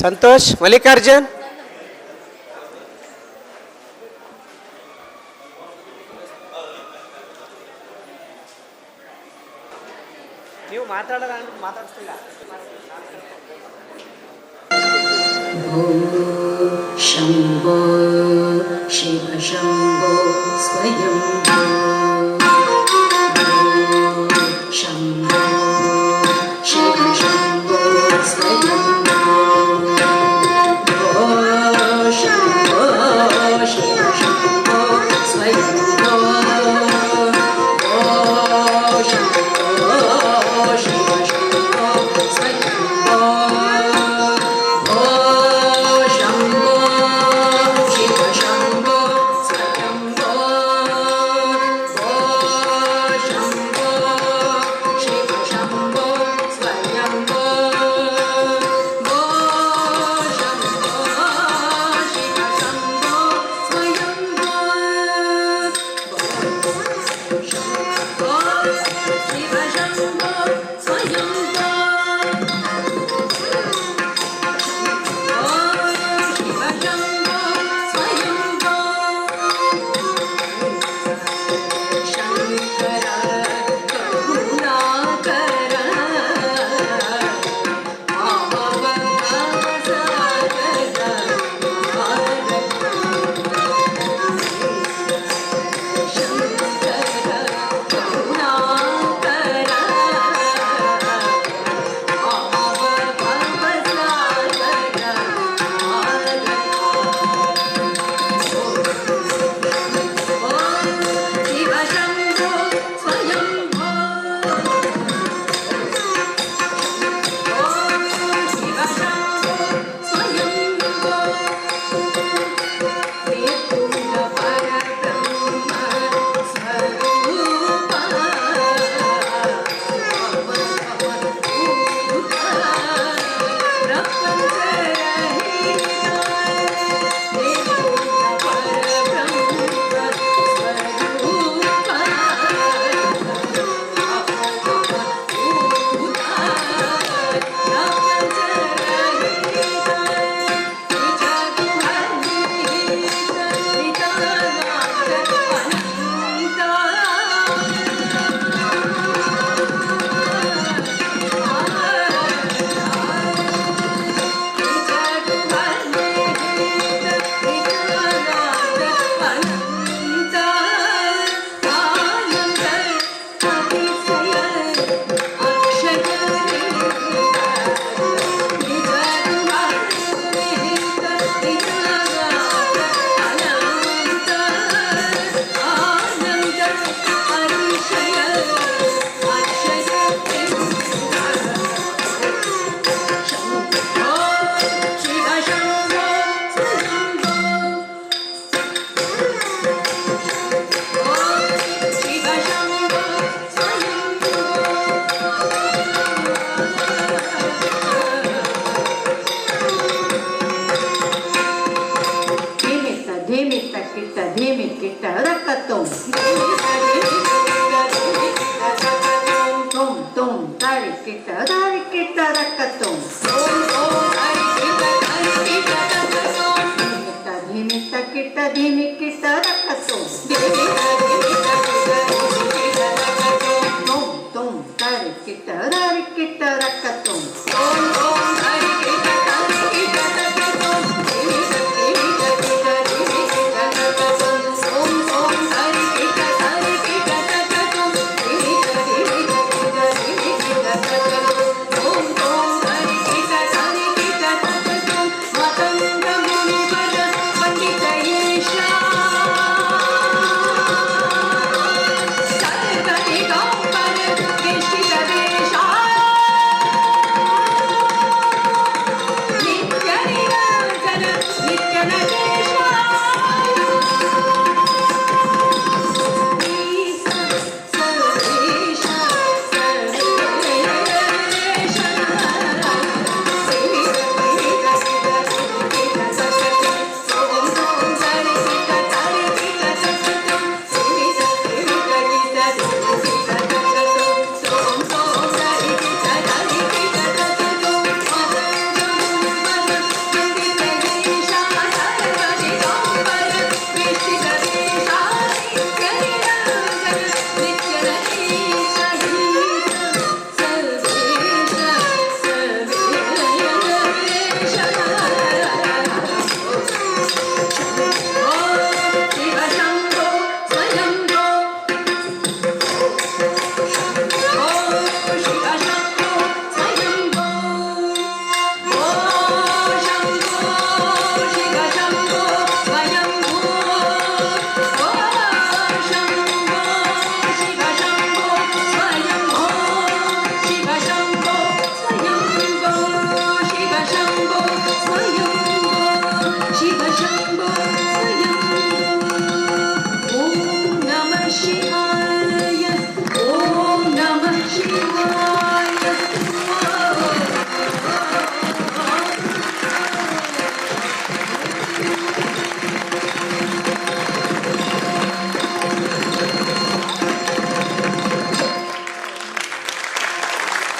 ಸಂತೋಷ್ ಮಲ್ಲಿಕಾರ್ಜುನ್. ನೀವು ಮಾತಾಡೋಣ ಮಾತಾಡ್ತಿಲ್ಲ. ಶಂಭೋ ಶಿವ ಶಂಭೋ ಸ್ವಯಂ ಶಂಭೋ ಶಿವ ಶಂಭೋ ಸ್ವಯಂ ಶಂಭೋ ಶಿವ ಶಂಭೋ ಸ್ವಯಂ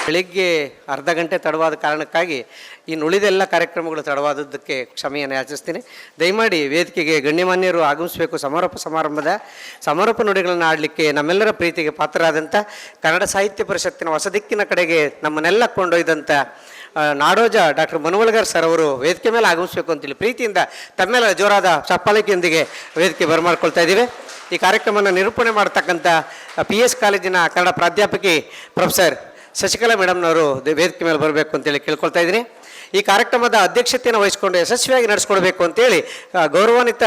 ಬೆಳಿಗ್ಗೆ ಅರ್ಧ ಗಂಟೆ ತಡವಾದ ಕಾರಣಕ್ಕಾಗಿ ಇನ್ನು ಉಳಿದೆಲ್ಲ ಕಾರ್ಯಕ್ರಮಗಳು ತಡವಾದದ್ದಕ್ಕೆ ಕ್ಷಮೆಯನ್ನು ಯಾಚಿಸ್ತೀನಿ. ದಯಮಾಡಿ ವೇದಿಕೆಗೆ ಗಣ್ಯಮಾನ್ಯರು ಆಗಮಿಸಬೇಕು. ಸಮಾರೋಪ ನುಡಿಗಳನ್ನು ಆಡಲಿಕ್ಕೆ ನಮ್ಮೆಲ್ಲರ ಪ್ರೀತಿಗೆ ಪಾತ್ರರಾದಂಥ ಕನ್ನಡ ಸಾಹಿತ್ಯ ಪರಿಷತ್ತಿನ ಹೊಸ ದಿಕ್ಕಿನ ಕಡೆಗೆ ನಮ್ಮನ್ನೆಲ್ಲ ಕೊಂಡೊಯ್ದಂಥ ನಾಡೋಜ ಡಾಕ್ಟರ್ ಮನುವಳ್ಗರ್ ಸರ್ ಅವರು ವೇದಿಕೆ ಮೇಲೆ ಆಗಮಿಸಬೇಕು ಅಂತೇಳಿ ಪ್ರೀತಿಯಿಂದ ತಮ್ಮೆಲ್ಲ ಜೋರಾದ ಚಪ್ಪಾಳಿಕೆಯೊಂದಿಗೆ ವೇದಿಕೆ ಬರಮಾಡ್ಕೊಳ್ತಾ ಇದ್ದೀವಿ. ಈ ಕಾರ್ಯಕ್ರಮವನ್ನು ನಿರೂಪಣೆ ಮಾಡ್ತಕ್ಕಂಥ PS ಕಾಲೇಜಿನ ಕನ್ನಡ ಪ್ರಾಧ್ಯಾಪಕಿ ಪ್ರೊಫೆಸರ್ ಶಶಿಕಲಾ ಮೇಡಮ್ನವರು ವೇದಿಕೆ ಮೇಲೆ ಬರಬೇಕು ಅಂತೇಳಿ ಕೇಳ್ಕೊಳ್ತಾ ಇದ್ದೀನಿ. ಈ ಕಾರ್ಯಕ್ರಮದ ಅಧ್ಯಕ್ಷತೆಯನ್ನು ವಹಿಸಿಕೊಂಡು ಯಶಸ್ವಿಯಾಗಿ ನಡೆಸ್ಕೊಡ್ಬೇಕು ಅಂತೇಳಿ ಗೌರವಾನ್ವಿತ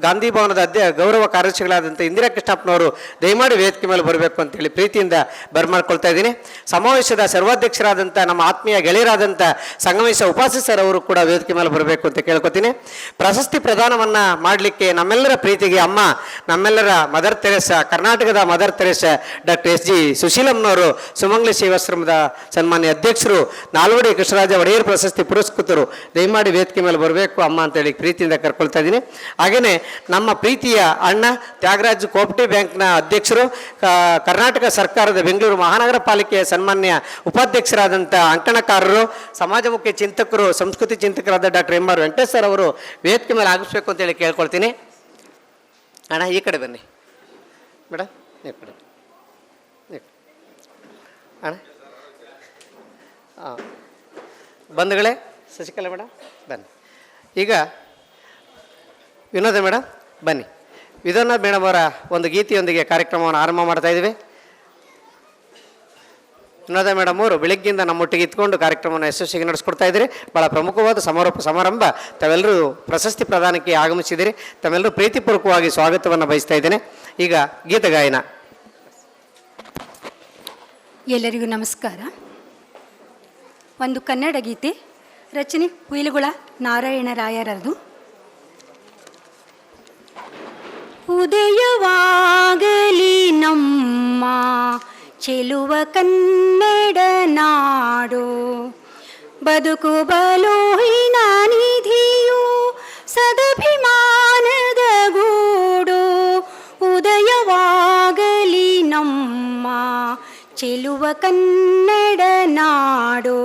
ಗಾಂಧಿ ಭವನದ ಗೌರವ ಕಾರ್ಯದರ್ಶಿಗಳಾದಂಥ ಇಂದಿರಾ ಕೃಷ್ಣಪ್ಪನವರು ದಯಮಾಡಿ ವೇದಿಕೆ ಮೇಲೆ ಬರಬೇಕು ಅಂತೇಳಿ ಪ್ರೀತಿಯಿಂದ ಬರಮಾಡ್ಕೊಳ್ತಾ ಇದ್ದೀನಿ. ಸಮಾವೇಶದ ಸರ್ವಾಧ್ಯಕ್ಷರಾದಂಥ ನಮ್ಮ ಆತ್ಮೀಯ ಗೆಳೆಯರಾದಂಥ ಸಂಗಮೇಶ ಉಪಾಸಿ ಸರ್ ಅವರು ಕೂಡ ವೇದಿಕೆ ಮೇಲೆ ಬರಬೇಕು ಅಂತ ಕೇಳ್ಕೊತೀನಿ. ಪ್ರಶಸ್ತಿ ಪ್ರದಾನವನ್ನು ಮಾಡಲಿಕ್ಕೆ ನಮ್ಮೆಲ್ಲರ ಪ್ರೀತಿಗೆ ಅಮ್ಮ, ನಮ್ಮೆಲ್ಲರ ಮದರ್ ತೆರೇಸಾ, ಕರ್ನಾಟಕದ mother Teresa doctor SG ಸುಶೀಲಮ್ನವರು, Sumangali ಸೇವಾಶ್ರಮದ ಸನ್ಮಾನ್ಯ ಅಧ್ಯಕ್ಷರು, ನಾಲ್ವಡಿ ಕೃಷ್ಣರಾಜ ಒಡೆಯರ್ ಪ್ರಶಸ್ತಿ ಪುರಸ್ಕೃತರು ದಯಮಾಡಿ ವೇದಿಕೆ ಮೇಲೆ ಬರಬೇಕು ಅಮ್ಮ ಅಂತೇಳಿ ಪ್ರೀತಿಯಿಂದ ಕರ್ಕೊಳ್ತಾ ಇದ್ದೀನಿ. ಹಾಗೆಯೇ ನಮ್ಮ ಪ್ರೀತಿಯ ಅಣ್ಣ ತ್ಯಾಗರಾಜ್ ಕೋಆಪರೇಟಿವ್ ಬ್ಯಾಂಕ್ನ ಅಧ್ಯಕ್ಷರು, ಕರ್ನಾಟಕ ಸರ್ಕಾರದ ಬೆಂಗಳೂರು ಮಹಾನಗರ ಪಾಲಿಕೆಯ ಸನ್ಮಾನ್ಯ ಉಪಾಧ್ಯಕ್ಷರಾದಂಥ ಅಂಕಣಕಾರರು, ಸಮಾಜಮುಖಿ ಚಿಂತಕರು, ಸಂಸ್ಕೃತಿ ಚಿಂತಕರಾದ ಡಾಕ್ಟರ್ MR ವೆಂಕಟೇಶ್ ಸರ್ ಅವರು ವೇದಿಕೆ ಮೇಲೆ ಆಗಮಿಸಬೇಕು ಅಂತೇಳಿ ಕೇಳ್ಕೊಳ್ತೀನಿ. ಅಣ್ಣ ಈ ಕಡೆ ಬನ್ನಿ ಮೇಡಮ್, ಈ ಕಡೆ ಅಣ್ಣ. ಬಂಧುಗಳೇ, ಶಶಿಕಲಾ ಮೇಡಮ್ ಬನ್ನಿ. ಈಗ ವಿನೋದ ಮೇಡಮ್ ಬನ್ನಿ. ವಿನೋದ ಮೇಡಮ್ ಅವರ ಒಂದು ಗೀತೆಯೊಂದಿಗೆ ಕಾರ್ಯಕ್ರಮವನ್ನು ಆರಂಭ ಮಾಡ್ತಾ ಇದ್ದೀವಿ. ವಿನೋದ ಮೇಡಮ್ ಅವರು ಬೆಳಗ್ಗಿಂದ ನಮ್ಮೊಟ್ಟಿಗೆ ಇತ್ಕೊಂಡು ಕಾರ್ಯಕ್ರಮವನ್ನು ಯಶಸ್ವಿಗೆ ನಡೆಸ್ಕೊಡ್ತಾ ಇದ್ದೀರಿ. ಭಾಳ ಪ್ರಮುಖವಾದ ಸಮಾರಂಭ. ತಾವೆಲ್ಲರೂ ಪ್ರಶಸ್ತಿ ಪ್ರದಾನಕ್ಕೆ ಆಗಮಿಸಿದಿರಿ. ತಮ್ಮೆಲ್ಲರೂ ಪ್ರೀತಿಪೂರ್ವಕವಾಗಿ ಸ್ವಾಗತವನ್ನು ಬಯಸ್ತಾ ಇದ್ದೇನೆ. ಈಗ ಗೀತಗಾಯನ. ಎಲ್ಲರಿಗೂ ನಮಸ್ಕಾರ. ಒಂದು ಕನ್ನಡ ಗೀತೆ, ರಚನೆ ಹುಯಿಲುಗಳ ನಾರಾಯಣರಾಯರದು. ಉದಯವಾಗಲಿ ನಮ್ಮ ಚೆಲುವ ಕನ್ನಡ ನಾಡು, ಬದುಕು ಬಲೋಹಿನ ನಿಧಿಯು ಸದಭಿಮಾನದ ಗೂಡು. ಉದಯವಾಗಲಿ ನಮ್ಮ ಚೆಲುವ ಕನ್ನಡ ನಾಡು,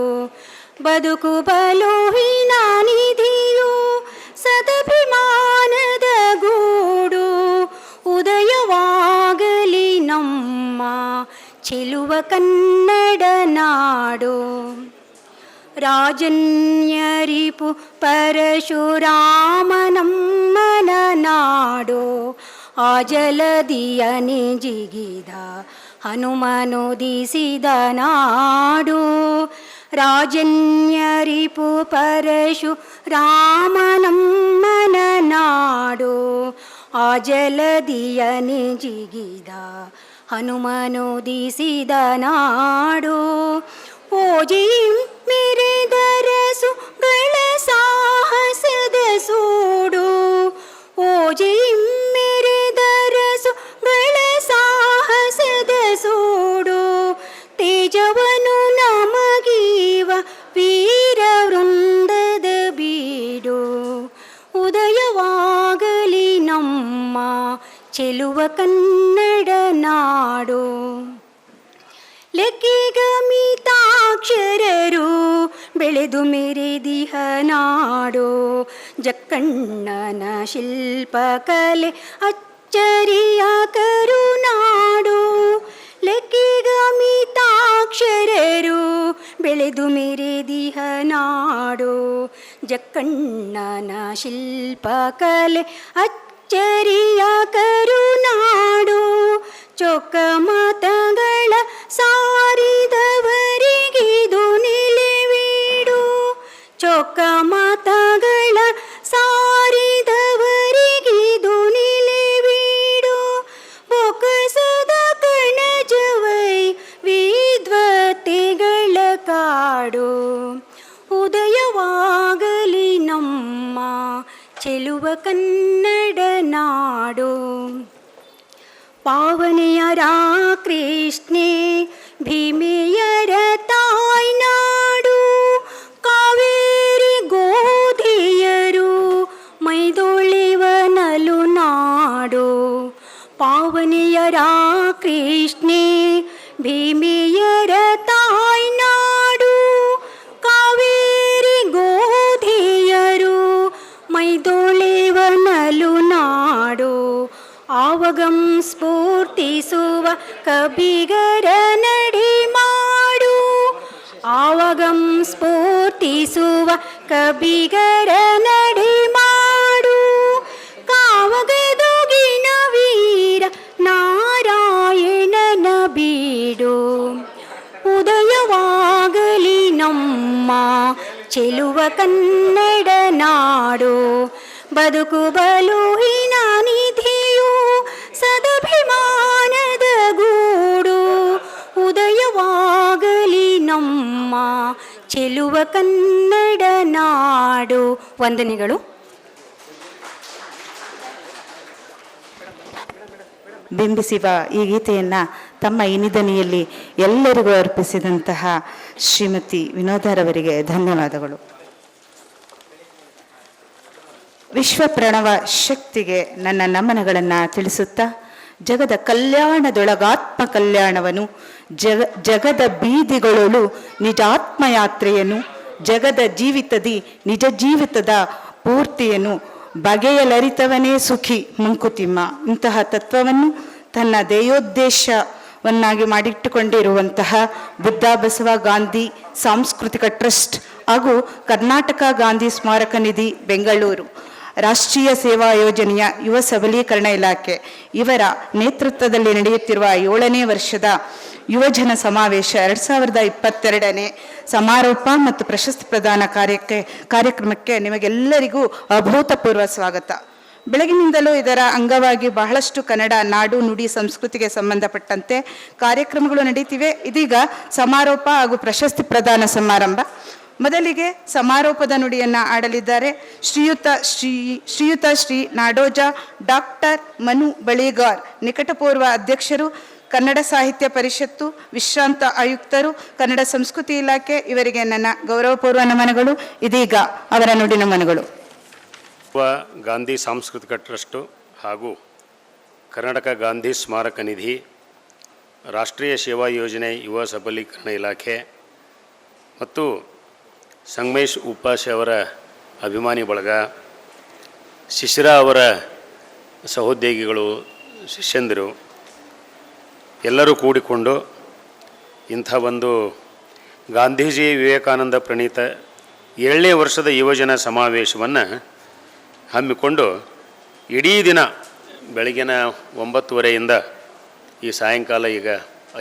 ಬದುಕು ಬಲೋಹಿನ ನಿಧಿಯು ಸದಭಿಮಾನದ ಗೂಡು. ಉದಯವಾಗಲಿ ನಮ್ಮ ಚೆಲುವ ಕನ್ನಡ ನಾಡು. ರಾಜನ್ಯರಿಪು ಪರಶುರಾಮನಮ್ಮನ ನಾಡು, ಆ ಜಲದಿಯನೆ ಜಿಗಿದ ಹನುಮನುದಿಸಿದ ನಾಡು. ರಾಜನ್ಯರಿಪು ಪರಶುರಾಮನಮ್ಮನ ನಾಡು, ಆ ಜಲದಿಯನೆ ಜಿಗಿದ ಹನುಮನುದಿಸಿದ ನಾಡು. ಓಜಿಂ ಮೆರೆದರಸುಗಳ ಸಾಹಸದ ಸೂಡು, ಓಜಿಂ ಮೆರೆದರಸುಗಳ ಸಾಹಸದ ಸೂಡು. ತೇಜವನು ನಮಗೀವ ವೀರ ವೃಂದದ ಬೀಡು. ಉದಯವಾಗಲಿ ನಮ್ಮ ಚೆಲುವ ಕನ್ನಡ ನಾಡು. ಲೆಕ್ಕಿಗಮಿತಾಕ್ಷರರು ಬೆಳೆದು ಮೆರೆದಿಹ ನಾಡು, ಜಕ್ಕಣ್ಣನ ಶಿಲ್ಪಕಲೆ ಅಚ್ಚರಿಯ ಕರುನಾಡು. ಲೆಕ್ಕಿಗಮಿತಾಕ್ಷರರು ಬೆಳೆದು ಮೆರೆದಿಹ ನಾಡು, ಜಕ್ಕಣ್ಣನ ಶಿಲ್ಪಕಲೆ ಅಚ್ಚರಿಯ ಕರುನಾಡು. ಚೊಕ್ಕ ಮತಗಳ ಸಾರಿದವರಿಗಿದು ನಿಲುವೀಡು, ಚೊಕ್ಕ ಮತಗಳ ಸಾರಿದವರಿಗಿದು ನಿಲುವೀಡು. ಬೊಕ್ಕಸದ ಕಣಜವೈ ವಿದ್ವತೆಗಳ ಕಾಡು. ಉದಯವಾಗಲಿ ನಮ್ಮ ಚೆಲುವ ಕನ್ನಡ ನಾಡು. ಪಾವನೆಯರ ಕೃಷ್ಣೆ ಭೀಮೆಯರ ತಾಯ್ನಾಡು, ಕಾವೇರಿ ಗೋಧಿಯರು ಮೈದೊಳೆವ ನಲು ನಾಡು. ಪಾವನೆಯರ ಕೃಷ್ಣೆ ಭೀಮೆಯರ ತಾಯ್ನಾಡು, ಕಬಿಗರ ನಡೆ ಮಾಡು ಆವಗಂ ಸ್ಫೂರ್ತಿಸುವ ಕಬಿಗರ ನಡೆ ಮಾಡು ಕಾವಗದೊಗಿನ ವೀರ ನಾರಾಯಣನ ಬೀಡು ಉದಯವಾಗಲಿ ನಮ್ಮ ಚೆಲುವ ಕನ್ನಡ ನಾಡು ಬದುಕು ಬಲುಹಿನ ನಿಧಿಯು ಸದಭಿಮಾನದ ಗೂಡು ಉದಯವಾಗಲಿ ನಮ್ಮ ಚೆಲುವ ಕನ್ನಡ ನಾಡು. ವಂದನೆಗಳು. ಬಿಂಬಿಸಿವ ಈ ಗೀತೆಯನ್ನು ತಮ್ಮ ಇನಿದನಿಯಲ್ಲಿ ಎಲ್ಲರಿಗೂ ಅರ್ಪಿಸಿದಂತಹ ಶ್ರೀಮತಿ ವಿನೋದರವರಿಗೆ ಧನ್ಯವಾದಗಳು. ವಿಶ್ವ ಪ್ರಣವ ಶಕ್ತಿಗೆ ನನ್ನ ನಮನಗಳನ್ನು ತಿಳಿಸುತ್ತಾ ಜಗದ ಕಲ್ಯಾಣದೊಳಗಾತ್ಮ ಕಲ್ಯಾಣವನ್ನು ಜಗದ ಬೀದಿಗಳೊಳು ನಿಜಾತ್ಮಯಾತ್ರೆಯನ್ನು ಜಗದ ಜೀವಿತದಿ ನಿಜ ಜೀವಿತದ ಪೂರ್ತಿಯನ್ನು ಬಗೆಯಲರಿತವನೇ ಸುಖಿ ಮಂಕುತಿಮ್ಮ ಇಂತಹ ತತ್ವವನ್ನು ತನ್ನ ಧ್ಯೇಯೋದ್ದೇಶವನ್ನಾಗಿ ಮಾಡಿಟ್ಟುಕೊಂಡಿರುವಂತಹ ಬುದ್ಧ ಬಸವ ಗಾಂಧಿ ಸಾಂಸ್ಕೃತಿಕ ಟ್ರಸ್ಟ್ ಹಾಗೂ ಕರ್ನಾಟಕ ಗಾಂಧಿ ಸ್ಮಾರಕ ನಿಧಿ ಬೆಂಗಳೂರು ರಾಷ್ಟ್ರೀಯ ಸೇವಾ ಯೋಜನೆಯ ಯುವ ಸಬಲೀಕರಣ ಇಲಾಖೆ ಇವರ ನೇತೃತ್ವದಲ್ಲಿ ನಡೆಯುತ್ತಿರುವ 7ನೇ ವರ್ಷದ ಯುವಜನ ಸಮಾವೇಶ 2022ನೇ ಸಮಾರೋಪ ಮತ್ತು ಪ್ರಶಸ್ತಿ ಪ್ರದಾನ ಕಾರ್ಯಕ್ರಮಕ್ಕೆ ನಿಮಗೆಲ್ಲರಿಗೂ ಅಭೂತಪೂರ್ವ ಸ್ವಾಗತ. ಬೆಳಗಿನಿಂದಲೂ ಇದರ ಅಂಗವಾಗಿ ಬಹಳಷ್ಟು ಕನ್ನಡ ನಾಡು ನುಡಿ ಸಂಸ್ಕೃತಿಗೆ ಸಂಬಂಧಪಟ್ಟಂತೆ ಕಾರ್ಯಕ್ರಮಗಳು ನಡೀತಿವೆ. ಇದೀಗ ಸಮಾರೋಪ ಹಾಗೂ ಪ್ರಶಸ್ತಿ ಪ್ರದಾನ ಸಮಾರಂಭ. ಮೊದಲಿಗೆ ಸಮಾರೋಪದ ನುಡಿಯನ್ನು ಆಡಲಿದ್ದಾರೆ ಶ್ರೀಯುತ ಶ್ರೀ ನಾಡೋಜ ಡಾಕ್ಟರ್ ಮನು ಬಳಿಗಾರ್, ನಿಕಟಪೂರ್ವ ಅಧ್ಯಕ್ಷರು, ಕನ್ನಡ ಸಾಹಿತ್ಯ ಪರಿಷತ್ತು, ವಿಶ್ರಾಂತ ಆಯುಕ್ತರು, ಕನ್ನಡ ಸಂಸ್ಕೃತಿ ಇಲಾಖೆ. ಇವರಿಗೆ ನನ್ನ ಗೌರವಪೂರ್ವ ನಮನಗಳು. ಇದೀಗ ಅವರ ನುಡಿ ನಮನಗಳು. ಗಾಂಧಿ ಸಾಂಸ್ಕೃತಿಕ ಟ್ರಸ್ಟು ಹಾಗೂ ಕರ್ನಾಟಕ ಗಾಂಧಿ ಸ್ಮಾರಕ ನಿಧಿ, ರಾಷ್ಟ್ರೀಯ ಸೇವಾ ಯೋಜನೆ ಯುವ ಸಬಲೀಕರಣ ಇಲಾಖೆ ಮತ್ತು ಸಂಗಮೇಶ್ ಉಪಾಸೆ ಅವರ ಅಭಿಮಾನಿ ಬಳಗ, ಶಿಶಿರ ಅವರ ಸಹೋದ್ಯೋಗಿಗಳು, ಶಿಷ್ಯಂದಿರು ಎಲ್ಲರೂ ಕೂಡಿಕೊಂಡು ಇಂಥ ಒಂದು ಗಾಂಧೀಜಿ ವಿವೇಕಾನಂದ ಪ್ರಣೀತ 7ನೇ ವರ್ಷದ ಯುವಜನ ಸಮಾವೇಶವನ್ನು ಹಮ್ಮಿಕೊಂಡು ಇಡೀ ದಿನ ಬೆಳಗಿನ 9:30ಯಿಂದ ಈ ಸಾಯಂಕಾಲ ಈಗ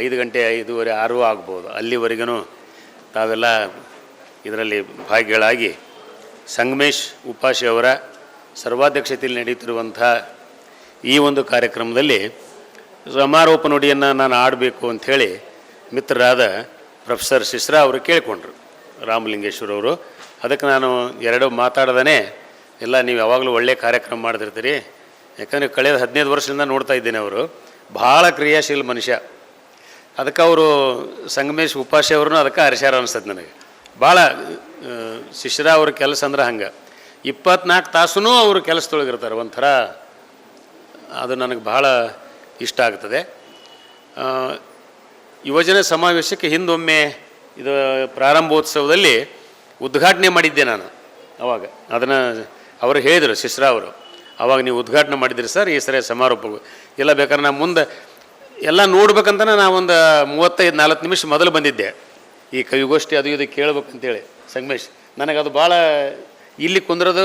5 ಗಂಟೆ 5:30 6 ಆಗ್ಬೋದು ಅಲ್ಲಿವರೆಗೂ ತಾವೆಲ್ಲ ಇದರಲ್ಲಿ ಭಾಗಿಗಳಾಗಿ ಸಂಗಮೇಶ್ ಉಪಾಸೆ ಅವರ ಸರ್ವಾಧ್ಯಕ್ಷತೆಯಲ್ಲಿ ನಡೆಯುತ್ತಿರುವಂಥ ಈ ಒಂದು ಕಾರ್ಯಕ್ರಮದಲ್ಲಿ ಸಮಾರೋಪ ನುಡಿಯನ್ನು ನಾನು ಆಡಬೇಕು ಅಂಥೇಳಿ ಮಿತ್ರರಾದ ಪ್ರೊಫೆಸರ್ ಶಿಶ್ರಾ ಅವರು ಕೇಳಿಕೊಂಡ್ರು, ರಾಮಲಿಂಗೇಶ್ವರವರು. ಅದಕ್ಕೆ ನಾನು ಎರಡು ಮಾತಾಡ್ದೇ ಎಲ್ಲ ನೀವು ಯಾವಾಗಲೂ ಒಳ್ಳೆಯ ಕಾರ್ಯಕ್ರಮ ಮಾಡ್ತಿರ್ತೀರಿ, ಯಾಕಂದರೆ ಕಳೆದ 15 ವರ್ಷದಿಂದ ನೋಡ್ತಾ ಇದ್ದೇನೆ. ಅವರು ಭಾಳ ಕ್ರಿಯಾಶೀಲ ಮನುಷ್ಯ. ಅದಕ್ಕೆ ಅವರು ಸಂಗಮೇಶ್ ಉಪಾಸೆ ಅವ್ರನ್ನೂ ಅದಕ್ಕೆ ಹರ್ಷಾರ ಅನಿಸ್ತದೆ ನನಗೆ. ಭಾಳ ಶಿಷ್ಯರ ಅವ್ರ ಕೆಲಸ ಅಂದ್ರೆ ಹಂಗೆ 24 ತಾಸೂ ಅವರು ಕೆಲಸದೊಳಗಿರ್ತಾರೆ. ಒಂಥರ ಅದು ನನಗೆ ಭಾಳ ಇಷ್ಟ ಆಗ್ತದೆ. ಯುವಜನ ಸಮಾವೇಶಕ್ಕೆ ಹಿಂದೊಮ್ಮೆ ಇದು ಪ್ರಾರಂಭೋತ್ಸವದಲ್ಲಿ ಉದ್ಘಾಟನೆ ಮಾಡಿದ್ದೆ ನಾನು. ಅವಾಗ ಅದನ್ನು ಅವರು ಹೇಳಿದರು ಶಿಶ್ರಾ ಅವರು, ಅವಾಗ ನೀವು ಉದ್ಘಾಟನೆ ಮಾಡಿದಿರಿ ಸರ್, ಈ ಸರಿ ಸಮಾರೋಪ ಇಲ್ಲ ಬೇಕಾದ್ರೆ ನಾನು ಮುಂದೆ ಎಲ್ಲ ನೋಡ್ಬೇಕಂತನೇ ನಾವೊಂದು 35-40 ನಿಮಿಷ ಮೊದಲು ಬಂದಿದ್ದೆ ಈ ಕವಿಗೋಷ್ಠಿ ಅದು ಇದು ಕೇಳ್ಬೇಕಂತೇಳಿ. ಸಂಗಮೇಶ್ ನನಗೆ ಅದು ಭಾಳ ಇಲ್ಲಿ ಕುಂದ್ರೋದು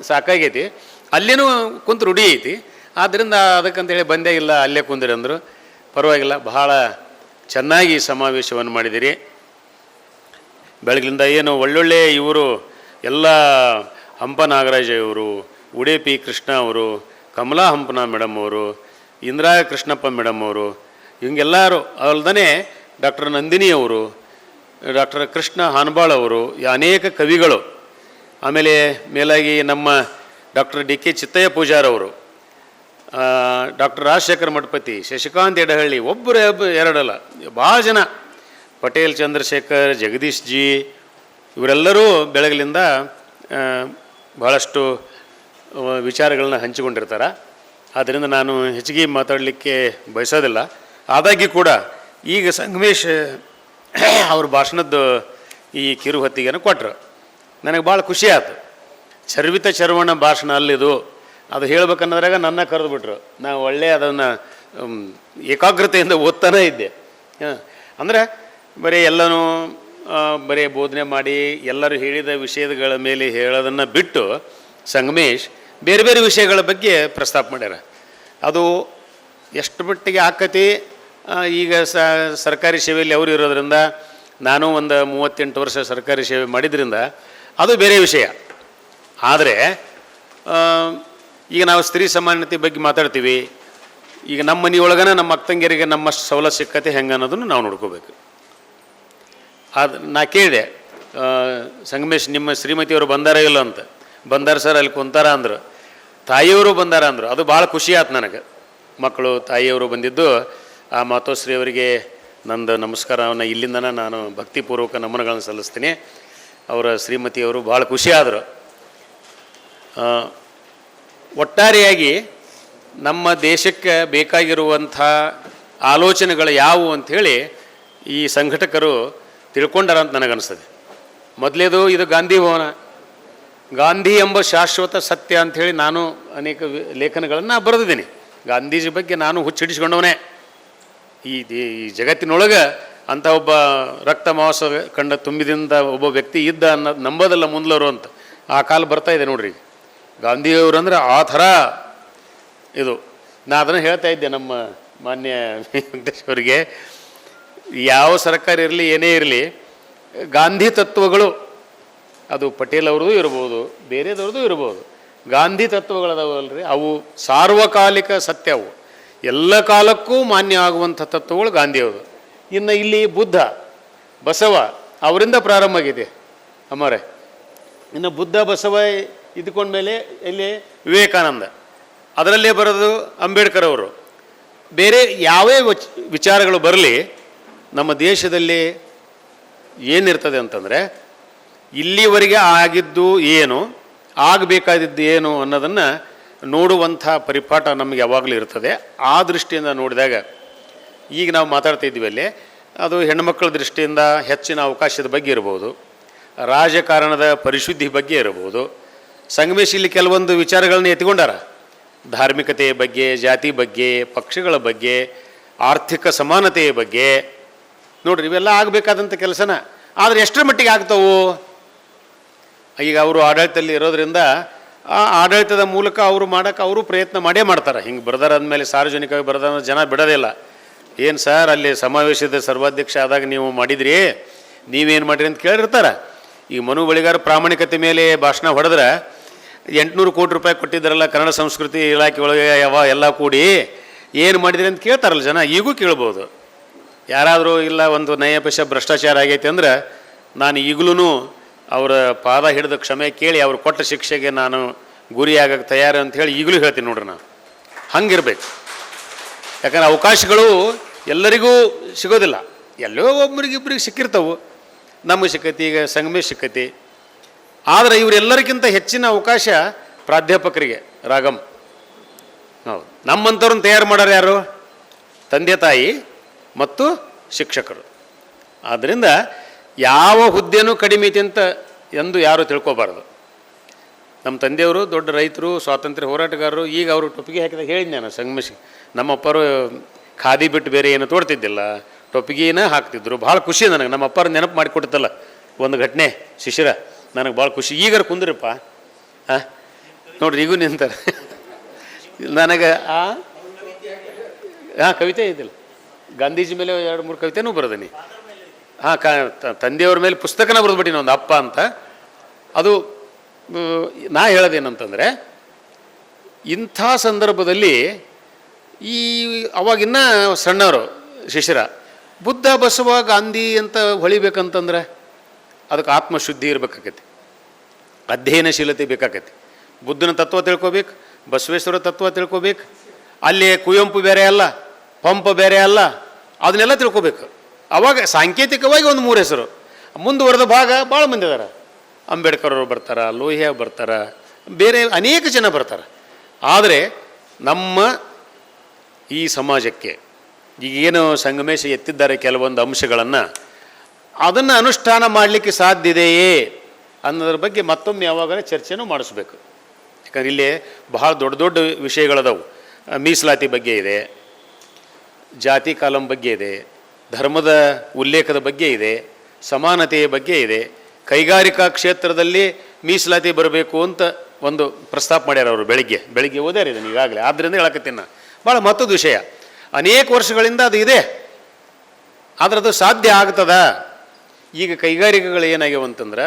ಸಾಕಾಗೈತಿ, ಅಲ್ಲೇನೂ ಕುಂತು ರೂಢಿ ಐತಿ, ಆದ್ದರಿಂದ ಅದಕ್ಕಂತೇಳಿ ಬಂದೇ ಇಲ್ಲ, ಅಲ್ಲೇ ಕುಂದಿರಿ ಅಂದರು. ಪರವಾಗಿಲ್ಲ, ಭಾಳ ಚೆನ್ನಾಗಿ ಸಮಾವೇಶವನ್ನು ಮಾಡಿದಿರಿ. ಬೆಳಗಿನಿಂದ ಏನು ಒಳ್ಳೊಳ್ಳೆ ಇವರು ಎಲ್ಲ ಹಂಪ ನಾಗರಾಜ ಇವರು, ಉಡುಪಿ ಕೃಷ್ಣ ಅವರು, ಕಮಲಾ ಹಂಪನ ಮೇಡಮ್ ಅವರು, ಇಂದಿರಾ ಕೃಷ್ಣಪ್ಪ ಮೇಡಮ್ ಅವರು, ಹಿಂಗೆಲ್ಲರೂ ಅಲ್ದೇ ಡಾಕ್ಟರ್ ನಂದಿನಿ ಅವರು, ಡಾಕ್ಟರ್ ಕೃಷ್ಣ ಹಾನ್ಬಾಳ್ ಅವರು, ಅನೇಕ ಕವಿಗಳು, ಆಮೇಲೆ ಮೇಲಾಗಿ ನಮ್ಮ ಡಾಕ್ಟರ್ ಡಿ ಕೆ ಚಿತ್ತಯ್ಯ ಪೂಜಾರವರು, ಡಾಕ್ಟರ್ ರಾಜಶೇಖರ್ ಮಠಪತಿ, ಶಶಿಕಾಂತ್ ಎಡಹಳ್ಳಿ, ಒಬ್ಬರು ಎರಡಲ್ಲ ಭಾಳ ಜನ, ಪಟೇಲ್ ಚಂದ್ರಶೇಖರ್, ಜಗದೀಶ್ ಜಿ, ಇವರೆಲ್ಲರೂ ಬೆಳಗಲಿಂದ ಭಾಳಷ್ಟು ವಿಚಾರಗಳನ್ನ ಹಂಚಿಕೊಂಡಿರ್ತಾರೆ. ಆದ್ದರಿಂದ ನಾನು ಹೆಚ್ಚಿಗೆ ಮಾತಾಡಲಿಕ್ಕೆ ಬಯಸೋದಿಲ್ಲ. ಆದಾಗ್ಯೂ ಕೂಡ ಈಗ ಸಂಗಮೇಶ್ ಅವ್ರ ಭಾಷಣದ್ದು ಈ ಕಿರು ಹೊತ್ತಿಗೆಯನ್ನು ಕೊಟ್ಟರು. ನನಗೆ ಭಾಳ ಖುಷಿ ಆಯ್ತು. ಚರ್ವಿತ ಚರ್ವಣ ಭಾಷಣ ಅಲ್ಲಿದು, ಅದು ಹೇಳ್ಬೇಕನ್ನೋದ್ರಾಗ ನನ್ನ ಕರೆದುಬಿಟ್ರು. ನಾವು ಒಳ್ಳೆಯ ಅದನ್ನು ಏಕಾಗ್ರತೆಯಿಂದ ಓದ್ತಾನೇ ಇದ್ದೆ. ಅಂದರೆ ಬರೀ ಎಲ್ಲನೂ ಬರೀ ಬೋಧನೆ ಮಾಡಿ ಎಲ್ಲರೂ ಹೇಳಿದ ವಿಷಯಗಳ ಮೇಲೆ ಹೇಳೋದನ್ನು ಬಿಟ್ಟು ಸಂಗಮೇಶ್ ಬೇರೆ ಬೇರೆ ವಿಷಯಗಳ ಬಗ್ಗೆ ಪ್ರಸ್ತಾಪ ಮಾಡ್ಯಾರ. ಅದು ಎಷ್ಟು ಮಟ್ಟಿಗೆ ಆಕತಿ, ಈಗ ಸರ್ಕಾರಿ ಸೇವೆಯಲ್ಲಿ ಅವರು ಇರೋದ್ರಿಂದ, ನಾನು ಒಂದು 38 ವರ್ಷ ಸರ್ಕಾರಿ ಸೇವೆ ಮಾಡಿದ್ರಿಂದ ಅದು ಬೇರೆ ವಿಷಯ. ಆದರೆ ಈಗ ನಾವು ಸ್ತ್ರೀ ಸಮಾನತೆ ಬಗ್ಗೆ ಮಾತಾಡ್ತೀವಿ. ಈಗ ನಮ್ಮ ಮನೆಯೊಳಗನ ನಮ್ಮ ಅಕ್ಕಂಗಿಯರಿಗೆ ನಮ್ಮ ಸವಲತ್ತು ಸಿಕ್ಕತೆ ಹೆಂಗೆ ಅನ್ನೋದನ್ನು ನಾವು ನೋಡ್ಕೋಬೇಕು. ಅದು ನಾ ಕೇಳಿದೆ, ಸಂಗಮೇಶ್ ನಿಮ್ಮ ಶ್ರೀಮತಿಯವರು ಬಂದಾರ ಇಲ್ಲ ಅಂತ. ಬಂದಾರ ಸರ್, ಅಲ್ಲಿ ಕುಂತಾರ ಅಂದರು. ತಾಯಿಯವರು ಬಂದಾರ ಅಂದರು. ಅದು ಭಾಳ ಖುಷಿ ಆಯ್ತು ನನಗೆ. ಮಕ್ಕಳು ತಾಯಿಯವರು ಬಂದಿದ್ದು, ಆ ಮಾತೋಶ್ರೀ ಅವರಿಗೆ ನಂದು ನಮಸ್ಕಾರವನ್ನು ಇಲ್ಲಿಂದನೇ ನಾನು ಭಕ್ತಿಪೂರ್ವಕ ನಮನಗಳನ್ನು ಸಲ್ಲಿಸ್ತೀನಿ. ಅವರ ಶ್ರೀಮತಿಯವರು ಭಾಳ ಖುಷಿಯಾದರು. ಒಟ್ಟಾರೆಯಾಗಿ ನಮ್ಮ ದೇಶಕ್ಕೆ ಬೇಕಾಗಿರುವಂಥ ಆಲೋಚನೆಗಳು ಯಾವುವು ಅಂಥೇಳಿ ಈ ಸಂಘಟಕರು ತಿಳ್ಕೊಂಡಾರ ಅಂತ ನನಗನ್ನಿಸ್ತದೆ. ಮೊದಲೇದು ಇದು ಗಾಂಧಿ ಭವನ, ಗಾಂಧಿ ಎಂಬ ಶಾಶ್ವತ ಸತ್ಯ ಅಂಥೇಳಿ ನಾನು ಅನೇಕ ಲೇಖನಗಳನ್ನು ಬರೆದಿದ್ದೀನಿ. ಗಾಂಧೀಜಿ ಬಗ್ಗೆ ನಾನು ಹುಚ್ಚಿಡಿಸ್ಕೊಂಡವನೇ. ಈ ಜಗತ್ತಿನೊಳಗೆ ಅಂಥ ಒಬ್ಬ ರಕ್ತ ಮಾಂಸ ಕಂಡ ತುಂಬಿದಿಂದ ಒಬ್ಬ ವ್ಯಕ್ತಿ ಇದ್ದ ಅನ್ನೋದು ನಂಬೋದಲ್ಲ ಮುಂದ್ಲವರು ಅಂತ. ಆ ಕಾಲ ಬರ್ತಾ ಇದೆ ನೋಡ್ರಿ. ಗಾಂಧಿಯವರು ಅಂದರೆ ಆ ಥರ ಇದು. ನಾ ಅದನ್ನು ಹೇಳ್ತಾ ಇದ್ದೆ ನಮ್ಮ ಮಾನ್ಯ ವೆಂಕಟೇಶ್ವರಿಗೆ, ಯಾವ ಸರ್ಕಾರ ಇರಲಿ ಏನೇ ಇರಲಿ, ಗಾಂಧಿ ತತ್ವಗಳು ಅದು ಪಟೇಲ್ ಅವ್ರದ್ದು ಇರ್ಬೋದು, ಬೇರೆದವ್ರದ್ದು ಇರ್ಬೋದು, ಗಾಂಧಿ ತತ್ವಗಳದಾವಲ್ರಿ, ಅವು ಸಾರ್ವಕಾಲಿಕ ಸತ್ಯ. ಅವು ಎಲ್ಲ ಕಾಲಕ್ಕೂ ಮಾನ್ಯ ಆಗುವಂಥ ತತ್ವಗಳು ಗಾಂಧಿಯವರು. ಇನ್ನು ಇಲ್ಲಿ ಬುದ್ಧ, ಬಸವ ಅವರಿಂದ ಪ್ರಾರಂಭ ಆಗಿದೆ ಅಮ್ಮರೇ. ಇನ್ನು ಬುದ್ಧ ಬಸವ ಇದ್ಕೊಂಡ್ಮೇಲೆ ಇಲ್ಲಿ ವಿವೇಕಾನಂದ, ಅದರಲ್ಲೇ ಬರೋದು ಅಂಬೇಡ್ಕರ್ ಅವರು. ಬೇರೆ ಯಾವೇ ವಿಚಾರಗಳು ಬರಲಿ, ನಮ್ಮ ದೇಶದಲ್ಲಿ ಏನಿರ್ತದೆ ಅಂತಂದರೆ ಇಲ್ಲಿವರೆಗೆ ಆಗಿದ್ದು ಏನು, ಆಗಬೇಕಾದದ್ದು ಏನು ಅನ್ನೋದನ್ನು ನೋಡುವಂಥ ಪರಿಪಾಠ ನಮಗೆ ಯಾವಾಗಲೂ ಇರ್ತದೆ. ಆ ದೃಷ್ಟಿಯಿಂದ ನೋಡಿದಾಗ ಈಗ ನಾವು ಮಾತಾಡ್ತಾ ಇದ್ದೀವಿ ಅಲ್ಲಿ, ಅದು ಹೆಣ್ಣುಮಕ್ಕಳ ದೃಷ್ಟಿಯಿಂದ ಹೆಚ್ಚಿನ ಅವಕಾಶದ ಬಗ್ಗೆ ಇರ್ಬೋದು, ರಾಜಕಾರಣದ ಪರಿಶುದ್ಧಿ ಬಗ್ಗೆ ಇರ್ಬೋದು. ಸಂಗಮೇಶ್ ಇಲ್ಲಿ ಕೆಲವೊಂದು ವಿಚಾರಗಳನ್ನ ಎತ್ಕೊಂಡಾರ. ಧಾರ್ಮಿಕತೆಯ ಬಗ್ಗೆ, ಜಾತಿ ಬಗ್ಗೆ, ಪಕ್ಷಗಳ ಬಗ್ಗೆ, ಆರ್ಥಿಕ ಸಮಾನತೆಯ ಬಗ್ಗೆ. ನೋಡ್ರಿ, ಇವೆಲ್ಲ ಆಗಬೇಕಾದಂಥ ಕೆಲಸನ. ಆದರೆ ಎಷ್ಟರ ಮಟ್ಟಿಗೆ ಆಗ್ತವು? ಈಗ ಅವರು ಆಡಳಿತದಲ್ಲಿ ಇರೋದ್ರಿಂದ ಆ ಆಡಳಿತದ ಮೂಲಕ ಅವರು ಮಾಡೋಕ್ಕೆ ಅವರು ಪ್ರಯತ್ನ ಮಾಡೇ ಮಾಡ್ತಾರೆ. ಹಿಂಗೆ ಬರ್ದಾರ ಅಂದಮೇಲೆ ಸಾರ್ವಜನಿಕವಾಗಿ ಬರ್ದಾರ ಜನ ಬಿಡೋದಿಲ್ಲ. ಏನು ಸರ್, ಅಲ್ಲಿ ಸಮಾವೇಶದ ಸರ್ವಾಧ್ಯಕ್ಷ ಆದಾಗ ನೀವು ಮಾಡಿದ್ರಿ, ನೀವೇನು ಮಾಡಿರಿ ಅಂತ ಕೇಳಿರ್ತಾರೆ. ಈ ಮನು ಬಳಿಗಾರ ಪ್ರಾಮಾಣಿಕತೆ ಮೇಲೆ ಭಾಷಣ ಹೊಡೆದ್ರೆ 800 ಕೋಟಿ ರೂಪಾಯಿ ಕೊಟ್ಟಿದ್ದಾರಲ್ಲ ಕನ್ನಡ ಸಂಸ್ಕೃತಿ ಇಲಾಖೆ ಒಳಗೆ ಎಲ್ಲ ಕೂಡಿ, ಏನು ಮಾಡಿದ್ರಿ ಅಂತ ಕೇಳ್ತಾರಲ್ಲ ಜನ. ಈಗೂ ಕೇಳ್ಬೋದು. ಯಾರಾದರೂ ಇಲ್ಲ ಒಂದು ನಯ ಪೈಸೆ ಭ್ರಷ್ಟಾಚಾರ ಆಗೈತೆ ಅಂದ್ರೆ ನಾನು ಈಗಲೂ ಅವರ ಪಾದ ಹಿಡಿದು ಕ್ಷಮೆ ಕೇಳಿ ಅವ್ರು ಕೊಟ್ಟ ಶಿಕ್ಷೆಗೆ ನಾನು ಗುರಿಯಾಗಕ್ಕೆ ತಯಾರು ಅಂಥೇಳಿ ಈಗಲೂ ಹೇಳ್ತೀನಿ ನೋಡ್ರಿ. ನಾನು ಹಂಗಿರ್ಬೇಕು. ಯಾಕಂದ್ರೆ ಅವಕಾಶಗಳು ಎಲ್ಲರಿಗೂ ಸಿಗೋದಿಲ್ಲ. ಎಲ್ಲೋ ಒಬ್ರಿಗಿಬ್ರಿಗೆ ಸಿಕ್ಕಿರ್ತವೆ. ನಮಗೆ ಸಿಕ್ಕತಿ, ಈಗ ಸಂಗಮೇಶ್ ಸಿಕ್ಕತಿ. ಆದರೆ ಇವರೆಲ್ಲರಿಗಿಂತ ಹೆಚ್ಚಿನ ಅವಕಾಶ ಪ್ರಾಧ್ಯಾಪಕರಿಗೆ, ರಾಗಮ್. ಹೌದು, ನಮ್ಮಂಥವ್ರನ್ನ ತಯಾರು ಮಾಡೋರು ಯಾರು? ತಂದೆ ತಾಯಿ ಮತ್ತು ಶಿಕ್ಷಕರು. ಆದ್ದರಿಂದ ಯಾವ ಹುದ್ದೆನೂ ಕಡಿಮೆ ಐತಿ ಅಂತ ಎಂದು ಯಾರು ತಿಳ್ಕೊಬಾರ್ದು. ನಮ್ಮ ತಂದೆಯವರು ದೊಡ್ಡ ರೈತರು, ಸ್ವಾತಂತ್ರ್ಯ ಹೋರಾಟಗಾರರು. ಈಗ ಅವರು ಟೊಪ್ಪಿಗೆ ಹಾಕಿದಾಗ ಹೇಳಿದ್ದೆ ನಾನು ಸಂಗಮೇಶ್, ನಮ್ಮಪ್ಪರು ಖಾದಿ ಬಿಟ್ಟು ಬೇರೆ ಏನು ತೋಡ್ತಿದ್ದಿಲ್ಲ, ಟೊಪ್ಪಿಗೆನ ಹಾಕ್ತಿದ್ರು. ಭಾಳ ಖುಷಿ ನನಗೆ. ನಮ್ಮ ಅಪ್ಪರು ನೆನಪು ಮಾಡಿಕೊಡ್ತಲ್ಲ ಒಂದು ಘಟನೆ, ಶಿಶಿರ, ನನಗೆ ಭಾಳ ಖುಷಿ. ಈಗಾರ ಕುಂದ್ರಪ್ಪ, ಹಾಂ ನೋಡ್ರಿ, ಈಗೂ ನಿಂತಾರೆ ನನಗೆ. ಹಾಂ, ಕವಿತೆ ಇದ್ದಿಲ್ಲ, ಗಾಂಧೀಜಿ ಮೇಲೆ 2-3 ಕವಿತೆನೂ ಬರೋದೀನಿ. ಹಾಂ, ತಂದೆಯವ್ರ ಮೇಲೆ ಪುಸ್ತಕನ ಬರೆದ್ಬಿಟ್ಟಿನ ಒಂದು ಅಪ್ಪ ಅಂತ. ಅದು ನಾ ಹೇಳೋದೇನಂತಂದರೆ, ಇಂಥ ಸಂದರ್ಭದಲ್ಲಿ ಈ ಅವಾಗಿನ್ನ ಸಣ್ಣವರು ಶಿಶಿರ ಬುದ್ಧ ಬಸವ ಗಾಂಧಿ ಅಂತ ಹೊಳಿಬೇಕಂತಂದ್ರೆ ಅದಕ್ಕೆ ಆತ್ಮಶುದ್ಧಿ ಇರಬೇಕಾಗತ್ತೆ, ಅಧ್ಯಯನಶೀಲತೆ ಬೇಕಾಗತ್ತೆ. ಬುದ್ಧನ ತತ್ವ ತಿಳ್ಕೊಬೇಕು, ಬಸವೇಶ್ವರ ತತ್ವ ತಿಳ್ಕೊಬೇಕು. ಅಲ್ಲಿ ಕುವೆಂಪು ಬೇರೆ ಅಲ್ಲ, ಪಂಪ ಬೇರೆ ಅಲ್ಲ, ಅದನ್ನೆಲ್ಲ ತಿಳ್ಕೊಬೇಕು. ಅವಾಗ ಸಾಂಕೇತಿಕವಾಗಿ ಒಂದು 3 ಹೆಸರು. ಮುಂದುವರೆದ ಭಾಗ ಭಾಳ ಮಂದಿ ಇದಾರೆ. ಅಂಬೇಡ್ಕರ್ ಅವರು ಬರ್ತಾರೆ, ಲೋಹಿಯಾ ಬರ್ತಾರೆ, ಬೇರೆ ಅನೇಕ ಜನ ಬರ್ತಾರೆ. ಆದರೆ ನಮ್ಮ ಈ ಸಮಾಜಕ್ಕೆ ಈಗೇನು ಸಂಗಮೇಶ ಎತ್ತಿದ್ದಾರೆ ಕೆಲವೊಂದು ಅಂಶಗಳನ್ನು, ಅದನ್ನು ಅನುಷ್ಠಾನ ಮಾಡಲಿಕ್ಕೆ ಸಾಧ್ಯದೆಯೇ ಅನ್ನೋದ್ರ ಬಗ್ಗೆ ಮತ್ತೊಮ್ಮೆ ಯಾವಾಗಲೇ ಚರ್ಚೆನೂ ಮಾಡಿಸ್ಬೇಕು. ಯಾಕಂದ್ರೆ ಇಲ್ಲಿ ಬಹಳ ದೊಡ್ಡ ದೊಡ್ಡ ವಿಷಯಗಳದಾವು. ಮೀಸಲಾತಿ ಬಗ್ಗೆ ಇದೆ, ಜಾತಿ ಕಾಲಂ ಬಗ್ಗೆ ಇದೆ, ಧರ್ಮದ ಉಲ್ಲೇಖದ ಬಗ್ಗೆ ಇದೆ, ಸಮಾನತೆಯ ಬಗ್ಗೆ ಇದೆ, ಕೈಗಾರಿಕಾ ಕ್ಷೇತ್ರದಲ್ಲಿ ಮೀಸಲಾತಿ ಬರಬೇಕು ಅಂತ ಒಂದು ಪ್ರಸ್ತಾಪ ಮಾಡ್ಯಾರ ಅವರು. ಬೆಳಿಗ್ಗೆ ಓದ್ಯಾರ ಇದನ್ನು ಈಗಾಗಲೇ. ಆದ್ದರಿಂದ ಹೇಳಕತ್ತೀನಿ ನಾನು, ಭಾಳ ಮಹತ್ವದ ವಿಷಯ. ಅನೇಕ ವರ್ಷಗಳಿಂದ ಅದು ಇದೆ, ಆದರೆ ಅದು ಸಾಧ್ಯ ಆಗ್ತದ. ಈಗ ಕೈಗಾರಿಕೆಗಳು ಏನಾಗ್ಯಾವ ಅಂತಂದ್ರೆ,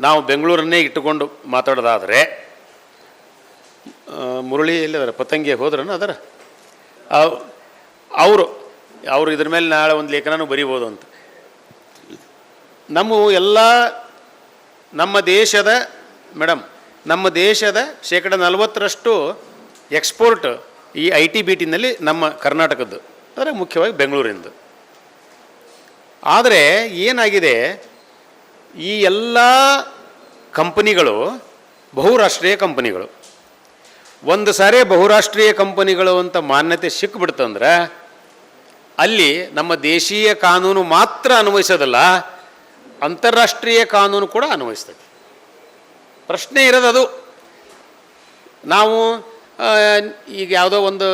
ನಾವು ಬೆಂಗಳೂರನ್ನೇ ಇಟ್ಟುಕೊಂಡು ಮಾತಾಡೋದಾದರೆ, ಮುರಳಿ ಎಲ್ಲಿದಾರೆ, ಪತಂಗಿ ಹೋದ್ರನ ಅದರ ಅವರು ಇದ್ರ ಮೇಲೆ ನಾಳೆ ಒಂದು ಲೇಖನೂ ಬರಿಬೋದು ಅಂತ. ನಮ್ಮ ದೇಶದ ಶೇಕಡ 40% ಎಕ್ಸ್ಪೋರ್ಟ್ ಈ IT-BTನಲ್ಲಿ ನಮ್ಮ ಕರ್ನಾಟಕದ್ದು, ಅಂದರೆ ಮುಖ್ಯವಾಗಿ ಬೆಂಗಳೂರಿಂದು. ಆದರೆ ಏನಾಗಿದೆ, ಈ ಎಲ್ಲ ಕಂಪನಿಗಳು ಬಹುರಾಷ್ಟ್ರೀಯ ಕಂಪನಿಗಳು. ಒಂದು ಸಾರಿ ಬಹುರಾಷ್ಟ್ರೀಯ ಕಂಪನಿಗಳು ಅಂತ ಮಾನ್ಯತೆ ಸಿಕ್ಬಿಡ್ತಂದ್ರೆ ಅಲ್ಲಿ ನಮ್ಮ ದೇಶೀಯ ಕಾನೂನು ಮಾತ್ರ ಅನ್ವಯಿಸೋದಲ್ಲ, ಅಂತಾರಾಷ್ಟ್ರೀಯ ಕಾನೂನು ಕೂಡ ಅನ್ವಯಿಸ್ತದೆ. ಪ್ರಶ್ನೆ ಇರೋದು ನಾವು ಈಗ ಯಾವುದೋ ಒಂದು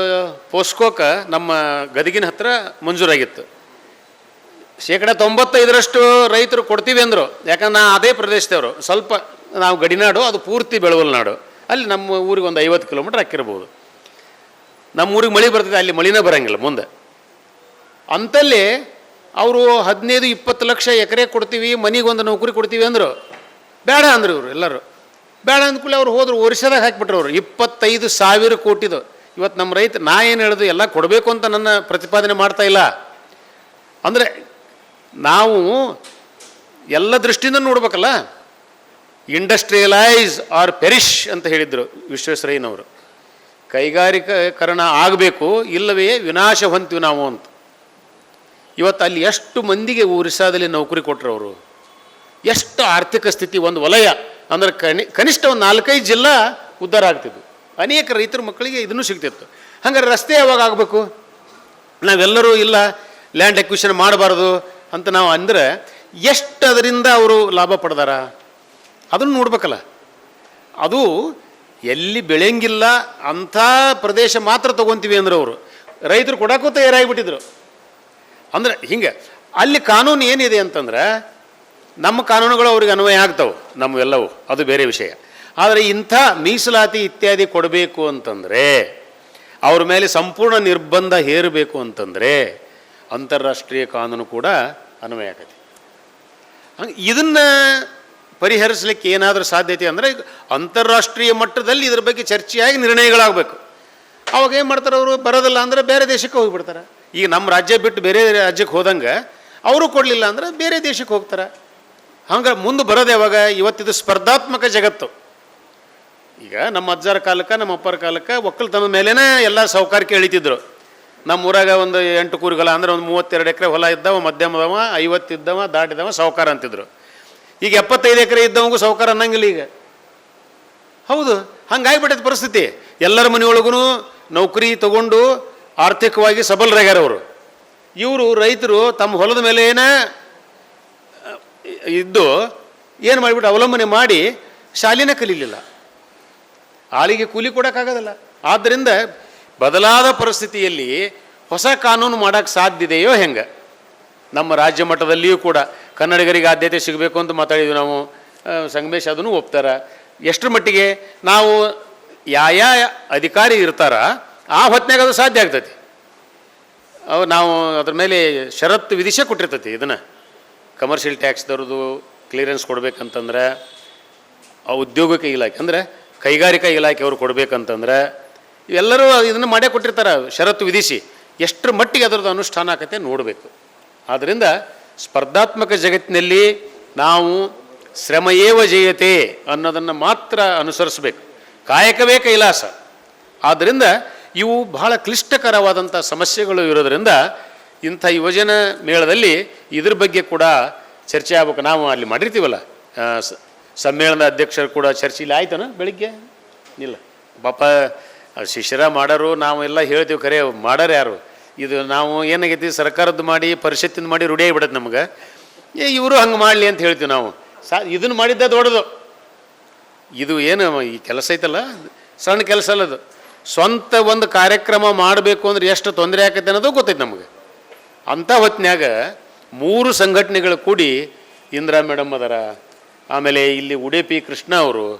ಪೋಸ್ಕೋಕ್ಕೆ ನಮ್ಮ ಗದಗಿನ ಹತ್ರ ಮಂಜೂರಾಗಿತ್ತು. ಶೇಕಡ 95% ರೈತರು ಕೊಡ್ತೀವಿ ಅಂದರು. ಯಾಕಂದ್ರೆ ಅದೇ ಪ್ರದೇಶದವರು, ಸ್ವಲ್ಪ ನಾವು ಗಡಿನಾಡು, ಅದು ಪೂರ್ತಿ ಬೆಳವಲ್ ನಾಡು. ಅಲ್ಲಿ ನಮ್ಮ ಊರಿಗೆ ಒಂದು 50 ಕಿಲೋಮೀಟ್ರ್ ಹಾಕಿರ್ಬೋದು. ನಮ್ಮ ಊರಿಗೆ ಮಳೆ ಬರ್ತದೆ, ಅಲ್ಲಿ ಮಳಿನೇ ಬರೋಂಗಿಲ್ಲ ಮುಂದೆ. ಅಂತಲ್ಲಿ ಅವರು 15-20 ಲಕ್ಷ ಎಕರೆ ಕೊಡ್ತೀವಿ, ಮನೆಗೊಂದು ನೌಕರಿ ಕೊಡ್ತೀವಿ ಅಂದರು. ಬೇಡ ಅಂದರು ಇವರು ಎಲ್ಲರೂ. ಬೇಡ ಅಂದ್ಕೂಲೆ ಅವ್ರು ಹೋದ್ರು, ಒರಿಸ್ಸಾದಾಗ ಹಾಕಿಬಿಟ್ರು ಅವರು 25,000 ಕೋಟಿದು. ಇವತ್ತು ನಮ್ಮ ರೈತ, ನಾ ಏನು ಹೇಳೋದು, ಎಲ್ಲ ಕೊಡಬೇಕು ಅಂತ ನನ್ನ ಪ್ರತಿಪಾದನೆ ಮಾಡ್ತಾ ಇಲ್ಲ. ಅಂದರೆ ನಾವು ಎಲ್ಲ ದೃಷ್ಟಿಯಿಂದ ನೋಡ್ಬೇಕಲ್ಲ. ಇಂಡಸ್ಟ್ರಿಯಲೈಸ್ ಆರ್ ಪೆರಿಶ್ ಅಂತ ಹೇಳಿದರು ವಿಶ್ವೇಶ್ವರಯ್ಯನವರು. ಕೈಗಾರಿಕೀಕರಣ ಆಗಬೇಕು, ಇಲ್ಲವೇ ವಿನಾಶ ಹೊಂತೀವಿ ನಾವು ಅಂತ. ಇವತ್ತು ಅಲ್ಲಿ ಎಷ್ಟು ಮಂದಿಗೆ ಒರಿಸ್ಸಾದಲ್ಲಿ ನೌಕರಿ ಕೊಟ್ಟರು ಅವರು, ಎಷ್ಟು ಆರ್ಥಿಕ ಸ್ಥಿತಿ, ಒಂದು ವಲಯ ಅಂದರೆ ಕನಿಷ್ಠ ಒಂದು 4-5 ಜಿಲ್ಲಾ ಉದ್ಧಾರ ಆಗ್ತಿದ್ವು. ಅನೇಕ ರೈತರ ಮಕ್ಕಳಿಗೆ ಇದನ್ನು ಸಿಗ್ತಿತ್ತು. ಹಂಗಾರೆ ರಸ್ತೆ ಯಾವಾಗ ಆಗಬೇಕು? ನಾವೆಲ್ಲರೂ ಇಲ್ಲ ಲ್ಯಾಂಡ್ ಎಕ್ವಿಷನ್ ಮಾಡಬಾರ್ದು ಅಂತ ನಾವು ಅಂದರೆ ಎಷ್ಟು ಅದರಿಂದ ಅವರು ಲಾಭ ಪಡೆದಾರ ಅದನ್ನು ನೋಡ್ಬೇಕಲ್ಲ. ಅದು ಎಲ್ಲಿ ಬೆಳೆಯಂಗಿಲ್ಲ ಅಂಥ ಪ್ರದೇಶ ಮಾತ್ರ ತೊಗೊತೀವಿ ಅಂದ್ರೆ ಅವರು ರೈತರು ಕೊಡೋಕ್ಕೂ ತಯಾರಾಗಿಬಿಟ್ಟಿದ್ರು. ಅಂದರೆ ಹಿಂಗೆ ಅಲ್ಲಿ ಕಾನೂನು ಏನಿದೆ ಅಂತಂದ್ರೆ, ನಮ್ಮ ಕಾನೂನುಗಳು ಅವ್ರಿಗೆ ಅನ್ವಯ ಆಗ್ತವೆ, ನಮ್ಮವೆಲ್ಲವು, ಅದು ಬೇರೆ ವಿಷಯ. ಆದರೆ ಇಂಥ ಮೀಸಲಾತಿ ಇತ್ಯಾದಿ ಕೊಡಬೇಕು ಅಂತಂದರೆ, ಅವ್ರ ಮೇಲೆ ಸಂಪೂರ್ಣ ನಿರ್ಬಂಧ ಹೇರಬೇಕು ಅಂತಂದರೆ ಅಂತಾರಾಷ್ಟ್ರೀಯ ಕಾನೂನು ಕೂಡ ಅನ್ವಯ ಆಗತ್ತೆ. ಹಂಗೆ ಇದನ್ನು ಪರಿಹರಿಸಲಿಕ್ಕೆ ಏನಾದರೂ ಸಾಧ್ಯತೆ ಅಂದರೆ, ಅಂತಾರಾಷ್ಟ್ರೀಯ ಮಟ್ಟದಲ್ಲಿ ಇದ್ರ ಬಗ್ಗೆ ಚರ್ಚೆಯಾಗಿ ನಿರ್ಣಯಗಳಾಗಬೇಕು. ಅವಾಗ ಏನು ಮಾಡ್ತಾರೆ ಅವರು, ಬರೋದಿಲ್ಲ ಅಂದರೆ ಬೇರೆ ದೇಶಕ್ಕೆ ಹೋಗಿಬಿಡ್ತಾರೆ. ಈಗ ನಮ್ಮ ರಾಜ್ಯ ಬಿಟ್ಟು ಬೇರೆ ರಾಜ್ಯಕ್ಕೆ ಹೋದಂಗೆ ಅವರು ಕೊಡಲಿಲ್ಲ ಅಂದರೆ ಬೇರೆ ದೇಶಕ್ಕೆ ಹೋಗ್ತಾರೆ. ಹಂಗೆ ಮುಂದೆ ಬರೋದು ಯಾವಾಗ? ಇವತ್ತಿದು ಸ್ಪರ್ಧಾತ್ಮಕ ಜಗತ್ತು. ಈಗ ನಮ್ಮ ಅಜ್ಜರ ಕಾಲಕ್ಕೆ, ನಮ್ಮ ಅಪ್ಪರ ಕಾಲಕ್ಕೆ ಒಕ್ಕಲ್ತನದ ಮೇಲೇ ಎಲ್ಲ ಸೌಕಾರಿಕೆ ಎಳಿತಿದ್ರು. ನಮ್ಮ ಊರಾಗ ಒಂದು 8 ಕೂರುಗಳ ಅಂದರೆ ಒಂದು 32 ಎಕರೆ ಹೊಲ ಇದ್ದವ, ಮಧ್ಯಮದವ, 50 ಇದ್ದವ, ದಾಟಿದವ ಸಾವುಕಾರ ಅಂತಿದ್ರು. ಈಗ 75 ಎಕರೆ ಇದ್ದವಂಗೂ ಸಾವುಕಾರ ಅನ್ನಂಗಿಲ್ಲ ಈಗ. ಹೌದು, ಹಂಗಾಗಿಬಿಟ್ಟದ ಪರಿಸ್ಥಿತಿ. ಎಲ್ಲರ ಮನೆಯೊಳಗೂ ನೌಕರಿ ತಗೊಂಡು ಆರ್ಥಿಕವಾಗಿ ಸಬಲರಾಗ್ಯಾರ ಅವರು. ಇವರು ರೈತರು ತಮ್ಮ ಹೊಲದ ಮೇಲೆ ಇದ್ದು ಏನು ಮಾಡಿಬಿಟ್ಟು ಅವಲಂಬನೆ ಮಾಡಿ ಶಾಲೆನೇ ಕಲೀಲಿಲ್ಲ, ಆಳಿಗೆ ಕೂಲಿ ಕೊಡೋಕ್ಕಾಗೋದಿಲ್ಲ. ಆದ್ದರಿಂದ ಬದಲಾದ ಪರಿಸ್ಥಿತಿಯಲ್ಲಿ ಹೊಸ ಕಾನೂನು ಮಾಡೋಕ್ಕೆ ಸಾಧ್ಯದೆಯೋ ಹೆಂಗೆ? ನಮ್ಮ ರಾಜ್ಯ ಮಟ್ಟದಲ್ಲಿಯೂ ಕೂಡ ಕನ್ನಡಿಗರಿಗೆ ಆದ್ಯತೆ ಸಿಗಬೇಕು ಅಂತ ಮಾತಾಡಿದ್ವಿ ನಾವು. ಸಂಗಮೇಶ್ ಅದನ್ನು ಒಪ್ತಾರೆ. ಎಷ್ಟರ ಮಟ್ಟಿಗೆ ನಾವು ಯಾವ ಅಧಿಕಾರಿ ಇರ್ತಾರ ಆ ಹೊತ್ತಿನಾಗ ಅದು ಸಾಧ್ಯ ಆಗ್ತೈತಿ. ನಾವು ಅದ್ರ ಮೇಲೆ ಷರತ್ತು ವಿಧಿಸೇ ಕೊಟ್ಟಿರ್ತೈತಿ. ಇದನ್ನು ಕಮರ್ಷಿಯಲ್ ಟ್ಯಾಕ್ಸ್ದವ್ರದ್ದು ಕ್ಲಿಯರೆನ್ಸ್ ಕೊಡಬೇಕಂತಂದ್ರೆ, ಆ ಉದ್ಯೋಗಕ್ಕೆ ಇಲಾಖೆ ಅಂದರೆ ಕೈಗಾರಿಕಾ ಇಲಾಖೆಯವರು ಕೊಡಬೇಕಂತಂದ್ರೆ ಇವೆಲ್ಲರೂ ಇದನ್ನು ಮಾಡೇ ಕೊಟ್ಟಿರ್ತಾರೆ ಷರತ್ತು ವಿಧಿಸಿ. ಎಷ್ಟರ ಮಟ್ಟಿಗೆ ಅದರದ್ದು ಅನುಷ್ಠಾನ ಆಕತೆ ನೋಡಬೇಕು. ಆದ್ದರಿಂದ ಸ್ಪರ್ಧಾತ್ಮಕ ಜಗತ್ತಿನಲ್ಲಿ ನಾವು ಶ್ರಮಯೇವ ಜಯತೆ ಅನ್ನೋದನ್ನು ಮಾತ್ರ ಅನುಸರಿಸಬೇಕು. ಕಾಯಕವೇ ಕೈಲಾಸ. ಆದ್ದರಿಂದ ಇವು ಬಹಳ ಕ್ಲಿಷ್ಟಕರವಾದಂಥ ಸಮಸ್ಯೆಗಳು ಇರೋದರಿಂದ ಇಂಥ ಯುವಜನ ಮೇಳದಲ್ಲಿ ಇದ್ರ ಬಗ್ಗೆ ಕೂಡ ಚರ್ಚೆ ಆಗ್ಬೇಕು. ನಾವು ಅಲ್ಲಿ ಮಾಡಿರ್ತೀವಲ್ಲ ಸಮ್ಮೇಳನದ ಅಧ್ಯಕ್ಷರು ಕೂಡ ಚರ್ಚೆ ಇಲ್ಲಿ ಆಯ್ತಾನ ಬೆಳಿಗ್ಗೆ ಇಲ್ಲ ಪಾಪ ಶಿಷ್ಯರ ಮಾಡೋರು ನಾವೆಲ್ಲ ಹೇಳ್ತೀವಿ, ಖರೆ ಮಾಡೋರು ಯಾರು? ಇದು ನಾವು ಏನಾಗೈತಿ ಸರ್ಕಾರದ್ದು ಮಾಡಿ ಪರಿಷತ್ತಿಂದ ಮಾಡಿ ರೂಢಿಯಾಗಿಬಿಡತ್ತೆ ನಮ್ಗೆ. ಇವರು ಹಂಗೆ ಮಾಡಲಿ ಅಂತ ಹೇಳ್ತೀವಿ ನಾವು. ಇದನ್ನು ಮಾಡಿದ್ದ ದೊಡ್ಡದು. ಇದು ಏನು ಈ ಕೆಲಸ ಐತಲ್ಲ, ಸಣ್ಣ ಕೆಲಸ ಅಲ್ಲದು. ಸ್ವಂತ ಒಂದು ಕಾರ್ಯಕ್ರಮ ಮಾಡಬೇಕು ಅಂದ್ರೆ ಎಷ್ಟು ತೊಂದರೆ ಆಕೈತೆ ಅನ್ನೋದು ಗೊತ್ತೈತೆ ನಮಗೆ. ಅಂಥ ಹೊತ್ತಿನಾಗ 3 ಸಂಘಟನೆಗಳು ಕೂಡಿ ಇಂದಿರಾ ಮೇಡಮ್ ಅದರ, ಆಮೇಲೆ ಇಲ್ಲಿ ಉಡುಪಿ ಕೃಷ್ಣ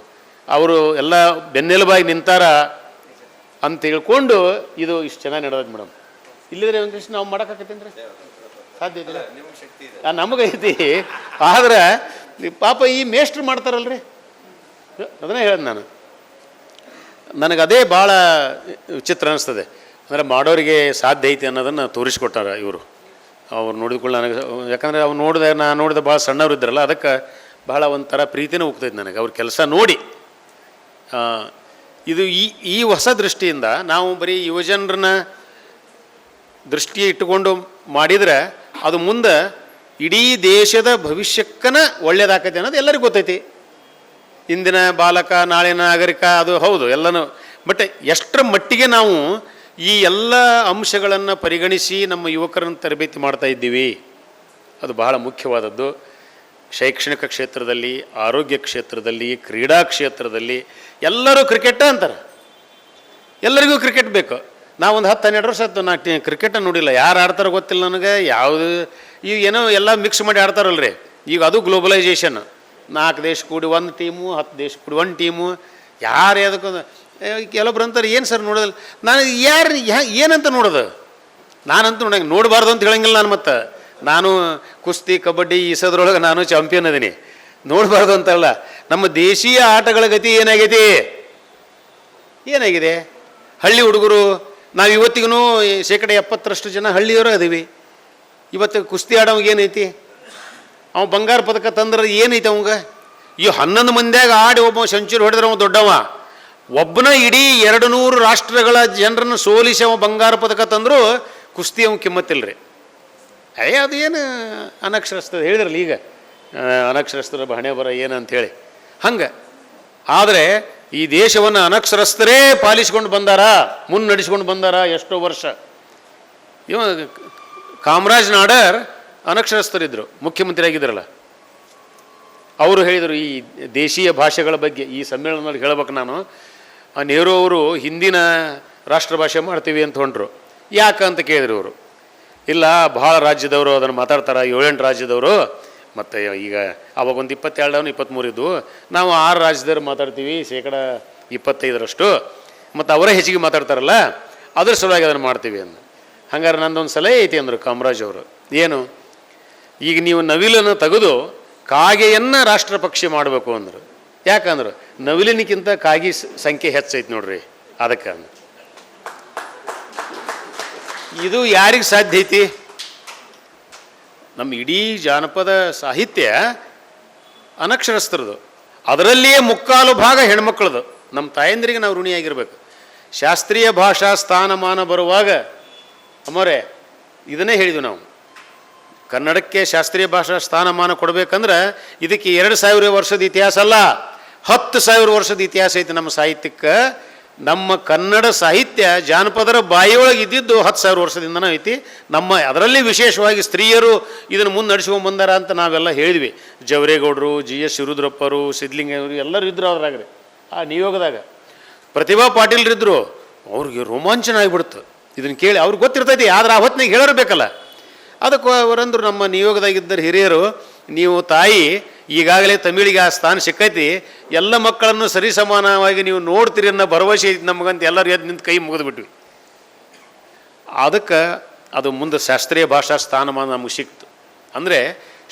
ಅವರು ಎಲ್ಲ ಬೆನ್ನೆಲುಬಾಗಿ ನಿಂತಾರ ಅಂತ ತಿಳ್ಕೊಂಡು ಇದು ಇಷ್ಟು ಚೆನ್ನಾಗಿ ನಡೆದೈತೆ ಮೇಡಮ್. ಇಲ್ಲಿದ್ರೆ ಒಂದಿಷ್ಟು ನಾವು ಮಾಡೋಕ್ಕಾಕತ್ತೇನ್ರಿ? ಸಾಧ್ಯ ಇಲ್ಲ, ನಮಗೈತಿ. ಆದ್ರೆ ಪಾಪ ಈ ಮೇಷ್ಟ್ರು ಮಾಡ್ತಾರಲ್ರಿ, ಅದನ್ನೇ ಹೇಳೋದು ನಾನು. ನನಗದೇ ಭಾಳ ವಿಚಿತ್ರ ಅನ್ನಿಸ್ತದೆ. ಅಂದರೆ ಮಾಡೋರಿಗೆ ಸಾಧ್ಯ ಐತಿ ಅನ್ನೋದನ್ನು ತೋರಿಸ್ಕೊಟ್ಟಾರ ಇವರು. ಅವ್ರು ನೋಡಿದ್ಕೊಳ್ಳ ನನಗೆ, ಯಾಕಂದರೆ ಅವ್ರು ನಾನು ನೋಡಿದ ಭಾಳ ಸಣ್ಣವ್ರು ಇದ್ರಲ್ಲ, ಅದಕ್ಕೆ ಭಾಳ ಒಂಥರ ಪ್ರೀತಿನೂ ಹೋಗ್ತೈತೆ ನನಗೆ ಅವ್ರ ಕೆಲಸ ನೋಡಿ. ಇದು ಈ ಹೊಸ ದೃಷ್ಟಿಯಿಂದ ನಾವು ಬರೀ ಯುವಜನರನ್ನ ದೃಷ್ಟಿ ಇಟ್ಟುಕೊಂಡು ಮಾಡಿದರೆ ಅದು ಮುಂದೆ ಇಡೀ ದೇಶದ ಭವಿಷ್ಯಕ್ಕನ ಒಳ್ಳೇದಾಕೈತೆ ಅನ್ನೋದು ಎಲ್ಲರಿಗೂ ಗೊತ್ತೈತಿ. ಇಂದಿನ ಬಾಲಕ ನಾಳಿನ ನಾಗರಿಕ ಅದು ಹೌದು ಎಲ್ಲನೂ. ಬಟ್ ಎಷ್ಟರ ಮಟ್ಟಿಗೆ ನಾವು ಈ ಎಲ್ಲ ಅಂಶಗಳನ್ನು ಪರಿಗಣಿಸಿ ನಮ್ಮ ಯುವಕರನ್ನು ತರಬೇತಿ ಮಾಡ್ತಾ ಇದ್ದೀವಿ, ಅದು ಬಹಳ ಮುಖ್ಯವಾದದ್ದು. ಶೈಕ್ಷಣಿಕ ಕ್ಷೇತ್ರದಲ್ಲಿ, ಆರೋಗ್ಯ ಕ್ಷೇತ್ರದಲ್ಲಿ, ಕ್ರೀಡಾ ಕ್ಷೇತ್ರದಲ್ಲಿ ಎಲ್ಲರೂ ಕ್ರಿಕೆಟ್ ಅಂತಾರೆ. ಎಲ್ಲರಿಗೂ ಕ್ರಿಕೆಟ್ ಬೇಕು. ನಾವೊಂದು 10-12 ವರ್ಷ ಆಯ್ತು ನಾ ಕ್ರಿಕೆಟನ್ನು ನೋಡಿಲ್ಲ. ಯಾರು ಆಡ್ತಾರೋ ಗೊತ್ತಿಲ್ಲ ನನಗೆ. ಯಾವುದು ಈಗ ಏನೋ ಎಲ್ಲ ಮಿಕ್ಸ್ ಮಾಡಿ ಆಡ್ತಾರಲ್ರಿ. ಈಗ ಅದು ಗ್ಲೋಬಲೈಜೇಷನ್. 4 ದೇಶ ಕೂಡಿ 1 ಟೀಮು, 10 ದೇಶ ಕೂಡಿ 1 ಟೀಮು. ಯಾರು ಅದಕ್ಕೊಂದು ಕೆಲವೊಬ್ರು ಅಂತಾರೆ, ಏನು ಸರ್ ನೋಡೋದಿಲ್ಲ. ನಾನು ಏನಂತ ನೋಡೋದು? ನಾನಂತೂ ನೋಡಬಾರ್ದು ಅಂತ ಹೇಳಂಗಿಲ್ಲ. ನಾನು ಕುಸ್ತಿ, ಕಬಡ್ಡಿ, ಈಸೋದ್ರೊಳಗೆ ನಾನು ಚಾಂಪಿಯನ್ ಅದೀನಿ. ನೋಡಬಾರ್ದು ಅಂತಲ್ಲ. ನಮ್ಮ ದೇಶೀಯ ಆಟಗಳ ಗತಿ ಏನಾಗಿದೆ? ಹಳ್ಳಿ ಹುಡುಗರು ನಾವು ಇವತ್ತಿಗೂ 70% ಜನ ಹಳ್ಳಿಯವರು ಅದೀವಿ. ಇವತ್ತು ಕುಸ್ತಿ ಆಡೋವಾಗ ಏನೈತಿ? ಅವ ಬಂಗಾರ ಪದಕ ತಂದ್ರೆ ಏನೈತೆ ಅವಂಗ? ಈ 11 ಮಂದಿಯಾಗ ಆಡಿ ಒಬ್ಬ ಸೆಂಚುರಿ ಹೊಡೆದ್ರೆ ಅವ ದೊಡ್ಡವ. ಒಬ್ಬನ ಇಡೀ 200 ರಾಷ್ಟ್ರಗಳ ಜನರನ್ನು ಸೋಲಿಸಿ ಅವ ಬಂಗಾರ ಪದಕ ತಂದರೂ ಕುಸ್ತಿ ಅವ ಕಿಮ್ಮತ್ತಿಲ್ಲರಿ. ಅದು ಏನು ಅನಕ್ಷರಸ್ಥ ಹೇಳಿದ್ರಲ್ಲ ಈಗ, ಅನಕ್ಷರಸ್ಥರ ಹಣೆ ಬರ ಏನು ಅಂಥೇಳಿ ಹಂಗೆ. ಆದರೆ ಈ ದೇಶವನ್ನು ಅನಕ್ಷರಸ್ಥರೇ ಪಾಲಿಸ್ಕೊಂಡು ಬಂದಾರ, ಮುನ್ನಡೆಸ್ಕೊಂಡು ಬಂದಾರ ಎಷ್ಟೋ ವರ್ಷ. ಇವ ಕಾಮರಾಜ್ ನಾಡರ್ ಅನಕ್ಷರಸ್ಥರಿದ್ದರು, ಮುಖ್ಯಮಂತ್ರಿ ಆಗಿದ್ರಲ್ಲ. ಅವರು ಹೇಳಿದರು ಈ ದೇಶೀಯ ಭಾಷೆಗಳ ಬಗ್ಗೆ. ಈ ಸಮ್ಮೇಳನದಲ್ಲಿ ಹೇಳ್ಬೇಕು ನಾನು, ನೆಹರು ಅವರು ಹಿಂದಿನ ರಾಷ್ಟ್ರ ಭಾಷೆ ಮಾಡ್ತೀವಿ ಅಂತ ಹೊಂಟ್ರು. ಯಾಕಂತ ಕೇಳಿದ್ರು ಅವರು. ಇಲ್ಲ, ಭಾಳ ರಾಜ್ಯದವರು ಅದನ್ನು ಮಾತಾಡ್ತಾರೆ, 7-8 ರಾಜ್ಯದವರು. ಮತ್ತು ಈಗ ಅವಾಗ ಒಂದು 22 23 ಇದ್ದು, ನಾವು 6 ರಾಜ್ಯದವ್ರು ಮಾತಾಡ್ತೀವಿ, 25%. ಮತ್ತು ಅವರೇ ಹೆಚ್ಚಿಗೆ ಮಾತಾಡ್ತಾರಲ್ಲ, ಅದ್ರ ಸಲುವಾಗಿ ಅದನ್ನು ಮಾಡ್ತೀವಿ ಅಂದ. ಹಂಗಾರೆ ನಂದೊಂದು ಸಲಹೆ ಐತಿ ಅಂದರು ಕಾಮರಾಜ್ ಅವರು. ಏನು? ಈಗ ನೀವು ನವಿಲನ್ನು ತೆಗೆದು ಕಾಗೆಯನ್ನು ರಾಷ್ಟ್ರ ಪಕ್ಷಿ ಮಾಡಬೇಕು ಅಂದರು. ಯಾಕಂದ್ರೆ ನವಿಲಿನಕ್ಕಿಂತ ಕಾಗಿ ಸಂಖ್ಯೆ ಹೆಚ್ಚೈತಿ ನೋಡ್ರಿ, ಅದಕ್ಕೆ. ಇದು ಯಾರಿಗೆ ಸಾಧ್ಯ ಐತಿ? ನಮ್ಮ ಇಡೀ ಜಾನಪದ ಸಾಹಿತ್ಯ ಅನಕ್ಷರಸ್ಥರದು. ಅದರಲ್ಲಿಯೇ 3/4 ಭಾಗ ಹೆಣ್ಮಕ್ಳದು. ನಮ್ಮ ತಾಯಂದ್ರಿಗೆ ನಾವು ಋಣಿಯಾಗಿರ್ಬೇಕು. ಶಾಸ್ತ್ರೀಯ ಭಾಷಾ ಸ್ಥಾನಮಾನ ಬರುವಾಗ ಅಮ್ಮರೇ ಇದನ್ನೇ ಹೇಳಿದ್ವಿ ನಾವು. ಕನ್ನಡಕ್ಕೆ ಶಾಸ್ತ್ರೀಯ ಭಾಷಾ ಸ್ಥಾನಮಾನ ಕೊಡಬೇಕಂದ್ರೆ ಇದಕ್ಕೆ 2000 ವರ್ಷದ ಇತಿಹಾಸ ಅಲ್ಲ, 10,000 ವರ್ಷದ ಇತಿಹಾಸ ಐತಿ ನಮ್ಮ ಸಾಹಿತ್ಯಕ್ಕೆ. ನಮ್ಮ ಕನ್ನಡ ಸಾಹಿತ್ಯ ಜಾನಪದರ ಬಾಯಿಯೊಳಗೆ ಇದ್ದಿದ್ದು 10,000 ವರ್ಷದಿಂದನೇ ಐತಿ. ಅದರಲ್ಲಿ ವಿಶೇಷವಾಗಿ ಸ್ತ್ರೀಯರು ಇದನ್ನು ಮುಂದೆ ನಡೆಸ್ಕೊಂಡು ಬಂದಾರ ಅಂತ ನಾವೆಲ್ಲ ಹೇಳಿದ್ವಿ. ಜವರೇಗೌಡರು, GS ಶಿವರುದ್ರಪ್ಪರು, ಸಿದ್ಲಿಂಗವರು ಎಲ್ಲರೂ ಇದ್ದರು ಅದ್ರಾಗ್ರಿ. ಆ ನಿಯೋಗದಾಗ ಪ್ರತಿಭಾ ಪಾಟೀಲ್ರಿದ್ದರು. ಅವ್ರಿಗೆ ರೋಮಾಂಚನ ಆಗಿಬಿಡ್ತು ಇದನ್ನು ಕೇಳಿ. ಅವ್ರಿಗೆ ಗೊತ್ತಿರ್ತೈತಿ, ಆದ್ರೆ ಆ ಹೊತ್ತಿನಾಗ ಹೇಳಿರ್ಬೇಕಲ್ಲ. ಅದಕ್ಕೆ ಅವರಂದ್ರು, ನಮ್ಮ ನಿಯೋಗದಾಗಿದ್ದರು ಹಿರಿಯರು, ನೀವು ತಾಯಿ ಈಗಾಗಲೇ ತಮಿಳಿಗೆ ಆ ಸ್ಥಾನ ಸಿಕ್ಕೈತಿ, ಎಲ್ಲ ಮಕ್ಕಳನ್ನು ಸರಿಸಮಾನವಾಗಿ ನೀವು ನೋಡ್ತೀರಿ ಅನ್ನೋ ಭರವಸೆ ಐತಿ ನಮಗಂತ ಎಲ್ಲರೂ ಎದ್ದು ನಿಂತು ಕೈ ಮುಗಿದ್ಬಿಟ್ವಿ. ಅದಕ್ಕೆ ಅದು ಮುಂದೆ ಶಾಸ್ತ್ರೀಯ ಭಾಷಾ ಸ್ಥಾನಮಾನ ನಮಗೆ ಸಿಕ್ತು. ಅಂದರೆ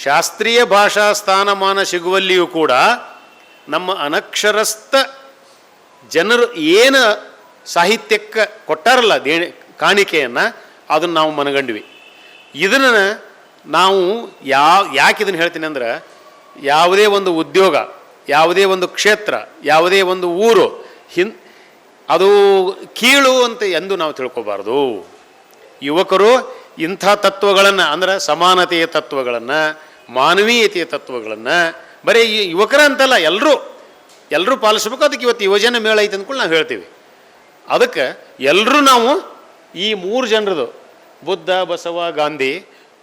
ಶಾಸ್ತ್ರೀಯ ಭಾಷಾ ಸ್ಥಾನಮಾನ ಸಿಗುವಲ್ಲಿಯೂ ಕೂಡ ನಮ್ಮ ಅನಕ್ಷರಸ್ಥ ಜನರು ಏನು ಸಾಹಿತ್ಯಕ್ಕೆ ಕೊಟ್ಟಾರಲ್ಲ ಕಾಣಿಕೆಯನ್ನು, ಅದನ್ನು ನಾವು ಮನಗಂಡ್ವಿ. ಇದನ್ನು ನಾವು ಯಾಕೆ ಇದನ್ನು ಹೇಳ್ತೀನಿ ಅಂದ್ರೆ, ಯಾವುದೇ ಒಂದು ಉದ್ಯೋಗ, ಯಾವುದೇ ಒಂದು ಕ್ಷೇತ್ರ, ಯಾವುದೇ ಒಂದು ಊರು ಅದು ಕೀಳು ಅಂತ ಎಂದು ನಾವು ತಿಳ್ಕೊಬಾರ್ದು. ಯುವಕರು ಇಂಥ ತತ್ವಗಳನ್ನು, ಅಂದ್ರೆ ಸಮಾನತೆಯ ತತ್ವಗಳನ್ನು, ಮಾನವೀಯತೆಯ ತತ್ವಗಳನ್ನು ಬರೀ ಯುವಕರ ಅಂತಲ್ಲ, ಎಲ್ಲರೂ ಪಾಲಿಸ್ಬೇಕು. ಅದಕ್ಕೆ ಇವತ್ತು ಯುವಜನ ಮೇಳ ಐತೆ ಅಂದ್ಕೊಂಡು ನಾವು ಹೇಳ್ತೀವಿ. ಅದಕ್ಕೆ ಎಲ್ಲರೂ ನಾವು ಈ 3 ಜನರದು, ಬುದ್ಧ, ಬಸವ, ಗಾಂಧಿ,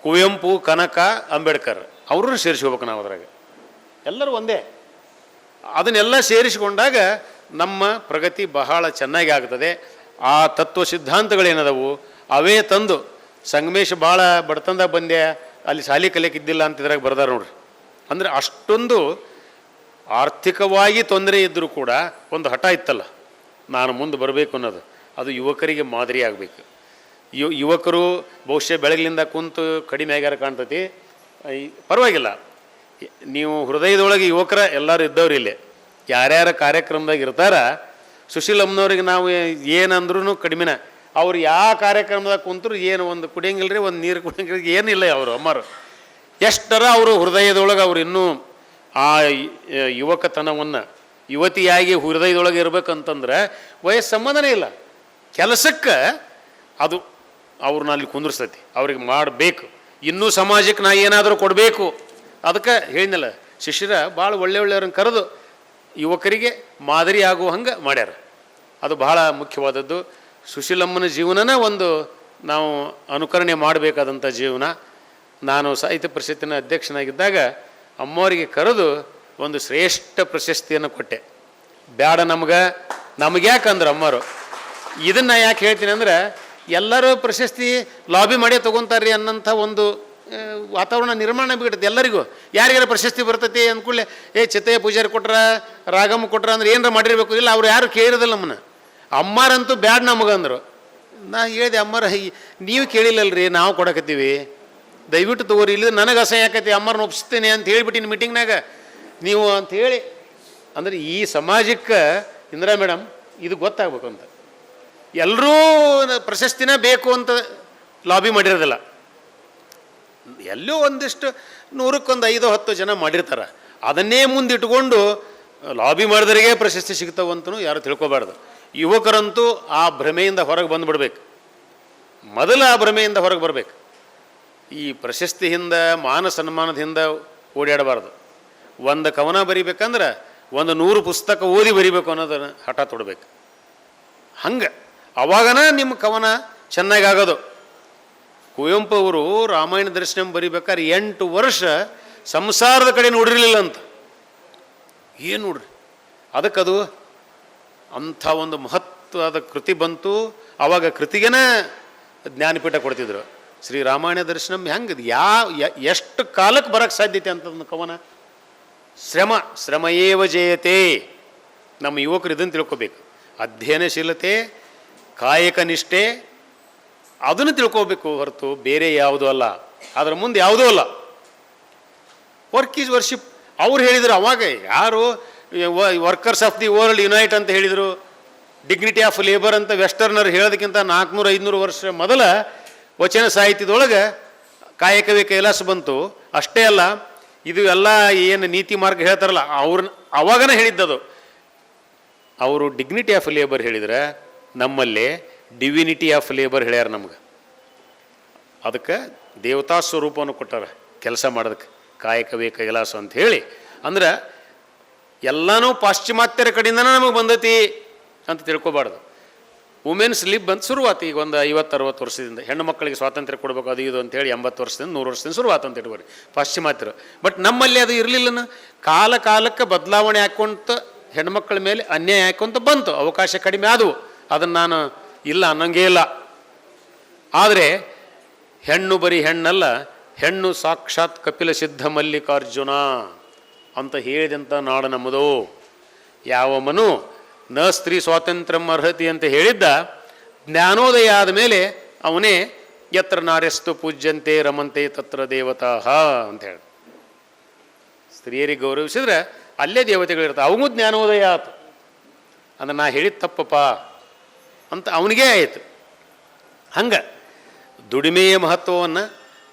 ಕುವೆಂಪು, ಕನಕ, ಅಂಬೇಡ್ಕರ್ ಅವ್ರನ್ನ ಸೇರಿಸ್ಕೋಬೇಕು ನಾವು. ಅದ್ರಾಗ ಎಲ್ಲರೂ ಒಂದೇ. ಅದನ್ನೆಲ್ಲ ಸೇರಿಸಿಕೊಂಡಾಗ ನಮ್ಮ ಪ್ರಗತಿ ಬಹಳ ಚೆನ್ನಾಗಿ ಆಗ್ತದೆ. ಆ ತತ್ವ ಸಿದ್ಧಾಂತಗಳೇನದವು ಅವೇ ತಂದು ಸಂಗಮೇಶ್ ಭಾಳ ಬಡತನದಾಗ ಬಂದೆ ಅಲ್ಲಿ ಶಾಲೆ ಕಲಿಯಕ್ಕಿದ್ದಿಲ್ಲ ಅಂತ ಇದ್ರಾಗ ಬರ್ದಾರ ನೋಡ್ರಿ. ಅಂದರೆ ಅಷ್ಟೊಂದು ಆರ್ಥಿಕವಾಗಿ ತೊಂದರೆ ಇದ್ದರೂ ಕೂಡ ಒಂದು ಹಠ ಇತ್ತಲ್ಲ, ನಾನು ಮುಂದೆ ಬರಬೇಕು ಅನ್ನೋದು. ಅದು ಯುವಕರಿಗೆ ಮಾದರಿ ಆಗಬೇಕು. ಯುವಕರು ಬಹುಶಃ ಬೆಳಗ್ಲಿಂದ ಕುಂತು ಕಡಿಮೆ ಆಗ್ಯಾರ ಕಾಣ್ತತಿ. ಪರವಾಗಿಲ್ಲ, ನೀವು ಹೃದಯದೊಳಗೆ ಯುವಕರ ಎಲ್ಲರೂ ಇದ್ದವ್ರು ಇಲ್ಲೇ ಯಾರ್ಯಾರ ಕಾರ್ಯಕ್ರಮದಾಗ ಇರ್ತಾರ. ಸುಶೀಲಮ್ಮನವ್ರಿಗೆ ನಾವು ಏನಂದ್ರೂ ಕಡಿಮೆನ. ಅವ್ರು ಯಾವ ಕಾರ್ಯಕ್ರಮದಾಗ ಕುಂತರು ಏನು ಒಂದು ಕುಡಿಯಂಗಿಲ್ಲ ರೀ, ಒಂದು ನೀರು ಕುಡಿಯಂಗಿಲ್ಲ, ಏನಿಲ್ಲ. ಅವರು ಅಮ್ಮರು ಎಷ್ಟರ ಅವರು ಹೃದಯದೊಳಗೆ ಅವ್ರು ಇನ್ನೂ ಆ ಯುವಕತನವನ್ನು ಯುವತಿಯಾಗಿ ಹೃದಯದೊಳಗೆ ಇರ್ಬೇಕಂತಂದ್ರೆ ವಯಸ್ಸು ಸಂಬಂಧನೇ ಇಲ್ಲ. ಕೆಲಸಕ್ಕೆ ಅದು ಅವ್ರನ್ನ ಅಲ್ಲಿ ಕುಂದಿರ್ತೈತಿ. ಅವ್ರಿಗೆ ಮಾಡಬೇಕು, ಇನ್ನೂ ಸಮಾಜಕ್ಕೆ ನಾ ಏನಾದರೂ ಕೊಡಬೇಕು. ಅದಕ್ಕೆ ಹೇಳಿದ್ನಲ್ಲ, ಶಿಷ್ಯರ ಭಾಳ ಒಳ್ಳೆಯವ್ರನ್ನ ಕರೆದು ಯುವಕರಿಗೆ ಮಾದರಿ ಆಗುವ ಹಂಗೆ ಮಾಡ್ಯಾರ. ಅದು ಬಹಳ ಮುಖ್ಯವಾದದ್ದು. ಸುಶೀಲಮ್ಮನ ಜೀವನನ ಒಂದು ನಾವು ಅನುಕರಣೆ ಮಾಡಬೇಕಾದಂಥ ಜೀವನ. ನಾನು ಸಾಹಿತ್ಯ ಪರಿಷತ್ತಿನ ಅಧ್ಯಕ್ಷನಾಗಿದ್ದಾಗ ಅಮ್ಮವರಿಗೆ ಕರೆದು ಒಂದು ಶ್ರೇಷ್ಠ ಪ್ರಶಸ್ತಿಯನ್ನು ಕೊಟ್ಟೆ. ಬ್ಯಾಡ ನಮಗ್ಯಾಕಂದ್ರೆ ಅಮ್ಮರು ಇದನ್ನು ಯಾಕೆ ಹೇಳ್ತೀನಿ ಅಂದರೆ, ಎಲ್ಲರೂ ಪ್ರಶಸ್ತಿ ಲಾಬಿ ಮಾಡೇ ತೊಗೊತಾರ್ರಿ ಅನ್ನೋಂಥ ಒಂದು ವಾತಾವರಣ ನಿರ್ಮಾಣ ಬಿಡುತ್ತೆ ಎಲ್ಲರಿಗೂ. ಯಾರಿಗಾರ ಪ್ರಶಸ್ತಿ ಬರ್ತೈತಿ ಅಂದ್ಕೂಡಲೇ ಚಿತ್ತಯ್ಯ ಪೂಜಾರಿ ಕೊಟ್ರ, ರಾಗಮ್ಮ ಕೊಟ್ರ ಅಂದ್ರೆ ಏನಾರ ಮಾಡಿರಬೇಕು. ಇಲ್ಲ, ಅವ್ರು ಯಾರು ಕೇಳಿರೋದಿಲ್ಲ ನಮ್ಮನ್ನ. ಅಮ್ಮಾರಂತೂ ಬ್ಯಾಡ್ ನಮಗಂದ್ರು. ನಾ ಹೇಳಿದೆ, ಅಮ್ಮಾರ ನೀವು ಕೇಳಿಲ್ಲಲ್ರಿ, ನಾವು ಕೊಡಕತ್ತೀವಿ, ದಯವಿಟ್ಟು ತಗೋರಿ, ಇಲ್ಲಿ ನನಗೆ ಅಸಹ್ಯ ಆಕೈತಿ, ಅಮ್ಮಾರನ್ನ ಒಪ್ಪಿಸ್ತೇನೆ ಅಂತ ಹೇಳಿಬಿಟ್ಟಿನಿ ಮೀಟಿಂಗ್ನಾಗ ನೀವು ಅಂಥೇಳಿ. ಅಂದರೆ ಈ ಸಮಾಜಕ್ಕೆ ಇಂದಿರಾ ಮೇಡಮ್ ಇದು ಗೊತ್ತಾಗಬೇಕು ಅಂತ ಎಲ್ಲರೂ ಪ್ರಶಸ್ತಿನ ಬೇಕು ಅಂತ ಲಾಬಿ ಮಾಡಿರೋದಿಲ್ಲ. ಎಲ್ಲೋ ಒಂದಿಷ್ಟು 100ಕ್ಕೆ 5-10 ಜನ ಮಾಡಿರ್ತಾರೆ. ಅದನ್ನೇ ಮುಂದಿಟ್ಕೊಂಡು ಲಾಬಿ ಮಾಡಿದವರಿಗೆ ಪ್ರಶಸ್ತಿ ಸಿಗ್ತಾವಂತನೂ ಯಾರು ತಿಳ್ಕೊಬಾರ್ದು. ಯುವಕರಂತೂ ಆ ಭ್ರಮೆಯಿಂದ ಹೊರಗೆ ಬಂದುಬಿಡ್ಬೇಕು. ಮೊದಲು ಆ ಭ್ರಮೆಯಿಂದ ಹೊರಗೆ ಬರಬೇಕು. ಈ ಪ್ರಶಸ್ತಿಯಿಂದ ಮಾನ ಸನ್ಮಾನದಿಂದ ಓಡಾಡಬಾರ್ದು. ಒಂದು ಕವನ ಬರಿಬೇಕಂದ್ರೆ 100 ಪುಸ್ತಕ ಓದಿ ಬರಿಬೇಕು ಅನ್ನೋದನ್ನು ಹಠ ತೊಡಬೇಕು. ಹಂಗೆ ಅವಾಗನ ನಿಮ್ಮ ಕವನ ಚೆನ್ನಾಗಾಗೋದು. ಕುವೆಂಪು ಅವರು ರಾಮಾಯಣ ದರ್ಶನಂ ಬರಿಬೇಕಾದ್ರೆ 8 ವರ್ಷ ಸಂಸಾರದ ಕಡೆ ನೋಡಿರಲಿಲ್ಲ ಅಂತ. ಏನು ನೋಡ್ರಿ, ಅದಕ್ಕದು ಅಂಥ ಒಂದು ಮಹತ್ವದ ಕೃತಿ ಬಂತು. ಆವಾಗ ಕೃತಿಗೇನ ಜ್ಞಾನಪೀಠ ಕೊಡ್ತಿದ್ರು. ಶ್ರೀ ರಾಮಾಯಣ ದರ್ಶನಂ ಹೆಂಗೆ ಎಷ್ಟು ಕಾಲಕ್ಕೆ ಬರೋಕ್ಕೆ ಸಾಧ್ಯತೆ ಅಂತಂದು ಕವನ. ಶ್ರಮಯೇವ ಜಯತೆ. ನಮ್ಮ ಯುವಕರು ಇದನ್ನು ತಿಳ್ಕೊಬೇಕು. ಅಧ್ಯಯನಶೀಲತೆ, ಕಾಯಕ ನಿಷ್ಠೆ, ಅದನ್ನು ತಿಳ್ಕೋಬೇಕು ಹೊರತು ಬೇರೆ ಯಾವುದೂ ಅಲ್ಲ. ಅದರ ಮುಂದೆ ಯಾವುದೂ ಅಲ್ಲ. Work is worship. ಅವ್ರು ಹೇಳಿದರು ಅವಾಗ, ಯಾರು workers of the world unite ಅಂತ ಹೇಳಿದರು. ಡಿಗ್ನಿಟಿ ಆಫ್ ಲೇಬರ್ ಅಂತ ವೆಸ್ಟರ್ನರ್ ಹೇಳೋದಕ್ಕಿಂತ 400-500 ವರ್ಷ ಮೊದಲ ವಚನ ಸಾಹಿತ್ಯದೊಳಗೆ ಕಾಯಕವೇ ಕೈಲಾಸ ಬಂತು. ಅಷ್ಟೇ ಅಲ್ಲ, ಇದು ಎಲ್ಲ ಏನು ನೀತಿ ಮಾರ್ಗ ಹೇಳ್ತಾರಲ್ಲ, ಅವ್ರನ್ನ ಅವಾಗನೇ ಹೇಳಿದ್ದದು. ಅವರು ಡಿಗ್ನಿಟಿ ಆಫ್ ಲೇಬರ್ ಹೇಳಿದರೆ, ನಮ್ಮಲ್ಲಿ ಡಿವಿನಿಟಿ ಆಫ್ ಲೇಬರ್ ಹೇಳ್ಯಾರ ನಮ್ಗೆ. ಅದಕ್ಕೆ ದೇವತಾ ಸ್ವರೂಪವನ್ನು ಕೊಟ್ಟಾರ ಕೆಲಸ ಮಾಡೋದಕ್ಕೆ, ಕಾಯಕವೇ ಕೈಲಾಸ ಅಂತ ಹೇಳಿ. ಅಂದ್ರೆ ಎಲ್ಲನೂ ಪಾಶ್ಚಿಮಾತ್ಯರ ಕಡೆಯಿಂದನೇ ನಮಗೆ ಬಂದೈತಿ ಅಂತ ತಿಳ್ಕೊಬಾರ್ದು. ವುಮೆನ್ಸ್ ಲಿಬ್ ಬಂದು ಶುರುವಾತು. ಈಗ ಒಂದು 50-60 ವರ್ಷದಿಂದ ಹೆಣ್ಣು ಮಕ್ಕಳಿಗೆ ಸ್ವಾತಂತ್ರ್ಯ ಕೊಡಬೇಕು ಅದು ಇದು ಅಂತೇಳಿ 80 ವರ್ಷದಿಂದ 100 ವರ್ಷದಿಂದ ಶುರುವಾತು ಅಂತ ಇಟ್ಕೊರಿ ಪಾಶ್ಚಿಮಾತ್ಯರು. ಬಟ್ ನಮ್ಮಲ್ಲಿ ಅದು ಇರಲಿಲ್ಲನ. ಕಾಲಕ್ಕೆ ಬದಲಾವಣೆ ಹಾಕ್ಕೊಂತ ಹೆಣ್ಮಕ್ಳ ಮೇಲೆ ಅನ್ಯಾಯ ಹಾಕ್ಕೊಂತ ಬಂತು. ಅವಕಾಶ ಕಡಿಮೆ ಆದವು. ಅದನ್ನು ನಾನು ಇಲ್ಲ ಅನ್ನಂಗೇ ಇಲ್ಲ. ಆದರೆ ಹೆಣ್ಣು ಬರೀ ಹೆಣ್ಣಲ್ಲ, ಹೆಣ್ಣು ಸಾಕ್ಷಾತ್ ಕಪಿಲ ಸಿದ್ಧ ಮಲ್ಲಿಕಾರ್ಜುನ ಅಂತ ಹೇಳಿದಂಥ ನಾಡು ನಮ್ಮದು. ಯಾವ ಮನು ನ ಸ್ತ್ರೀ ಸ್ವಾತಂತ್ರ್ಯಂ ಅರ್ಹತಿ ಅಂತ ಹೇಳಿದ್ದ, ಜ್ಞಾನೋದಯ ಆದ ಮೇಲೆ ಅವನೇ ಯತ್ರ ನಾರ್ಯಸ್ತು ಪೂಜ್ಯಂತೆ ರಮಂತೆ ತತ್ರ ದೇವತಾ ಅಂತ ಹೇಳಿ. ಸ್ತ್ರೀಯರಿಗೆ ಗೌರವಿಸಿದ್ರೆ ಅಲ್ಲೇ ದೇವತೆಗಳಿರ್ತಾವೆ. ಅವಗೂ ಜ್ಞಾನೋದಯ ಆಯ್ತು. ಅಂದ್ರೆ ನಾ ಹೇಳಿದ ತಪ್ಪಪ್ಪ ಅಂತ ಅವನಿಗೇ ಆಯಿತು. ಹಂಗೆ ದುಡಿಮೆಯ ಮಹತ್ವವನ್ನು,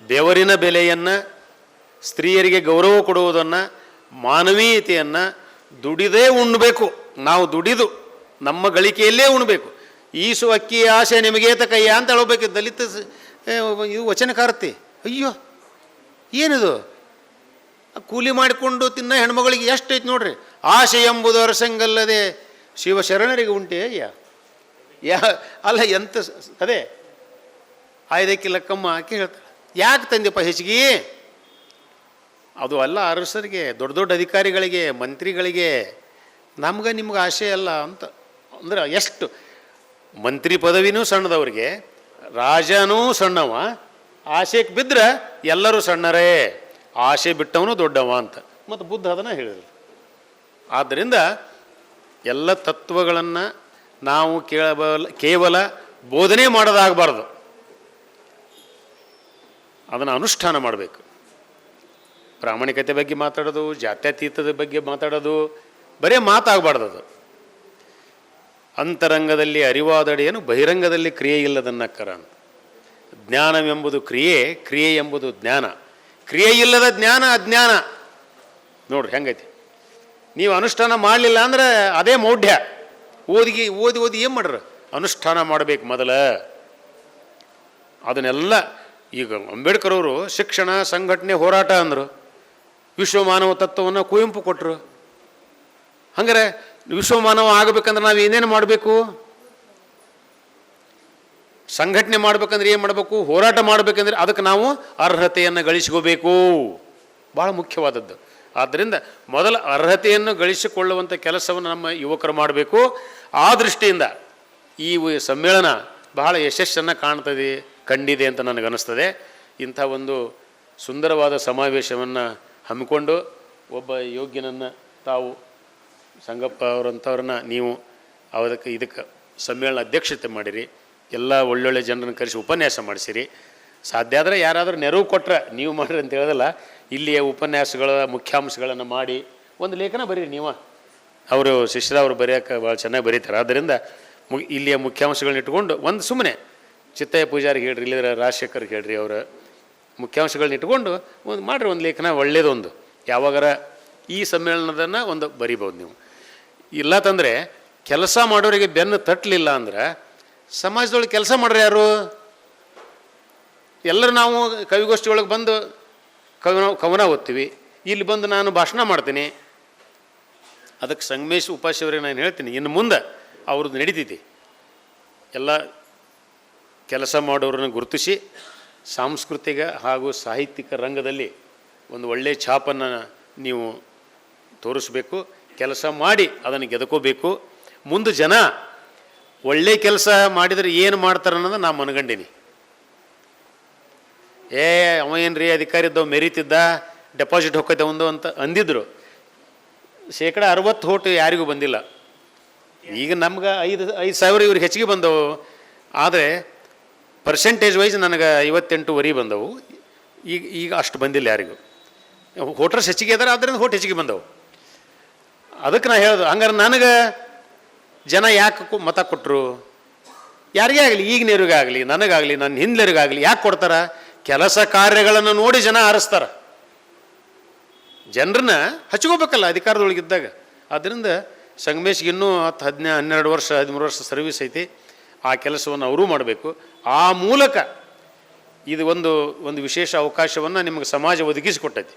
ಬೆವರಿನ ಬೆಲೆಯನ್ನು, ಸ್ತ್ರೀಯರಿಗೆ ಗೌರವ ಕೊಡುವುದನ್ನು, ಮಾನವೀಯತೆಯನ್ನು, ದುಡಿದೇ ಉಣ್ಣಬೇಕು. ನಾವು ದುಡಿದು ನಮ್ಮ ಗಳಿಕೆಯಲ್ಲೇ ಉಣ್ಣಬೇಕು. ಈಸು ಅಕ್ಕಿ ಆಸೆ ನಿಮಗೇತ ಕೈಯ ಅಂತ ಹೇಳಬೇಕು. ದಲಿತ ಇದು ವಚನಕಾರತಿ. ಅಯ್ಯೋ ಏನಿದು, ಕೂಲಿ ಮಾಡಿಕೊಂಡು ತಿನ್ನೋ ಹೆಣ್ಮಗಳಿಗೆ ಎಷ್ಟು ಐತೆ ನೋಡ್ರಿ. ಆಸೆ ಎಂಬುದು ಅರಸಂಗಲ್ಲದೆ ಶಿವಶರಣರಿಗೆ ಉಂಟೆ ಅಲ್ಲ ಎಂತ ಅದೇ ಆಯ್ದಕ್ಕಿ ಲಕ್ಕಮ್ಮ ಆಕೆ ಹೇಳ್ತಾಳೆ. ಯಾಕೆ ತಂದೆಪ್ಪ ಹೆಚ್ಚಿಗೆ? ಅದು ಅಲ್ಲ ಅರಸರಿಗೆ, ದೊಡ್ಡ ದೊಡ್ಡ ಅಧಿಕಾರಿಗಳಿಗೆ, ಮಂತ್ರಿಗಳಿಗೆ. ನಮ್ಗೆ ನಿಮ್ಗೆ ಆಸೆ ಅಲ್ಲ ಅಂತ. ಅಂದ್ರೆ ಎಷ್ಟು ಮಂತ್ರಿ ಪದವಿನೂ ಸಣ್ಣದವ್ರಿಗೆ, ರಾಜನೂ ಸಣ್ಣವ, ಆಸೆಗೆ ಬಿದ್ದರೆ ಎಲ್ಲರೂ ಸಣ್ಣರೇ, ಆಸೆ ಬಿಟ್ಟವನು ದೊಡ್ಡವ ಅಂತ ಮತ್ತು ಬುದ್ಧ ಅದನ್ನು ಹೇಳಿದ್ರು. ಆದ್ದರಿಂದ ಎಲ್ಲ ತತ್ವಗಳನ್ನು ನಾವು ಕೇವಲ ಬೋಧನೆ ಮಾಡೋದಾಗಬಾರ್ದು, ಅದನ್ನು ಅನುಷ್ಠಾನ ಮಾಡಬೇಕು. ಪ್ರಾಮಾಣಿಕತೆ ಬಗ್ಗೆ ಮಾತಾಡೋದು, ಜಾತ್ಯತೀತದ ಬಗ್ಗೆ ಮಾತಾಡೋದು ಬರೀ ಮಾತಾಗಬಾರ್ದು. ಅದು ಅಂತರಂಗದಲ್ಲಿ ಅರಿವಾದಡೆಯನ್ನು ಬಹಿರಂಗದಲ್ಲಿ ಕ್ರಿಯೆ ಇಲ್ಲದನ್ನಕ್ಕರ ಅಂತ. ಜ್ಞಾನವೆಂಬುದು ಕ್ರಿಯೆ, ಕ್ರಿಯೆ ಎಂಬುದು ಜ್ಞಾನ. ಕ್ರಿಯೆ ಇಲ್ಲದ ಜ್ಞಾನ ಅಜ್ಞಾನ. ನೋಡ್ರಿ ಹೆಂಗೈತಿ. ನೀವು ಅನುಷ್ಠಾನ ಮಾಡಲಿಲ್ಲ ಅಂದ್ರೆ ಅದೇ ಮೌಢ್ಯ. ಓದಿ ಏನು ಮಾಡ್ರ? ಅನುಷ್ಠಾನ ಮಾಡಬೇಕು ಮೊದಲ. ಅದನ್ನೆಲ್ಲ ಈಗ ಅಂಬೇಡ್ಕರ್ ಅವರು ಶಿಕ್ಷಣ, ಸಂಘಟನೆ, ಹೋರಾಟ ಅಂದರು. ವಿಶ್ವಮಾನವ ತತ್ವವನ್ನು ಕುವೆಂಪು ಕೊಟ್ಟರು. ಹಂಗಾರೆ ವಿಶ್ವಮಾನವ ಆಗಬೇಕಂದ್ರೆ ನಾವು ಏನೇನು ಮಾಡಬೇಕು? ಸಂಘಟನೆ ಮಾಡ್ಬೇಕಂದ್ರೆ ಏನು ಮಾಡಬೇಕು? ಹೋರಾಟ ಮಾಡಬೇಕಂದ್ರೆ ಅದಕ್ಕೆ ನಾವು ಅರ್ಹತೆಯನ್ನು ಗಳಿಸ್ಕೋಬೇಕು. ಭಾಳ ಮುಖ್ಯವಾದದ್ದು. ಆದ್ದರಿಂದ ಮೊದಲ ಅರ್ಹತೆಯನ್ನು ಗಳಿಸಿಕೊಳ್ಳುವಂಥ ಕೆಲಸವನ್ನು ನಮ್ಮ ಯುವಕರು ಮಾಡಬೇಕು. ಆ ದೃಷ್ಟಿಯಿಂದ ಈ ಸಮ್ಮೇಳನ ಬಹಳ ಯಶಸ್ಸನ್ನು ಕಂಡಿದೆ ಅಂತ ನನಗನ್ನಿಸ್ತದೆ. ಇಂಥ ಒಂದು ಸುಂದರವಾದ ಸಮಾವೇಶವನ್ನು ಹಮ್ಮಿಕೊಂಡು ಒಬ್ಬ ಯೋಗ್ಯನನ್ನು ತಾವು ಸಂಗಪ್ಪ ಅವರಂಥವ್ರನ್ನ ನೀವು ಇದಕ್ಕೆ ಸಮ್ಮೇಳನ ಅಧ್ಯಕ್ಷತೆ ಮಾಡಿರಿ. ಎಲ್ಲ ಒಳ್ಳೊಳ್ಳೆ ಜನರನ್ನು ಕರೆಸಿ ಉಪನ್ಯಾಸ ಮಾಡಿಸಿರಿ. ಸಾಧ್ಯ ಆದರೆ ಯಾರಾದರೂ ನೆರವು ಕೊಟ್ಟರೆ ನೀವು ಮಾಡಿರಿ ಅಂತ ಹೇಳೋದಲ್ಲ, ಇಲ್ಲಿಯ ಉಪನ್ಯಾಸಗಳ ಮುಖ್ಯಾಂಶಗಳನ್ನು ಮಾಡಿ ಒಂದು ಲೇಖನ ಬರೀರಿ. ನೀವು ಅವರು ಶಿಷ್ಯರವರು ಬರೆಯೋಕೆ ಭಾಳ ಚೆನ್ನಾಗಿ ಬರೀತಾರೆ. ಆದ್ದರಿಂದ ಇಲ್ಲಿಯ ಮುಖ್ಯಾಂಶಗಳನ್ನ ಇಟ್ಕೊಂಡು ಒಂದು ಸುಮ್ಮನೆ ಚಿತ್ತಯ್ಯ ಪೂಜಾರಿಗೆ ಹೇಳ್ರಿ, ಇಲ್ಲಿದ್ರೆ ರಾಜಶೇಖರ್ಗೆ ಹೇಳ್ರಿ, ಅವರ ಮುಖ್ಯಾಂಶಗಳನ್ನ ಇಟ್ಕೊಂಡು ಒಂದು ಮಾಡಿರಿ ಒಂದು ಲೇಖನ. ಒಳ್ಳೆಯದೊಂದು ಯಾವಾಗಾರ ಈ ಸಮ್ಮೇಳನದನ್ನು ಒಂದು ಬರಿಬೋದು ನೀವು. ಇಲ್ಲ ತಂದರೆ ಕೆಲಸ ಮಾಡೋರಿಗೆ ಬೆನ್ನು ತಟ್ಟಲಿಲ್ಲ ಅಂದ್ರೆ ಸಮಾಜದೊಳಗೆ ಕೆಲಸ ಮಾಡ್ರಿ ಯಾರು? ಎಲ್ಲರೂ ನಾವು ಕವಿಗೋಷ್ಠಿಯೊಳಗೆ ಬಂದು ಕವನ ಓದ್ತೀವಿ, ಇಲ್ಲಿ ಬಂದು ನಾನು ಭಾಷಣ ಮಾಡ್ತೀನಿ. ಅದಕ್ಕೆ ಸಂಗಮೇಶ್ ಉಪಾಸ್ಯವರಿಗೆ ನಾನು ಹೇಳ್ತೀನಿ, ಇನ್ನು ಮುಂದೆ ಅವ್ರದ್ದು ನಡೀತೈತಿ. ಎಲ್ಲ ಕೆಲಸ ಮಾಡೋರನ್ನ ಗುರುತಿಸಿ ಸಾಂಸ್ಕೃತಿಕ ಹಾಗೂ ಸಾಹಿತ್ಯಿಕ ರಂಗದಲ್ಲಿ ಒಂದು ಒಳ್ಳೆಯ ಛಾಪನ್ನು ನೀವು ತೋರಿಸ್ಬೇಕು. ಕೆಲಸ ಮಾಡಿ ಅದನ್ನು ಗೆದ್ಕೋಬೇಕು. ಮುಂದೆ ಜನ ಒಳ್ಳೆ ಕೆಲಸ ಮಾಡಿದರೆ ಏನು ಮಾಡ್ತಾರೆ ಅನ್ನೋದು ನಾನು ಮನಗಂಡೀನಿ. ಅವ ಏನು ರೀ ಅಧಿಕಾರಿ ಇದ್ದವು ಮೆರೀತಿದ್ದ, ಡೆಪಾಸಿಟ್ ಹೋಗ್ತೈತೆ ಒಂದು ಅಂತ ಅಂದಿದ್ರು. 60% ಓಟು ಯಾರಿಗೂ ಬಂದಿಲ್ಲ. ಈಗ ನಮ್ಗೆ 5,000 ಇವ್ರಿಗೆ ಹೆಚ್ಚಿಗೆ ಬಂದವು. ಆದರೆ ಪರ್ಸೆಂಟೇಜ್ ವೈಸ್ ನನಗೆ 58% ಬಂದವು. ಈಗ ಅಷ್ಟು ಬಂದಿಲ್ಲ ಯಾರಿಗೂ. ವೋಟರ್ಸ್ ಹೆಚ್ಚಿಗೆ ಇದ್ದಾರೆ, ಆದ್ದರಿಂದ ವೋಟ್ ಹೆಚ್ಚಿಗೆ ಬಂದವು. ಅದಕ್ಕೆ ನಾ ಹೇಳೋದು, ಹಂಗಾರೆ ನನಗೆ ಜನ ಯಾಕೆ ಮತ ಕೊಟ್ಟರು? ಯಾರಿಗೇ ಆಗಲಿ, ಈಗಿನವ್ರಿಗೆ ಆಗಲಿ, ನನಗಾಗಲಿ, ನನ್ನ ಹಿಂದಿನವ್ರಿಗಾಗಲಿ ಯಾಕೆ ಕೊಡ್ತಾರೆ? ಕೆಲಸ ಕಾರ್ಯಗಳನ್ನು ನೋಡಿ ಜನ ಆರಿಸ್ತಾರೆ. ಜನರನ್ನ ಹಚ್ಕೋಬೇಕಲ್ಲ ಅಧಿಕಾರದೊಳಗಿದ್ದಾಗ. ಆದ್ದರಿಂದ ಸಂಗಮೇಶ್ಗೆ ಇನ್ನೂ 12 ವರ್ಷ 13 ವರ್ಷ ಸರ್ವಿಸ್ ಐತಿ. ಆ ಕೆಲಸವನ್ನು ಅವರೂ ಮಾಡಬೇಕು. ಆ ಮೂಲಕ ಇದು ಒಂದು ವಿಶೇಷ ಅವಕಾಶವನ್ನು ನಿಮಗೆ ಸಮಾಜ ಒದಗಿಸಿಕೊಟ್ಟೈತಿ.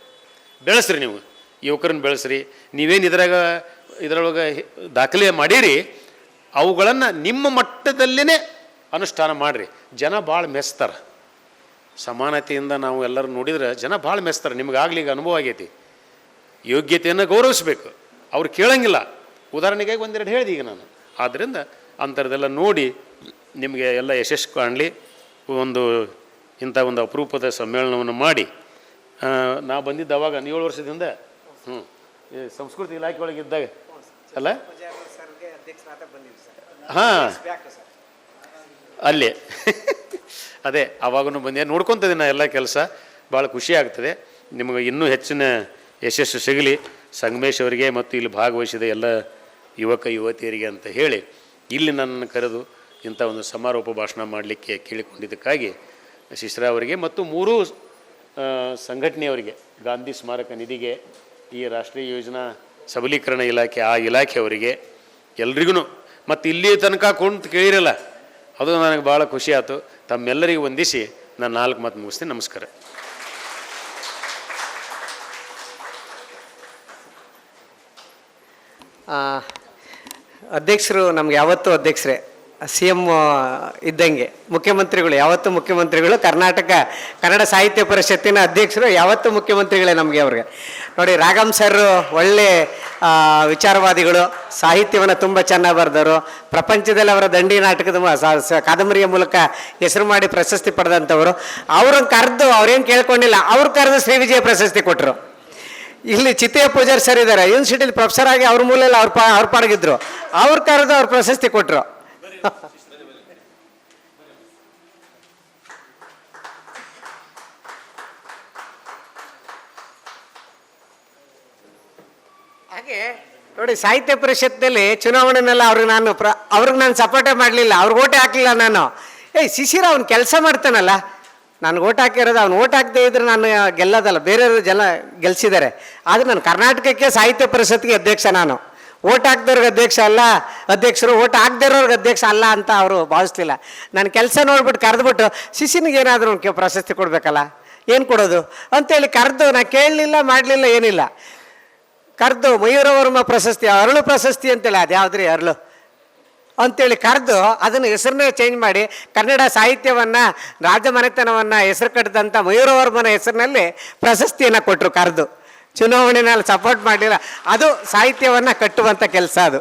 ಬೆಳೆಸ್ರಿ, ನೀವು ಯುವಕರನ್ನು ಬೆಳೆಸ್ರಿ. ನೀವೇನು ಇದರೊಳಗೆ ದಾಖಲೆ ಮಾಡೀರಿ, ಅವುಗಳನ್ನು ನಿಮ್ಮ ಮಟ್ಟದಲ್ಲೇ ಅನುಷ್ಠಾನ ಮಾಡಿರಿ. ಜನ ಭಾಳ ಮೆಚ್ತಾರೆ. ಸಮಾನತೆಯಿಂದ ನಾವು ಎಲ್ಲರೂ ನೋಡಿದ್ರೆ ಜನ ಭಾಳ ಮೆಚ್ತಾರೆ. ನಿಮಗಾಗಲಿ ಈಗ ಅನುಭವ ಆಗೈತಿ. ಯೋಗ್ಯತೆಯನ್ನು ಗೌರವಿಸಬೇಕು. ಅವ್ರು ಕೇಳಂಗಿಲ್ಲ. ಉದಾಹರಣೆಗೆ ಒಂದೆರಡು ಹೇಳಿದೆ ಈಗ ನಾನು. ಆದ್ದರಿಂದ ಅಂಥದ್ದೆಲ್ಲ ನೋಡಿ ನಿಮಗೆ ಎಲ್ಲ ಯಶಸ್ಸು ಕಾಣಲಿ. ಇಂಥ ಒಂದು ಅಪರೂಪದ ಸಮ್ಮೇಳನವನ್ನು ಮಾಡಿ ನಾ ಬಂದಿದ್ದ ಅವಾಗ 7 ವರ್ಷದಿಂದ ಸಂಸ್ಕೃತಿ ಇಲಾಖೆ ಒಳಗೆ ಇದ್ದಾಗ ಅಲ್ಲ, ಹಾಂ ಅಲ್ಲೇ ಅದೇ ಅವಾಗೂ ಬಂದೆ. ನೋಡ್ಕೊತಿದ್ದೀನಿ ನಾ ಎಲ್ಲ ಕೆಲಸ. ಭಾಳ ಖುಷಿ ಆಗ್ತದೆ. ನಿಮಗೆ ಇನ್ನೂ ಹೆಚ್ಚಿನ ಯಶಸ್ಸು ಸಿಗಲಿ ಸಂಗಮೇಶ್ ಅವರಿಗೆ ಮತ್ತು ಇಲ್ಲಿ ಭಾಗವಹಿಸಿದ ಎಲ್ಲ ಯುವಕ ಯುವತಿಯರಿಗೆ ಅಂತ ಹೇಳಿ ಇಲ್ಲಿ ನನ್ನನ್ನು ಕರೆದು ಇಂಥ ಒಂದು ಸಮಾರೋಪ ಭಾಷಣ ಮಾಡಲಿಕ್ಕೆ ಕೇಳಿಕೊಂಡಿದ್ದಕ್ಕಾಗಿ ಶಿಶ್ರಾ ಅವರಿಗೆ ಮತ್ತು 3 ಸಂಘಟನೆಯವರಿಗೆ, ಗಾಂಧಿ ಸ್ಮಾರಕ ನಿಧಿಗೆ, ಈ ರಾಷ್ಟ್ರೀಯ ಯೋಜನಾ ಸಬಲೀಕರಣ ಇಲಾಖೆ ಆ ಇಲಾಖೆಯವರಿಗೆ ಎಲ್ರಿಗೂ ಮತ್ತು ಇಲ್ಲಿ ತನಕ ಕುಂತು ಕೇಳಿರಲ್ಲ, ಅದು ನನಗೆ ಭಾಳ ಖುಷಿ ಆಯಿತು. ತಮ್ಮೆಲ್ಲರಿಗೂ ವಂದಿಸಿ ನಾನು 4 ಮಾತು ಮುಗಿಸ್ತೀನಿ. ನಮಸ್ಕಾರ. ಅಧ್ಯಕ್ಷರು ನಮ್ಗೆ ಯಾವತ್ತೂ ಅಧ್ಯಕ್ಷರೇ, CM ಇದ್ದಂಗೆ. ಮುಖ್ಯಮಂತ್ರಿಗಳು ಯಾವತ್ತೂ ಮುಖ್ಯಮಂತ್ರಿಗಳು. ಕನ್ನಡ ಸಾಹಿತ್ಯ ಪರಿಷತ್ತಿನ ಅಧ್ಯಕ್ಷರು ಯಾವತ್ತೂ ಮುಖ್ಯಮಂತ್ರಿಗಳೇ ನಮಗೆ. ಅವ್ರಿಗೆ ನೋಡಿ, ರಾಗಮ್ ಸರ್ ಒಳ್ಳೆ ವಿಚಾರವಾದಿಗಳು, ಸಾಹಿತ್ಯವನ್ನು ತುಂಬ ಚೆನ್ನಾಗಿ ಬರೆದವರು, ಪ್ರಪಂಚದಲ್ಲಿ ಅವರ ದಂಡಿ ನಾಟಕದ ಕಾದಂಬರಿಯ ಮೂಲಕ ಹೆಸರು ಮಾಡಿ ಪ್ರಶಸ್ತಿ ಪಡೆದಂಥವರು. ಅವ್ರನ್ನ ಕರೆದು ಅವ್ರೇನು ಕೇಳ್ಕೊಂಡಿಲ್ಲ, ಅವ್ರು ಕರೆದು ಶ್ರೀ ವಿಜಯ ಪ್ರಶಸ್ತಿ ಕೊಟ್ಟರು. ಇಲ್ಲಿ ಚಿತ್ತಯ್ಯ ಪೂಜಾರಿ ಸರ್ ಇದ್ದಾರೆ, ಯೂನಿವರ್ಸಿಟಿಲಿ ಪ್ರೊಫೆಸರ್ ಆಗಿ ಅವ್ರ ಮೂಲೆಯಲ್ಲಿ ಅವ್ರ ಪಾಡಗಿದ್ರು, ಅವ್ರು ಕರೆದು ಅವ್ರು ಪ್ರಶಸ್ತಿ ಕೊಟ್ಟರು. ಹಾಗೆ ನೋಡಿ, ಸಾಹಿತ್ಯ ಪರಿಷತ್ನಲ್ಲಿ ಚುನಾವಣೆನೆಲ್ಲ ಅವ್ರಿಗೆ ನಾನು ಸಪೋರ್ಟೇ ಮಾಡಲಿಲ್ಲ, ಅವ್ರಿಗೆ ಓಟೇ ಹಾಕಲಿಲ್ಲ ನಾನು. ಶಿಶಿರ ಅವ್ನು ಕೆಲಸ ಮಾಡ್ತಾನಲ್ಲ, ನಾನು ಓಟ್ ಹಾಕಿರೋದು, ಅವ್ನು ಓಟ್ ಹಾಕದೇ ಇದ್ರೆ ನಾನು ಗೆಲ್ಲೋದಲ್ಲ, ಬೇರೆಯವರು ಗೆಲ್ಸಿದ್ದಾರೆ. ಆದರೆ ನಾನು ಕರ್ನಾಟಕಕ್ಕೆ ಸಾಹಿತ್ಯ ಪರಿಷತ್ಗೆ ಅಧ್ಯಕ್ಷ. ನಾನು ಓಟ್ ಹಾಕ್ದವ್ರಿಗೆ ಅಧ್ಯಕ್ಷ ಅಲ್ಲ, ಅಧ್ಯಕ್ಷರು ಓಟ್ ಹಾಕ್ದೇ ಇರೋರ್ಗೆ ಅಧ್ಯಕ್ಷ ಅಲ್ಲ ಅಂತ ಅವರು ಭಾವಿಸ್ಲಿಲ್ಲ. ನಾನು ಕೆಲಸ ನೋಡ್ಬಿಟ್ಟು ಕರೆದ್ಬಿಟ್ಟು ಶಿಶಿನಿಗೆ ಏನಾದರೂ ಪ್ರಶಸ್ತಿ ಕೊಡಬೇಕಲ್ಲ, ಏನು ಕೊಡೋದು ಅಂತೇಳಿ ಕರೆದು, ನಾನು ಕೇಳಲಿಲ್ಲ, ಮಾಡಲಿಲ್ಲ, ಏನಿಲ್ಲ. ಕರೆದು ಮಯೂರವರ್ಮ ಪ್ರಶಸ್ತಿ, ಅರಳು ಪ್ರಶಸ್ತಿ ಅಂತೇಳಿ, ಅದು ಯಾವುದ್ರಿ ಅರಳು ಅಂತೇಳಿ ಕರೆದು ಅದನ್ನು ಹೆಸರನ್ನೇ ಚೇಂಜ್ ಮಾಡಿ ಕನ್ನಡ ಸಾಹಿತ್ಯವನ್ನು, ರಾಜಮನೆತನವನ್ನು ಹೆಸರು ಕಟ್ಟಿದಂಥ ಮಯೂರವರ್ಮನ ಹೆಸರಿನಲ್ಲಿ ಪ್ರಶಸ್ತಿಯನ್ನು ಕೊಟ್ಟರು ಕರೆದು. ಚುನಾವಣೆನಲ್ಲಿ ಸಪೋರ್ಟ್ ಮಾಡಲಿಲ್ಲ, ಅದು ಸಾಹಿತ್ಯವನ್ನು ಕಟ್ಟುವಂಥ ಕೆಲಸ ಅದು.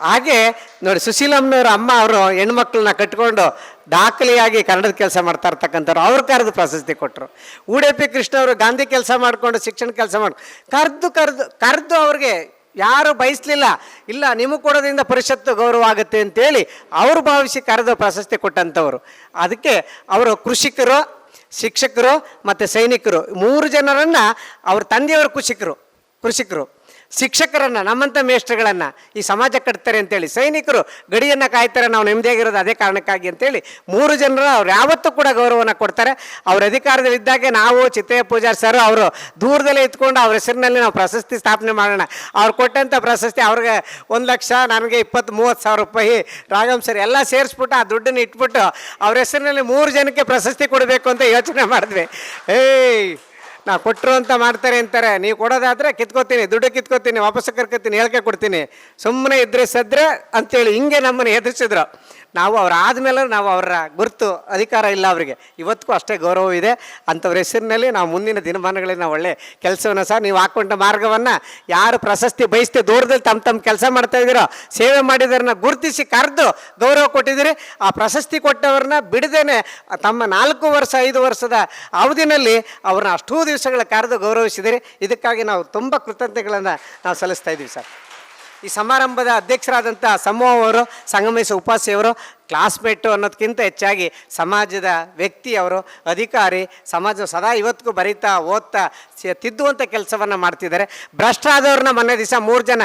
ಹಾಗೆ ನೋಡಿ, ಸುಶೀಲಮ್ಮನವ್ರ ಅಮ್ಮ ಅವರು ಹೆಣ್ಮಕ್ಳನ್ನ ಕಟ್ಕೊಂಡು ದಾಖಲೆಯಾಗಿ ಕನ್ನಡದ ಕೆಲಸ ಮಾಡ್ತಾ ಇರ್ತಕ್ಕಂಥವ್ರು, ಅವ್ರು ಕರೆದು ಪ್ರಶಸ್ತಿ ಕೊಟ್ಟರು. ಉಡುಪಿ ಕೃಷ್ಣ ಅವರು ಗಾಂಧಿ ಕೆಲಸ ಮಾಡಿಕೊಂಡು ಶಿಕ್ಷಣ ಕೆಲಸ ಮಾಡಿ ಕರೆದು ಅವ್ರಿಗೆ ಯಾರು ಬಯಸಲಿಲ್ಲ, ಇಲ್ಲ ನಿಮಗೆ ಕೊಡೋದ್ರಿಂದ ಪರಿಷತ್ತು ಗೌರವ ಆಗುತ್ತೆ ಅಂತೇಳಿ ಅವರು ಭಾವಿಸಿ ಕರೆದು ಪ್ರಶಸ್ತಿ ಕೊಟ್ಟಂಥವ್ರು. ಅದಕ್ಕೆ ಅವರು ಕೃಷಿಕರು, ಶಿಕ್ಷಕರು ಮತ್ತು ಸೈನಿಕರು 3 ಜನರನ್ನು ಅವ್ರ ತಂದೆಯವರು ಕೃಷಿಕರು ಶಿಕ್ಷಕರನ್ನು, ನಮ್ಮಂಥ ಮೇಷ್ಟ್ರುಗಳನ್ನು ಈ ಸಮಾಜ ಕಟ್ತಾರೆ ಅಂತೇಳಿ, ಸೈನಿಕರು ಗಡಿಯನ್ನು ಕಾಯ್ತಾರೆ, ನಾವು ನೆಮ್ಮದಿಯಾಗಿರೋದು ಅದೇ ಕಾರಣಕ್ಕಾಗಿ ಅಂತೇಳಿ 3 ಜನರು ಅವ್ರು ಯಾವತ್ತೂ ಕೂಡ ಗೌರವವನ್ನು ಕೊಡ್ತಾರೆ. ಅವ್ರ ಅಧಿಕಾರದಲ್ಲಿದ್ದಾಗೆ ನಾವು ಚಿತ್ತಯ್ಯ ಪೂಜಾರಿ ಸರ್ ಅವರು ದೂರದಲ್ಲೇ ಇತ್ಕೊಂಡು ಅವ್ರ ಹೆಸರಿನಲ್ಲಿ ನಾವು ಪ್ರಶಸ್ತಿ ಸ್ಥಾಪನೆ ಮಾಡೋಣ. ಅವ್ರು ಕೊಟ್ಟಂಥ ಪ್ರಶಸ್ತಿ ಅವ್ರಿಗೆ 1 ಲಕ್ಷ, ನನಗೆ 20-30 ಸಾವಿರ ರೂಪಾಯಿ, ರಾಗಮ್ ಸರ್ ಎಲ್ಲ ಸೇರಿಸ್ಬಿಟ್ಟು ಆ ದುಡ್ಡನ್ನು ಇಟ್ಬಿಟ್ಟು ಅವ್ರ ಹೆಸರಿನಲ್ಲಿ 3 ಜನಕ್ಕೆ ಪ್ರಶಸ್ತಿ ಕೊಡಬೇಕು ಅಂತ ಯೋಚನೆ ಮಾಡಿದ್ವಿ. ನಾವು ಕೊಟ್ಟರು ಅಂತ ಮಾಡ್ತಾರೆ ಅಂತಾರೆ, ನೀವು ಕೊಡೋದಾದರೆ ಕಿತ್ಕೋತೀನಿ, ದುಡ್ಡು ಕಿತ್ಕೋತೀನಿ, ವಾಪಸ್ ಕರ್ಕೊತೀನಿ, ಹೇಳಿಕೆ ಕೊಡ್ತೀನಿ, ಸುಮ್ಮನೆ ಇದ್ರೆ ಸದ್ರೆ ಅಂತೇಳಿ ಹಿಂಗೆ ನಮ್ಮನ್ನು ಎದುರಿಸಿದ್ರು. ನಾವು ಅವ್ರು ಆದಮೇಲೆ ನಾವು ಅವರ ಗುರುತು ಅಧಿಕಾರ ಇಲ್ಲ ಅವರಿಗೆ, ಇವತ್ತಿಗೂ ಅಷ್ಟೇ ಗೌರವ ಇದೆ. ಅಂಥವ್ರ ಹೆಸರಿನಲ್ಲಿ ನಾವು ಮುಂದಿನ ದಿನಮಾನಗಳಲ್ಲಿ ನಾವು ಒಳ್ಳೆ ಕೆಲಸವನ್ನು ಸಹ, ನೀವು ಹಾಕ್ಕೊಂಡ ಮಾರ್ಗವನ್ನು ಯಾರು ಪ್ರಶಸ್ತಿ ಬಯಸ್ತೆ ದೂರದಲ್ಲಿ ತಮ್ಮ ಕೆಲಸ ಮಾಡ್ತಾ ಇದ್ದೀರೋ, ಸೇವೆ ಮಾಡಿದವ್ರನ್ನ ಗುರುತಿಸಿ ಕರೆದು ಗೌರವ ಕೊಟ್ಟಿದ್ದೀರಿ. ಆ ಪ್ರಶಸ್ತಿ ಕೊಟ್ಟವ್ರನ್ನ ಬಿಡದೇನೆ ತಮ್ಮ 4 ವರ್ಷ 5 ವರ್ಷದ ಅವಧಿನಲ್ಲಿ ಅವ್ರನ್ನ ಅಷ್ಟೂ ದಿವಸಗಳ ಕರೆದು ಗೌರವಿಸಿದಿರಿ. ಇದಕ್ಕಾಗಿ ನಾವು ತುಂಬ ಕೃತಜ್ಞತೆಗಳನ್ನು ನಾವು ಸಲ್ಲಿಸ್ತಾ ಇದ್ದೀವಿ ಸರ್. ಈ ಸಮಾರಂಭದ ಅಧ್ಯಕ್ಷರಾದಂಥ ಸಮೂಹ ಅವರು, ಸಂಗಮೇಶ ಉಪಾಸ್ಯವರು ಕ್ಲಾಸ್ಮೇಟು ಅನ್ನೋದಕ್ಕಿಂತ ಹೆಚ್ಚಾಗಿ ಸಮಾಜದ ವ್ಯಕ್ತಿ ಅವರು, ಅಧಿಕಾರಿ, ಸಮಾಜ ಸದಾ ಇವತ್ತಿಗೂ ಬರೀತಾ ಓದ್ತಾ ತಿದ್ದುವಂಥ ಕೆಲಸವನ್ನು ಮಾಡ್ತಿದ್ದಾರೆ. ಭ್ರಷ್ಟಾದವ್ರನ್ನ ಮೊನ್ನೆ ದಿವಸ 3 ಜನ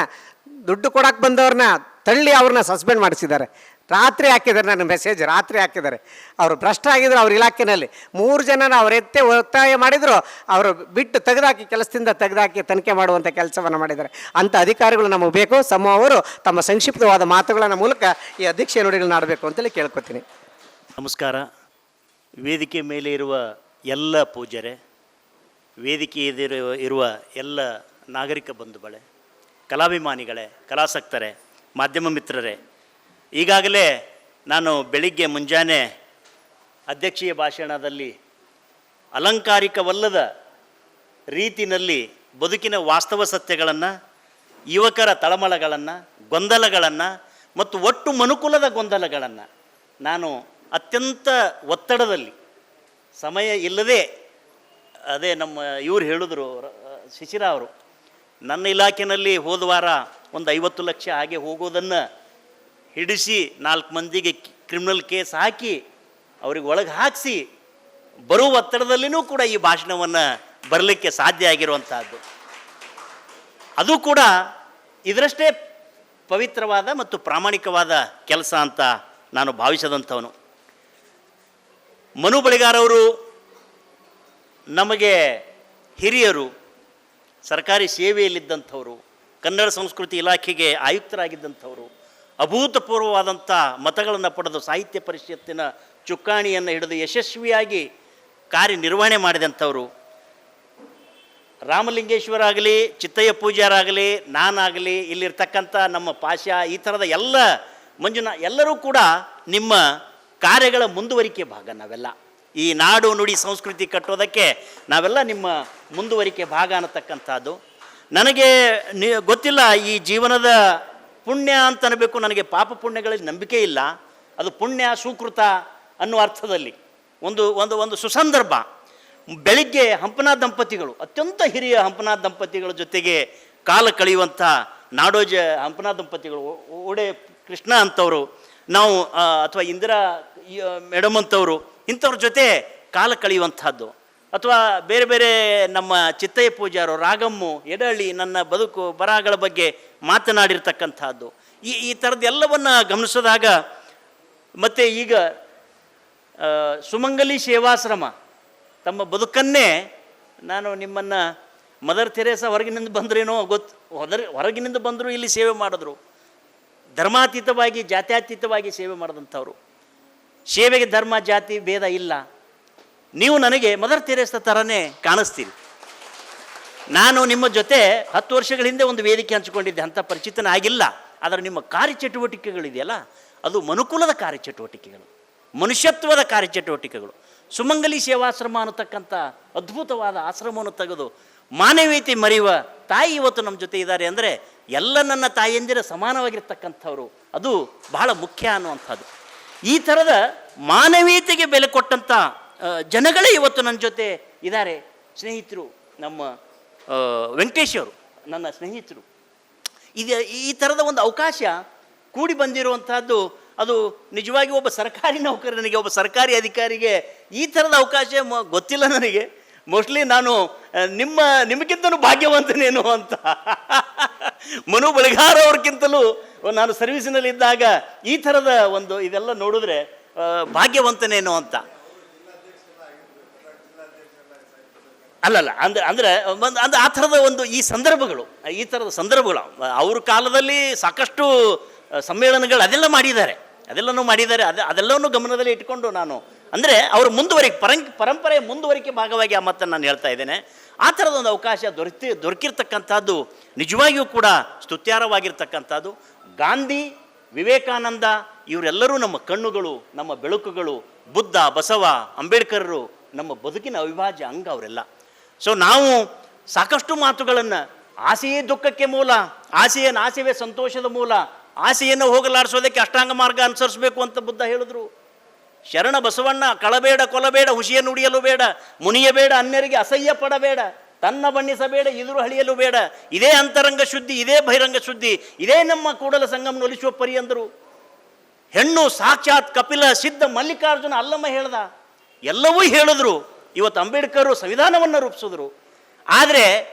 ದುಡ್ಡು ಕೊಡೋಕ್ಕೆ ಬಂದವ್ರನ್ನ ತಳ್ಳಿ ಅವ್ರನ್ನ ಸಸ್ಪೆಂಡ್ ಮಾಡಿಸಿದ್ದಾರೆ. ರಾತ್ರಿ ಹಾಕಿದ್ದಾರೆ, ನನ್ನ ಮೆಸೇಜ್ ರಾತ್ರಿ ಹಾಕಿದ್ದಾರೆ. ಅವರು ಭ್ರಷ್ಟ ಆಗಿದ್ರು ಅವ್ರ ಇಲಾಖೆಯಲ್ಲಿ. 3 ಜನನ ಅವ್ರು ಒತ್ತಾಯ ಮಾಡಿದ್ರು, ಅವರು ಬಿಟ್ಟು ತೆಗೆದಾಕಿ, ಕೆಲಸದಿಂದ ತೆಗೆದಾಕಿ ತನಿಖೆ ಮಾಡುವಂಥ ಕೆಲಸವನ್ನು ಮಾಡಿದ್ದಾರೆ. ಅಂಥ ಅಧಿಕಾರಿಗಳು ನಮಗೆ ಬೇಕು. ಸಮೂಹ ಅವರು ತಮ್ಮ ಸಂಕ್ಷಿಪ್ತವಾದ ಮಾತುಗಳ ಮೂಲಕ ಈ ಅಧ್ಯಕ್ಷೀಯ ನುಡಿಗಳನ್ನ ಆಡಬೇಕು ಅಂತೇಳಿ ಕೇಳ್ಕೊತೀನಿ. ನಮಸ್ಕಾರ. ವೇದಿಕೆ ಮೇಲೆ ಇರುವ ಎಲ್ಲ ಪೂಜ್ಯರೇ, ವೇದಿಕೆ ಇರುವ ಎಲ್ಲ ನಾಗರಿಕ ಬಂಧುಗಳೇ, ಕಲಾಭಿಮಾನಿಗಳೇ, ಕಲಾಸಕ್ತರೇ, ಮಾಧ್ಯಮ ಮಿತ್ರರೇ, ಈಗಾಗಲೇ ನಾನು ಬೆಳಿಗ್ಗೆ ಮುಂಜಾನೆ ಅಧ್ಯಕ್ಷೀಯ ಭಾಷಣದಲ್ಲಿ ಅಲಂಕಾರಿಕವಲ್ಲದ ರೀತಿಯಲ್ಲಿ ಬದುಕಿನ ವಾಸ್ತವ ಸತ್ಯಗಳನ್ನು, ಯುವಕರ ತಳಮಳಗಳನ್ನು, ಗೊಂದಲಗಳನ್ನು ಮತ್ತು ಒಟ್ಟು ಮನುಕುಲದ ಗೊಂದಲಗಳನ್ನು ನಾನು ಅತ್ಯಂತ ಒತ್ತಡದಲ್ಲಿ, ಸಮಯ ಇಲ್ಲದೆ, ಅದೇ ನಮ್ಮ ಇವ್ರು ಹೇಳಿದ್ರು ಶಿಶಿರ ಅವರು, ನನ್ನ ಇಲಾಖೆಯಲ್ಲಿ ಹೋದ ವಾರ ಒಂದು 50 ಲಕ್ಷ ಹಾಗೆ ಹೋಗೋದನ್ನು ಹಿಡಿಸಿ 4 ಮಂದಿಗೆ ಕ್ರಿಮಿನಲ್ ಕೇಸ್ ಹಾಕಿ ಅವ್ರಿಗೆ ಒಳಗೆ ಹಾಕಿಸಿ ಬರುವ ಒತ್ತಡದಲ್ಲಿಯೂ ಕೂಡ ಈ ಭಾಷಣವನ್ನು ಬರಲಿಕ್ಕೆ ಸಾಧ್ಯ ಆಗಿರುವಂಥದ್ದು. ಅದು ಕೂಡ ಇದರಷ್ಟೇ ಪವಿತ್ರವಾದ ಮತ್ತು ಪ್ರಾಮಾಣಿಕವಾದ ಕೆಲಸ ಅಂತ ನಾನು ಭಾವಿಸದಂಥವನು. ಮನು ಬಳಿಗಾರವರು ನಮಗೆ ಹಿರಿಯರು, ಸರ್ಕಾರಿ ಸೇವೆಯಲ್ಲಿದ್ದಂಥವರು, ಕನ್ನಡ ಸಂಸ್ಕೃತಿ ಇಲಾಖೆಗೆ ಆಯುಕ್ತರಾಗಿದ್ದಂಥವರು, ಅಭೂತಪೂರ್ವವಾದಂಥ ಮತಗಳನ್ನು ಪಡೆದು ಸಾಹಿತ್ಯ ಪರಿಷತ್ತಿನ ಚುಕ್ಕಾಣಿಯನ್ನು ಹಿಡಿದು ಯಶಸ್ವಿಯಾಗಿ ಕಾರ್ಯನಿರ್ವಹಣೆ ಮಾಡಿದಂಥವರು. ರಾಮಲಿಂಗೇಶ್ವರ ಆಗಲಿ, ಚಿತ್ತಯ್ಯ ಪೂಜಾರಾಗಲಿ, ನಾನಾಗಲಿ, ಇಲ್ಲಿರ್ತಕ್ಕಂಥ ನಮ್ಮ ಪಾಷಾ, ಈ ಥರದ ಎಲ್ಲ ಎಲ್ಲರೂ ಕೂಡ ನಿಮ್ಮ ಕಾರ್ಯಗಳ ಮುಂದುವರಿಕೆ ಭಾಗ. ನಾವೆಲ್ಲ ಈ ನಾಡು ನುಡಿ ಸಂಸ್ಕೃತಿ ಕಟ್ಟೋದಕ್ಕೆ ನಾವೆಲ್ಲ ನಿಮ್ಮ ಮುಂದುವರಿಕೆ ಭಾಗ ಅನ್ನತಕ್ಕಂಥದ್ದು. ನನಗೆ ಗೊತ್ತಿಲ್ಲ ಈ ಜೀವನದ ಪುಣ್ಯ ಅಂತ ಅನ್ನಬೇಕು, ನನಗೆ ಪಾಪ ಪುಣ್ಯಗಳಲ್ಲಿ ನಂಬಿಕೆ ಇಲ್ಲ. ಅದು ಪುಣ್ಯ ಸುಕೃತ ಅನ್ನೋ ಅರ್ಥದಲ್ಲಿ ಒಂದು ಒಂದು ಒಂದು ಸುಸಂದರ್ಭ. ಬೆಳಿಗ್ಗೆ ಹಂಪನಾಥ ದಂಪತಿಗಳು, ಅತ್ಯಂತ ಹಿರಿಯ ಹಂಪನಾಥ ದಂಪತಿಗಳ ಜೊತೆಗೆ ಕಾಲ ಕಳೆಯುವಂಥ ನಾಡೋಜ ಹಂಪನಾಥ ದಂಪತಿಗಳು, ಓಡೆ ಕೃಷ್ಣ ಅಂತವರು, ನಾವು ಅಥವಾ ಇಂದಿರಾ ಮೇಡಮ್ ಅಂತವರು, ಇಂಥವ್ರ ಜೊತೆ ಕಾಲ ಕಳೆಯುವಂಥದ್ದು, ಅಥವಾ ಬೇರೆ ಬೇರೆ ನಮ್ಮ ಚಿತ್ತಯ್ಯ ಪೂಜಾರು, ರಾಗಮ್ಮು, ಎಡಹಳ್ಳಿ ನನ್ನ ಬದುಕು ಬರಹಗಳ ಬಗ್ಗೆ ಮಾತನಾಡಿರ್ತಕ್ಕಂಥದ್ದು, ಈ ಥರದ್ದೆಲ್ಲವನ್ನು ಗಮನಿಸಿದಾಗ, ಮತ್ತು ಈಗ ಸುಮಂಗಲಿ ಸೇವಾಶ್ರಮ ತಮ್ಮ ಬದುಕನ್ನೇ, ನಾನು ನಿಮ್ಮನ್ನು ಮದರ್ ತೆರೇಸಾ ಹೊರಗಿನಿಂದ ಬಂದ್ರೇನೋ ಹೊರಗಿನಿಂದ ಬಂದರೂ ಇಲ್ಲಿ ಸೇವೆ ಮಾಡಿದ್ರು, ಧರ್ಮಾತೀತವಾಗಿ ಜಾತ್ಯತೀತವಾಗಿ ಸೇವೆ ಮಾಡಿದಂಥವ್ರು. ಸೇವೆಗೆ ಧರ್ಮ ಜಾತಿ ಭೇದ ಇಲ್ಲ. ನೀವು ನನಗೆ ಮದರ್ ತೆರೇಸಾ ಥರನೇ ಕಾಣಿಸ್ತೀರಿ. ನಾನು ನಿಮ್ಮ ಜೊತೆ 10 ವರ್ಷಗಳ ಹಿಂದೆ ಒಂದು ವೇದಿಕೆ ಹಂಚಿಕೊಂಡಿದ್ದೆ, ಅಂಥ ಪರಿಚಿತನ ಆಗಿಲ್ಲ. ಆದರೆ ನಿಮ್ಮ ಕಾರ್ಯಚಟುವಟಿಕೆಗಳಿದೆಯಲ್ಲ, ಅದು ಮನುಕುಲದ ಕಾರ್ಯಚಟುವಟಿಕೆಗಳು, ಮನುಷ್ಯತ್ವದ ಕಾರ್ಯಚಟುವಟಿಕೆಗಳು. ಸುಮಂಗಲಿ ಸೇವಾಶ್ರಮ ಅನ್ನತಕ್ಕಂಥ ಅದ್ಭುತವಾದ ಆಶ್ರಮವನ್ನು ತೆಗೆದು ಮಾನವೀಯತೆ ಮರೆಯುವ ತಾಯಿ ಇವತ್ತು ನಮ್ಮ ಜೊತೆ ಇದ್ದಾರೆ ಅಂದರೆ, ಎಲ್ಲ ನನ್ನ ತಾಯಿಯಂದಿರ ಸಮಾನವಾಗಿರ್ತಕ್ಕಂಥವ್ರು, ಅದು ಬಹಳ ಮುಖ್ಯ ಅನ್ನುವಂಥದ್ದು. ಈ ಥರದ ಮಾನವೀಯತೆಗೆ ಬೆಲೆ ಕೊಟ್ಟಂಥ ಜನಗಳೇ ಇವತ್ತು ನನ್ನ ಜೊತೆ ಇದ್ದಾರೆ. ಸ್ನೇಹಿತರು, ನಮ್ಮ ವೆಂಕಟೇಶ್ ಅವರು ನನ್ನ ಸ್ನೇಹಿತರು. ಈ ಥರದ ಒಂದು ಅವಕಾಶ ಕೂಡಿ ಬಂದಿರುವಂಥದ್ದು, ಅದು ನಿಜವಾಗಿ ಒಬ್ಬ ಸರ್ಕಾರಿ ನೌಕರನಿಗೆ, ಒಬ್ಬ ಸರ್ಕಾರಿ ಅಧಿಕಾರಿಗೆ ಈ ಥರದ ಅವಕಾಶ ಗೊತ್ತಿಲ್ಲ ನನಗೆ. ಮೋಸ್ಟ್ಲಿ ನಾನು ನಿಮಗಿಂತಲೂ ಭಾಗ್ಯವಂತನೇನು ಅಂತ. ಮನು ಬಳಿಗಾರ ಅವ್ರಿಗಿಂತಲೂ ನಾನು ಸರ್ವೀಸಿನಲ್ಲಿದ್ದಾಗ ಈ ಥರದ ಒಂದು ಇದೆಲ್ಲ ನೋಡಿದ್ರೆ ಭಾಗ್ಯವಂತನೇನು ಅಂತ. ಅಲ್ಲಲ್ಲ ಅಂದರೆ ಆ ಥರದ ಒಂದು ಈ ಥರದ ಸಂದರ್ಭಗಳು ಅವ್ರ ಕಾಲದಲ್ಲಿ ಸಾಕಷ್ಟು ಸಮ್ಮೇಳನಗಳು ಅದೆಲ್ಲ ಮಾಡಿದ್ದಾರೆ, ಅದೆಲ್ಲವನ್ನೂ ಗಮನದಲ್ಲಿ ಇಟ್ಕೊಂಡು ನಾನು, ಅಂದರೆ ಅವರು ಪರಂಪರೆಯ ಮುಂದುವರಿಕೆ ಭಾಗವಾಗಿ ಆ ಮಾತನ್ನು ನಾನು ಹೇಳ್ತಾ ಇದ್ದೇನೆ. ಆ ಥರದ ಒಂದು ಅವಕಾಶ ದೊರಕಿರ್ತಕ್ಕಂಥದ್ದು ನಿಜವಾಗಿಯೂ ಕೂಡ ಸ್ತುತ್ಯಾರ್ಹವಾಗಿರ್ತಕ್ಕಂಥದ್ದು. ಗಾಂಧಿ, ವಿವೇಕಾನಂದ ಇವರೆಲ್ಲರೂ ನಮ್ಮ ಕಣ್ಣುಗಳು, ನಮ್ಮ ಬೆಳಕುಗಳು. ಬುದ್ಧ, ಬಸವ, ಅಂಬೇಡ್ಕರರು ನಮ್ಮ ಬದುಕಿನ ಅವಿಭಾಜ್ಯ ಅಂಗ ಅವರೆಲ್ಲ. ಸೊ ನಾವು ಸಾಕಷ್ಟು ಮಾತುಗಳನ್ನು, ಆಸೆಯೇ ದುಃಖಕ್ಕೆ ಮೂಲ, ಆಸೆಯವೇ ಸಂತೋಷದ ಮೂಲ, ಆಸೆಯನ್ನು ಹೋಗಲಾಡಿಸೋದಕ್ಕೆ ಅಷ್ಟಾಂಗ ಮಾರ್ಗ ಅನುಸರಿಸಬೇಕು ಅಂತ ಬುದ್ಧ ಹೇಳಿದ್ರು. ಶರಣ ಬಸವಣ್ಣ, ಕಳಬೇಡ ಕೊಲಬೇಡ, ಹುಸಿಯನ್ನು ನುಡಿಯಲು ಬೇಡ, ಮುನಿಯಬೇಡ, ಅನ್ಯರಿಗೆ ಅಸಹ್ಯ ಪಡಬೇಡ, ತನ್ನ ಬಣ್ಣಿಸಬೇಡ, ಇದುರು ಹಳಿಯಲು ಬೇಡ, ಇದೇ ಅಂತರಂಗ ಶುದ್ಧಿ, ಇದೇ ಬಹಿರಂಗ ಶುದ್ಧಿ, ಇದೇ ನಮ್ಮ ಕೂಡಲ ಸಂಗಮನ ಒಲಿಸುವ ಪರಿ ಅಂದರು. ಹೆಣ್ಣು ಸಾಕ್ಷಾತ್ ಕಪಿಲ, ಸಿದ್ಧ, ಮಲ್ಲಿಕಾರ್ಜುನ, ಅಲ್ಲಮ್ಮ ಹೇಳ್ದ, ಎಲ್ಲವೂ ಹೇಳಿದ್ರು. ಇವತ್ತು ಅಂಬೇಡ್ಕರ್ ಸಂವಿಧಾನವನ್ನು ರೂಪಿಸಿದ್ರು. ಆದರೆ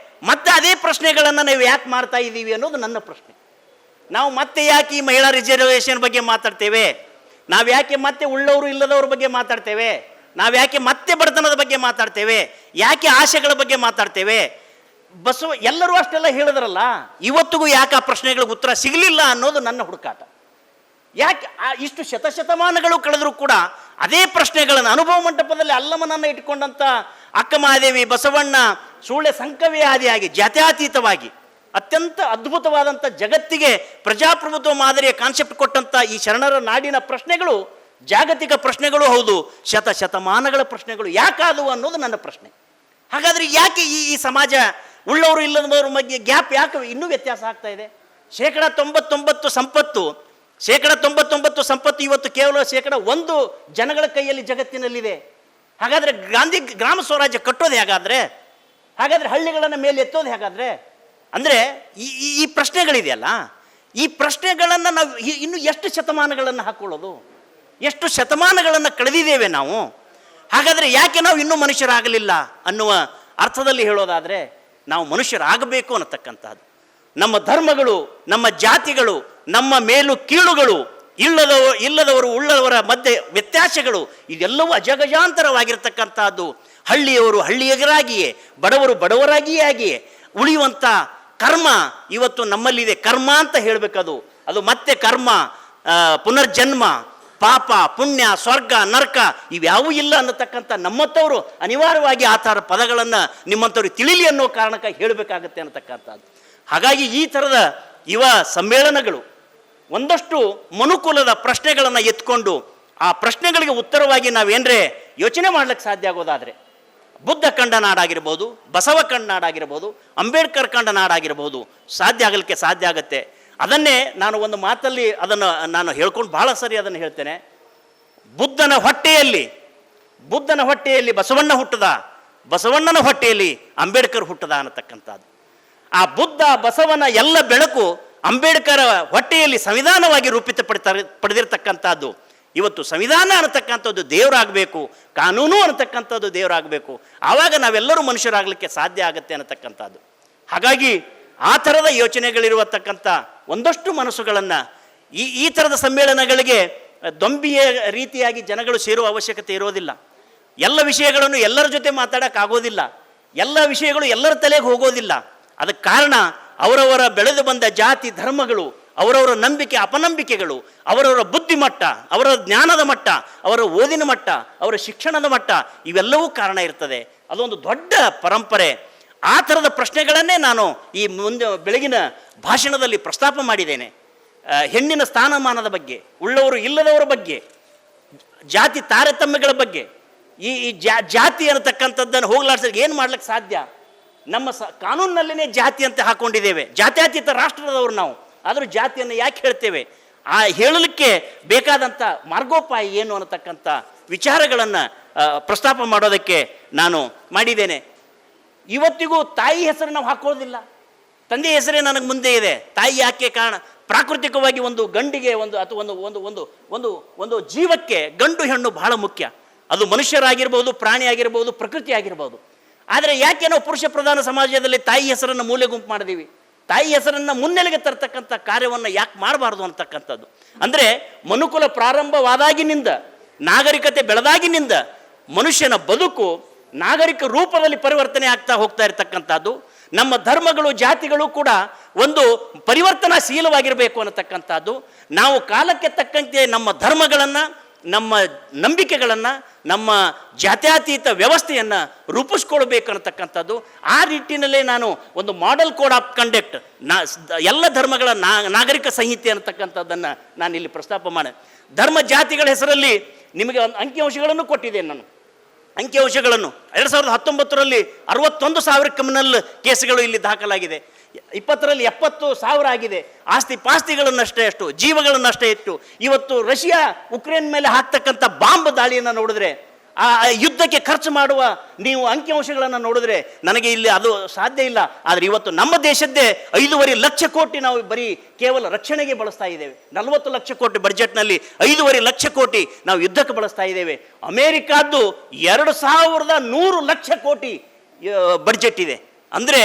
ಮತ್ತೆ ಅದೇ ಪ್ರಶ್ನೆಗಳನ್ನು ನಾವು ಯಾಕೆ ಮಾಡ್ತಾ ಇದ್ದೀವಿ ಅನ್ನೋದು ನನ್ನ ಪ್ರಶ್ನೆ. ನಾವು ಮತ್ತೆ ಯಾಕೆ ಈ ಮಹಿಳಾ ರಿಸರ್ವೇಷನ್ ಬಗ್ಗೆ ಮಾತಾಡ್ತೇವೆ? ನಾವು ಯಾಕೆ ಮತ್ತೆ ಉಳ್ಳವರು ಇಲ್ಲದವ್ರ ಬಗ್ಗೆ ಮಾತಾಡ್ತೇವೆ? ನಾವು ಯಾಕೆ ಮತ್ತೆ ಬಡತನದ ಬಗ್ಗೆ ಮಾತಾಡ್ತೇವೆ? ಯಾಕೆ ಆಶೆಗಳ ಬಗ್ಗೆ ಮಾತಾಡ್ತೇವೆ? ಎಲ್ಲರೂ ಅಷ್ಟೆಲ್ಲ ಹೇಳಿದ್ರಲ್ಲ, ಇವತ್ತಿಗೂ ಯಾಕೆ ಆ ಪ್ರಶ್ನೆಗಳಿಗೆ ಉತ್ತರ ಸಿಗಲಿಲ್ಲ ಅನ್ನೋದು ನನ್ನ ಹುಡುಕಾಟ. ಯಾಕೆ ಇಷ್ಟು ಶತಶತಮಾನಗಳು ಕಳೆದರೂ ಕೂಡ ಅದೇ ಪ್ರಶ್ನೆಗಳನ್ನು ಅನುಭವ ಮಂಟಪದಲ್ಲಿ ಅಲ್ಲಮನನ್ನು ಇಟ್ಕೊಂಡಂಥ ಅಕ್ಕ ಮಹಾದೇವಿ, ಬಸವಣ್ಣ, ಸೂಳೆ ಸಂಕವೇ ಆದಿಯಾಗಿ ಜಾತ್ಯತೀತವಾಗಿ ಅತ್ಯಂತ ಅದ್ಭುತವಾದಂಥ ಜಗತ್ತಿಗೆ ಪ್ರಜಾಪ್ರಭುತ್ವ ಮಾದರಿಯ ಕಾನ್ಸೆಪ್ಟ್ ಕೊಟ್ಟಂಥ ಈ ಶರಣರ ನಾಡಿನ ಪ್ರಶ್ನೆಗಳು ಜಾಗತಿಕ ಪ್ರಶ್ನೆಗಳು ಹೌದು, ಶತಮಾನಗಳ ಪ್ರಶ್ನೆಗಳು ಯಾಕಾದವು ಅನ್ನೋದು ನನ್ನ ಪ್ರಶ್ನೆ. ಹಾಗಾದರೆ ಯಾಕೆ ಈ ಸಮಾಜ ಉಳ್ಳವರು ಇಲ್ಲದವರ ಬಗ್ಗೆ ಗ್ಯಾಪ್ ಯಾಕೆ ಇನ್ನೂ ವ್ಯತ್ಯಾಸ ಆಗ್ತಾ ಇದೆ? 99% ಸಂಪತ್ತು ಇವತ್ತು ಕೇವಲ 1% ಜನಗಳ ಕೈಯಲ್ಲಿ ಜಗತ್ತಿನಲ್ಲಿದೆ. ಹಾಗಾದರೆ ಗಾಂಧಿ ಗ್ರಾಮ ಸ್ವರಾಜ್ಯ ಕಟ್ಟೋದು ಹೇಗಾದರೆ? ಹಾಗಾದರೆ ಹಳ್ಳಿಗಳನ್ನು ಮೇಲೆ ಎತ್ತೋದು ಹೇಗಾದರೆ? ಅಂದರೆ ಈ ಪ್ರಶ್ನೆಗಳಿದೆಯಲ್ಲ, ಈ ಪ್ರಶ್ನೆಗಳನ್ನು ನಾವು ಇನ್ನು ಎಷ್ಟು ಶತಮಾನಗಳನ್ನು ಹಾಕ್ಕೊಳ್ಳೋದು? ಎಷ್ಟು ಶತಮಾನಗಳನ್ನು ಕಳೆದಿದ್ದೇವೆ ನಾವು. ಹಾಗಾದರೆ ಯಾಕೆ ನಾವು ಇನ್ನೂ ಮನುಷ್ಯರಾಗಲಿಲ್ಲ ಅನ್ನುವ ಅರ್ಥದಲ್ಲಿ ಹೇಳೋದಾದರೆ, ನಾವು ಮನುಷ್ಯರಾಗಬೇಕು ಅನ್ನತಕ್ಕಂಥದ್ದು. ನಮ್ಮ ಧರ್ಮಗಳು, ನಮ್ಮ ಜಾತಿಗಳು, ನಮ್ಮ ಮೇಲು ಕೀಳುಗಳು, ಇಲ್ಲದವರು ಉಳ್ಳವರ ಮಧ್ಯೆ ವ್ಯತ್ಯಾಸಗಳು, ಇದೆಲ್ಲವೂ ಅಜಗಜಾಂತರವಾಗಿರ್ತಕ್ಕಂಥದ್ದು. ಹಳ್ಳಿಯವರು ಹಳ್ಳಿಯರಾಗಿಯೇ, ಬಡವರು ಬಡವರಾಗಿಯೇ ಉಳಿಯುವಂಥ ಕರ್ಮ ಇವತ್ತು ನಮ್ಮಲ್ಲಿದೆ. ಕರ್ಮ ಅಂತ ಹೇಳಬೇಕದು. ಅದು ಮತ್ತೆ ಕರ್ಮ, ಪುನರ್ಜನ್ಮ, ಪಾಪ, ಪುಣ್ಯ, ಸ್ವರ್ಗ, ನರಕ ಇವ್ಯಾವೂ ಇಲ್ಲ ಅನ್ನತಕ್ಕಂಥ ನಮ್ಮಂಥವರು ಅನಿವಾರ್ಯವಾಗಿ ಆ ಥರ ಪದಗಳನ್ನು ನಿಮ್ಮಂಥವ್ರಿಗೆ ತಿಳಿಲಿ ಅನ್ನೋ ಕಾರಣಕ್ಕಾಗಿ ಹೇಳಬೇಕಾಗತ್ತೆ ಅನ್ನತಕ್ಕಂಥದ್ದು. ಹಾಗಾಗಿ ಈ ಥರದ ಸಮ್ಮೇಳನಗಳು ಒಂದಷ್ಟು ಮನುಕುಲದ ಪ್ರಶ್ನೆಗಳನ್ನು ಎತ್ಕೊಂಡು ಆ ಪ್ರಶ್ನೆಗಳಿಗೆ ಉತ್ತರವಾಗಿ ನಾವೇನರೇ ಯೋಚನೆ ಮಾಡ್ಲಿಕ್ಕೆ ಸಾಧ್ಯ ಆಗೋದಾದರೆ, ಬುದ್ಧ ಕಂಡ ನಾಡಾಗಿರ್ಬೋದು, ಬಸವ ಕಂಡ ನಾಡಾಗಿರ್ಬೋದು, ಅಂಬೇಡ್ಕರ್ ಕಂಡ ನಾಡಾಗಿರ್ಬೋದು, ಸಾಧ್ಯ ಆಗಲಿಕ್ಕೆ ಸಾಧ್ಯ ಆಗುತ್ತೆ. ಅದನ್ನೇ ನಾನು ಒಂದು ಮಾತಲ್ಲಿ ಅದನ್ನು ನಾನು ಹೇಳ್ಕೊಂಡು ಭಾಳ ಸರಿ ಅದನ್ನು ಹೇಳ್ತೇನೆ. ಬುದ್ಧನ ಹೊಟ್ಟೆಯಲ್ಲಿ ಬಸವಣ್ಣ ಹುಟ್ಟದ, ಬಸವಣ್ಣನ ಹೊಟ್ಟೆಯಲ್ಲಿ ಅಂಬೇಡ್ಕರ್ ಹುಟ್ಟದ ಅನ್ನತಕ್ಕಂಥದ್ದು. ಆ ಬುದ್ಧ ಬಸವನ ಎಲ್ಲ ಬೆಳಕು ಅಂಬೇಡ್ಕರ್ ಹೊಟ್ಟೆಯಲ್ಲಿ ಸಂವಿಧಾನವಾಗಿ ಪಡೆದಿರ್ತಕ್ಕಂಥದ್ದು. ಇವತ್ತು ಸಂವಿಧಾನ ಅನ್ನತಕ್ಕಂಥದ್ದು ದೇವರಾಗಬೇಕು, ಕಾನೂನು ಅನ್ನತಕ್ಕಂಥದ್ದು ದೇವರಾಗಬೇಕು. ಆವಾಗ ನಾವೆಲ್ಲರೂ ಮನುಷ್ಯರಾಗಲಿಕ್ಕೆ ಸಾಧ್ಯ ಆಗುತ್ತೆ ಅನ್ನತಕ್ಕಂಥದ್ದು. ಹಾಗಾಗಿ ಆ ಥರದ ಯೋಚನೆಗಳಿರುವತಕ್ಕಂಥ ಒಂದಷ್ಟು ಮನಸ್ಸುಗಳನ್ನು ಈ ಥರದ ಸಮ್ಮೇಳನಗಳಿಗೆ ದೊಂಬಿಯ ರೀತಿಯಾಗಿ ಜನಗಳು ಸೇರುವ ಅವಶ್ಯಕತೆ ಇರೋದಿಲ್ಲ. ಎಲ್ಲ ವಿಷಯಗಳನ್ನು ಎಲ್ಲರ ಜೊತೆ ಮಾತಾಡೋಕ್ಕಾಗೋದಿಲ್ಲ, ಎಲ್ಲ ವಿಷಯಗಳು ಎಲ್ಲರ ತಲೆಗೆ ಹೋಗೋದಿಲ್ಲ. ಅದಕ್ಕೆ ಕಾರಣ ಅವರವರ ಬೆಳೆದು ಬಂದ ಜಾತಿ ಧರ್ಮಗಳು, ಅವರವರ ನಂಬಿಕೆ ಅಪನಂಬಿಕೆಗಳು, ಅವರವರ ಬುದ್ಧಿಮಟ್ಟ, ಅವರ ಜ್ಞಾನದ ಮಟ್ಟ, ಅವರ ಓದಿನ ಮಟ್ಟ, ಅವರ ಶಿಕ್ಷಣದ ಮಟ್ಟ, ಇವೆಲ್ಲವೂ ಕಾರಣ ಇರ್ತದೆ. ಅದೊಂದು ದೊಡ್ಡ ಪರಂಪರೆ. ಆ ಥರದ ಪ್ರಶ್ನೆಗಳನ್ನೇ ನಾನು ಈ ಬೆಳಗಿನ ಭಾಷಣದಲ್ಲಿ ಪ್ರಸ್ತಾಪ ಮಾಡಿದ್ದೇನೆ. ಹೆಣ್ಣಿನ ಸ್ಥಾನಮಾನದ ಬಗ್ಗೆ, ಉಳ್ಳವರು ಇಲ್ಲದವರ ಬಗ್ಗೆ, ಜಾತಿ ತಾರತಮ್ಯಗಳ ಬಗ್ಗೆ. ಈ ಜಾತಿ ಅನ್ನತಕ್ಕಂಥದ್ದನ್ನು ಹೋಗ್ಲಾಡ್ಸೋಕೆ ಏನು ಮಾಡ್ಲಿಕ್ಕೆ ಸಾಧ್ಯ? ನಮ್ಮ ಕಾನೂನಿನಲ್ಲೇ ಜಾತಿ ಅಂತ ಹಾಕ್ಕೊಂಡಿದ್ದೇವೆ. ಜಾತ್ಯತೀತ ರಾಷ್ಟ್ರದವರು ನಾವು, ಆದರೂ ಜಾತಿಯನ್ನು ಯಾಕೆ ಹೇಳ್ತೇವೆ? ಆ ಹೇಳಲಿಕ್ಕೆ ಬೇಕಾದಂಥ ಮಾರ್ಗೋಪಾಯ ಏನು ಅನ್ನತಕ್ಕಂಥ ವಿಚಾರಗಳನ್ನು ಪ್ರಸ್ತಾಪ ಮಾಡೋದಕ್ಕೆ ನಾನು ಮಾಡಿದ್ದೇನೆ. ಇವತ್ತಿಗೂ ತಾಯಿ ಹೆಸರು ನಾವು ಹಾಕೋದಿಲ್ಲ. ತಂದೆ ಹೆಸರೇ ನನಗೆ ಮುಂದೆ ಇದೆ. ತಾಯಿ ಯಾಕೆ ಕಾರಣ? ಪ್ರಾಕೃತಿಕವಾಗಿ ಒಂದು ಗಂಡಿಗೆ ಅಥವಾ ಒಂದು ಜೀವಕ್ಕೆ ಗಂಡು ಹೆಣ್ಣು ಬಹಳ ಮುಖ್ಯ. ಅದು ಮನುಷ್ಯರಾಗಿರ್ಬೋದು, ಪ್ರಾಣಿ ಆಗಿರ್ಬೋದು, ಪ್ರಕೃತಿ ಆಗಿರ್ಬೋದು. ಆದರೆ ಯಾಕೆ ನಾವು ಪುರುಷ ಪ್ರಧಾನ ಸಮಾಜದಲ್ಲಿ ತಾಯಿ ಹೆಸರನ್ನು ಮೂಲೆ ಗುಂಪು ಮಾಡಿದೀವಿ? ತಾಯಿ ಹೆಸರನ್ನು ಮುನ್ನೆಲೆಗೆ ತರ್ತಕ್ಕಂಥ ಕಾರ್ಯವನ್ನು ಯಾಕೆ ಮಾಡಬಾರ್ದು ಅಂತಕ್ಕಂಥದ್ದು. ಅಂದರೆ ಮನುಕುಲ ಪ್ರಾರಂಭವಾದಾಗಿನಿಂದ, ನಾಗರಿಕತೆ ಬೆಳೆದಾಗಿನಿಂದ ಮನುಷ್ಯನ ಬದುಕು ನಾಗರಿಕ ರೂಪದಲ್ಲಿ ಪರಿವರ್ತನೆ ಆಗ್ತಾ ಹೋಗ್ತಾ ಇರತಕ್ಕಂಥದ್ದು. ನಮ್ಮ ಧರ್ಮಗಳು, ಜಾತಿಗಳು ಕೂಡ ಒಂದು ಪರಿವರ್ತನಾಶೀಲವಾಗಿರಬೇಕು ಅನ್ನತಕ್ಕಂಥದ್ದು. ನಾವು ಕಾಲಕ್ಕೆ ತಕ್ಕಂತೆ ನಮ್ಮ ಧರ್ಮಗಳನ್ನು, ನಮ್ಮ ನಂಬಿಕೆಗಳನ್ನು, ನಮ್ಮ ಜಾತ್ಯತೀತ ವ್ಯವಸ್ಥೆಯನ್ನು ರೂಪಿಸ್ಕೊಳ್ಬೇಕು ಅನ್ನತಕ್ಕಂಥದ್ದು. ಆ ನಿಟ್ಟಿನಲ್ಲೇ ನಾನು ಒಂದು ಮಾಡೆಲ್ ಕೋಡ್ ಆಫ್ ಕಂಡಕ್ಟ್, ಎಲ್ಲ ಧರ್ಮಗಳ ನಾಗರಿಕ ಸಂಹಿತೆ ಅನ್ನತಕ್ಕಂಥದ್ದನ್ನು ನಾನು ಇಲ್ಲಿ ಪ್ರಸ್ತಾಪ ಮಾಡಿ, ಧರ್ಮ ಜಾತಿಗಳ ಹೆಸರಲ್ಲಿ ನಿಮಗೆ ಅಂಕಿಅಂಶಗಳನ್ನು ಕೊಟ್ಟಿದ್ದೇನೆ. ನಾನು ಅಂಕಿಅಂಶಗಳನ್ನು 2019ರಲ್ಲಿ 61,000 ಕ್ರಿಮಿನಲ್ ಕೇಸ್ಗಳು ಇಲ್ಲಿ ದಾಖಲಾಗಿದೆ. 20ರಲ್ಲಿ 70,000 ಆಗಿದೆ. ಆಸ್ತಿ ಪಾಸ್ತಿಗಳನ್ನಷ್ಟೇ ಅಷ್ಟು, ಜೀವಗಳನ್ನಷ್ಟೇ ಇಟ್ಟು ಇವತ್ತು ರಷ್ಯಾ ಉಕ್ರೇನ್ ಮೇಲೆ ಹಾಕ್ತಕ್ಕಂಥ ಬಾಂಬ್ ದಾಳಿಯನ್ನು ನೋಡಿದ್ರೆ, ಆ ಯುದ್ಧಕ್ಕೆ ಖರ್ಚು ಮಾಡುವ ನೀವು ಅಂಕಿಅಂಶಗಳನ್ನು ನೋಡಿದ್ರೆ ನನಗೆ ಇಲ್ಲಿ ಅದು ಸಾಧ್ಯ ಇಲ್ಲ. ಆದರೆ ಇವತ್ತು ನಮ್ಮ ದೇಶದ್ದೇ 5.5 ಲಕ್ಷ ಕೋಟಿ ನಾವು ಬರೀ ಕೇವಲ ರಕ್ಷಣೆಗೆ ಬಳಸ್ತಾ ಇದ್ದೇವೆ. 40 ಲಕ್ಷ ಕೋಟಿ ಬಡ್ಜೆಟ್ನಲ್ಲಿ 5.5 ಲಕ್ಷ ಕೋಟಿ ನಾವು ಯುದ್ಧಕ್ಕೆ ಬಳಸ್ತಾ ಇದ್ದೇವೆ. ಅಮೇರಿಕಾದ್ದು 2,100 ಲಕ್ಷ ಕೋಟಿ ಬಡ್ಜೆಟ್ ಇದೆ. ಅಂದರೆ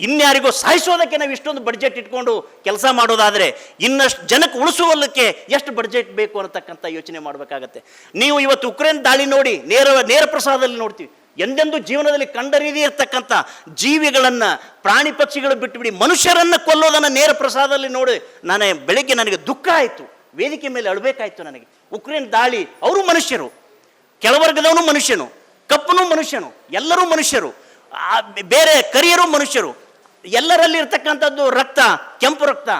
ಇನ್ಯಾರಿಗೋ ಸಾಯಿಸೋದಕ್ಕೆ ನಾವು ಇಷ್ಟೊಂದು ಬಡ್ಜೆಟ್ ಇಟ್ಕೊಂಡು ಕೆಲಸ ಮಾಡೋದಾದರೆ ಇನ್ನಷ್ಟು ಜನಕ್ಕೆ ಉಳಿಸುವಲ್ಲಕ್ಕೆ ಎಷ್ಟು ಬಡ್ಜೆಟ್ ಬೇಕು ಅನ್ನತಕ್ಕಂಥ ಯೋಚನೆ ಮಾಡಬೇಕಾಗತ್ತೆ. ನೀವು ಇವತ್ತು ಉಕ್ರೇನ್ ದಾಳಿ ನೋಡಿ, ನೇರ ಪ್ರಸಾದದಲ್ಲಿ ನೋಡ್ತೀವಿ. ಎಂದೆಂದೂ ಜೀವನದಲ್ಲಿ ಕಂಡರಿಯದೇ ಇರತಕ್ಕಂಥ ಜೀವಿಗಳನ್ನು, ಪ್ರಾಣಿ ಪಕ್ಷಿಗಳು ಬಿಟ್ಟುಬಿಡಿ ಮನುಷ್ಯರನ್ನು ಕೊಲ್ಲೋದನ್ನು ನೇರ ಪ್ರಸಾದದಲ್ಲಿ ನೋಡಿ ಬೆಳಗ್ಗೆ ನನಗೆ ದುಃಖ ಆಯಿತು. ವೇದಿಕೆ ಮೇಲೆ ಅಳಬೇಕಾಯ್ತು ನನಗೆ. ಉಕ್ರೇನ್ ದಾಳಿ, ಅವರು ಮನುಷ್ಯರು, ಕೆಳವರ್ಗದವನು ಮನುಷ್ಯನು, ಕಪ್ಪನು ಮನುಷ್ಯನು, ಎಲ್ಲರೂ ಮನುಷ್ಯರು, ಬೇರೆ ಕರಿಯರು ಮನುಷ್ಯರು, ಎಲ್ಲರಲ್ಲಿ ಇರ್ತಕ್ಕಂಥದ್ದು ರಕ್ತ, ಕೆಂಪು ರಕ್ತ.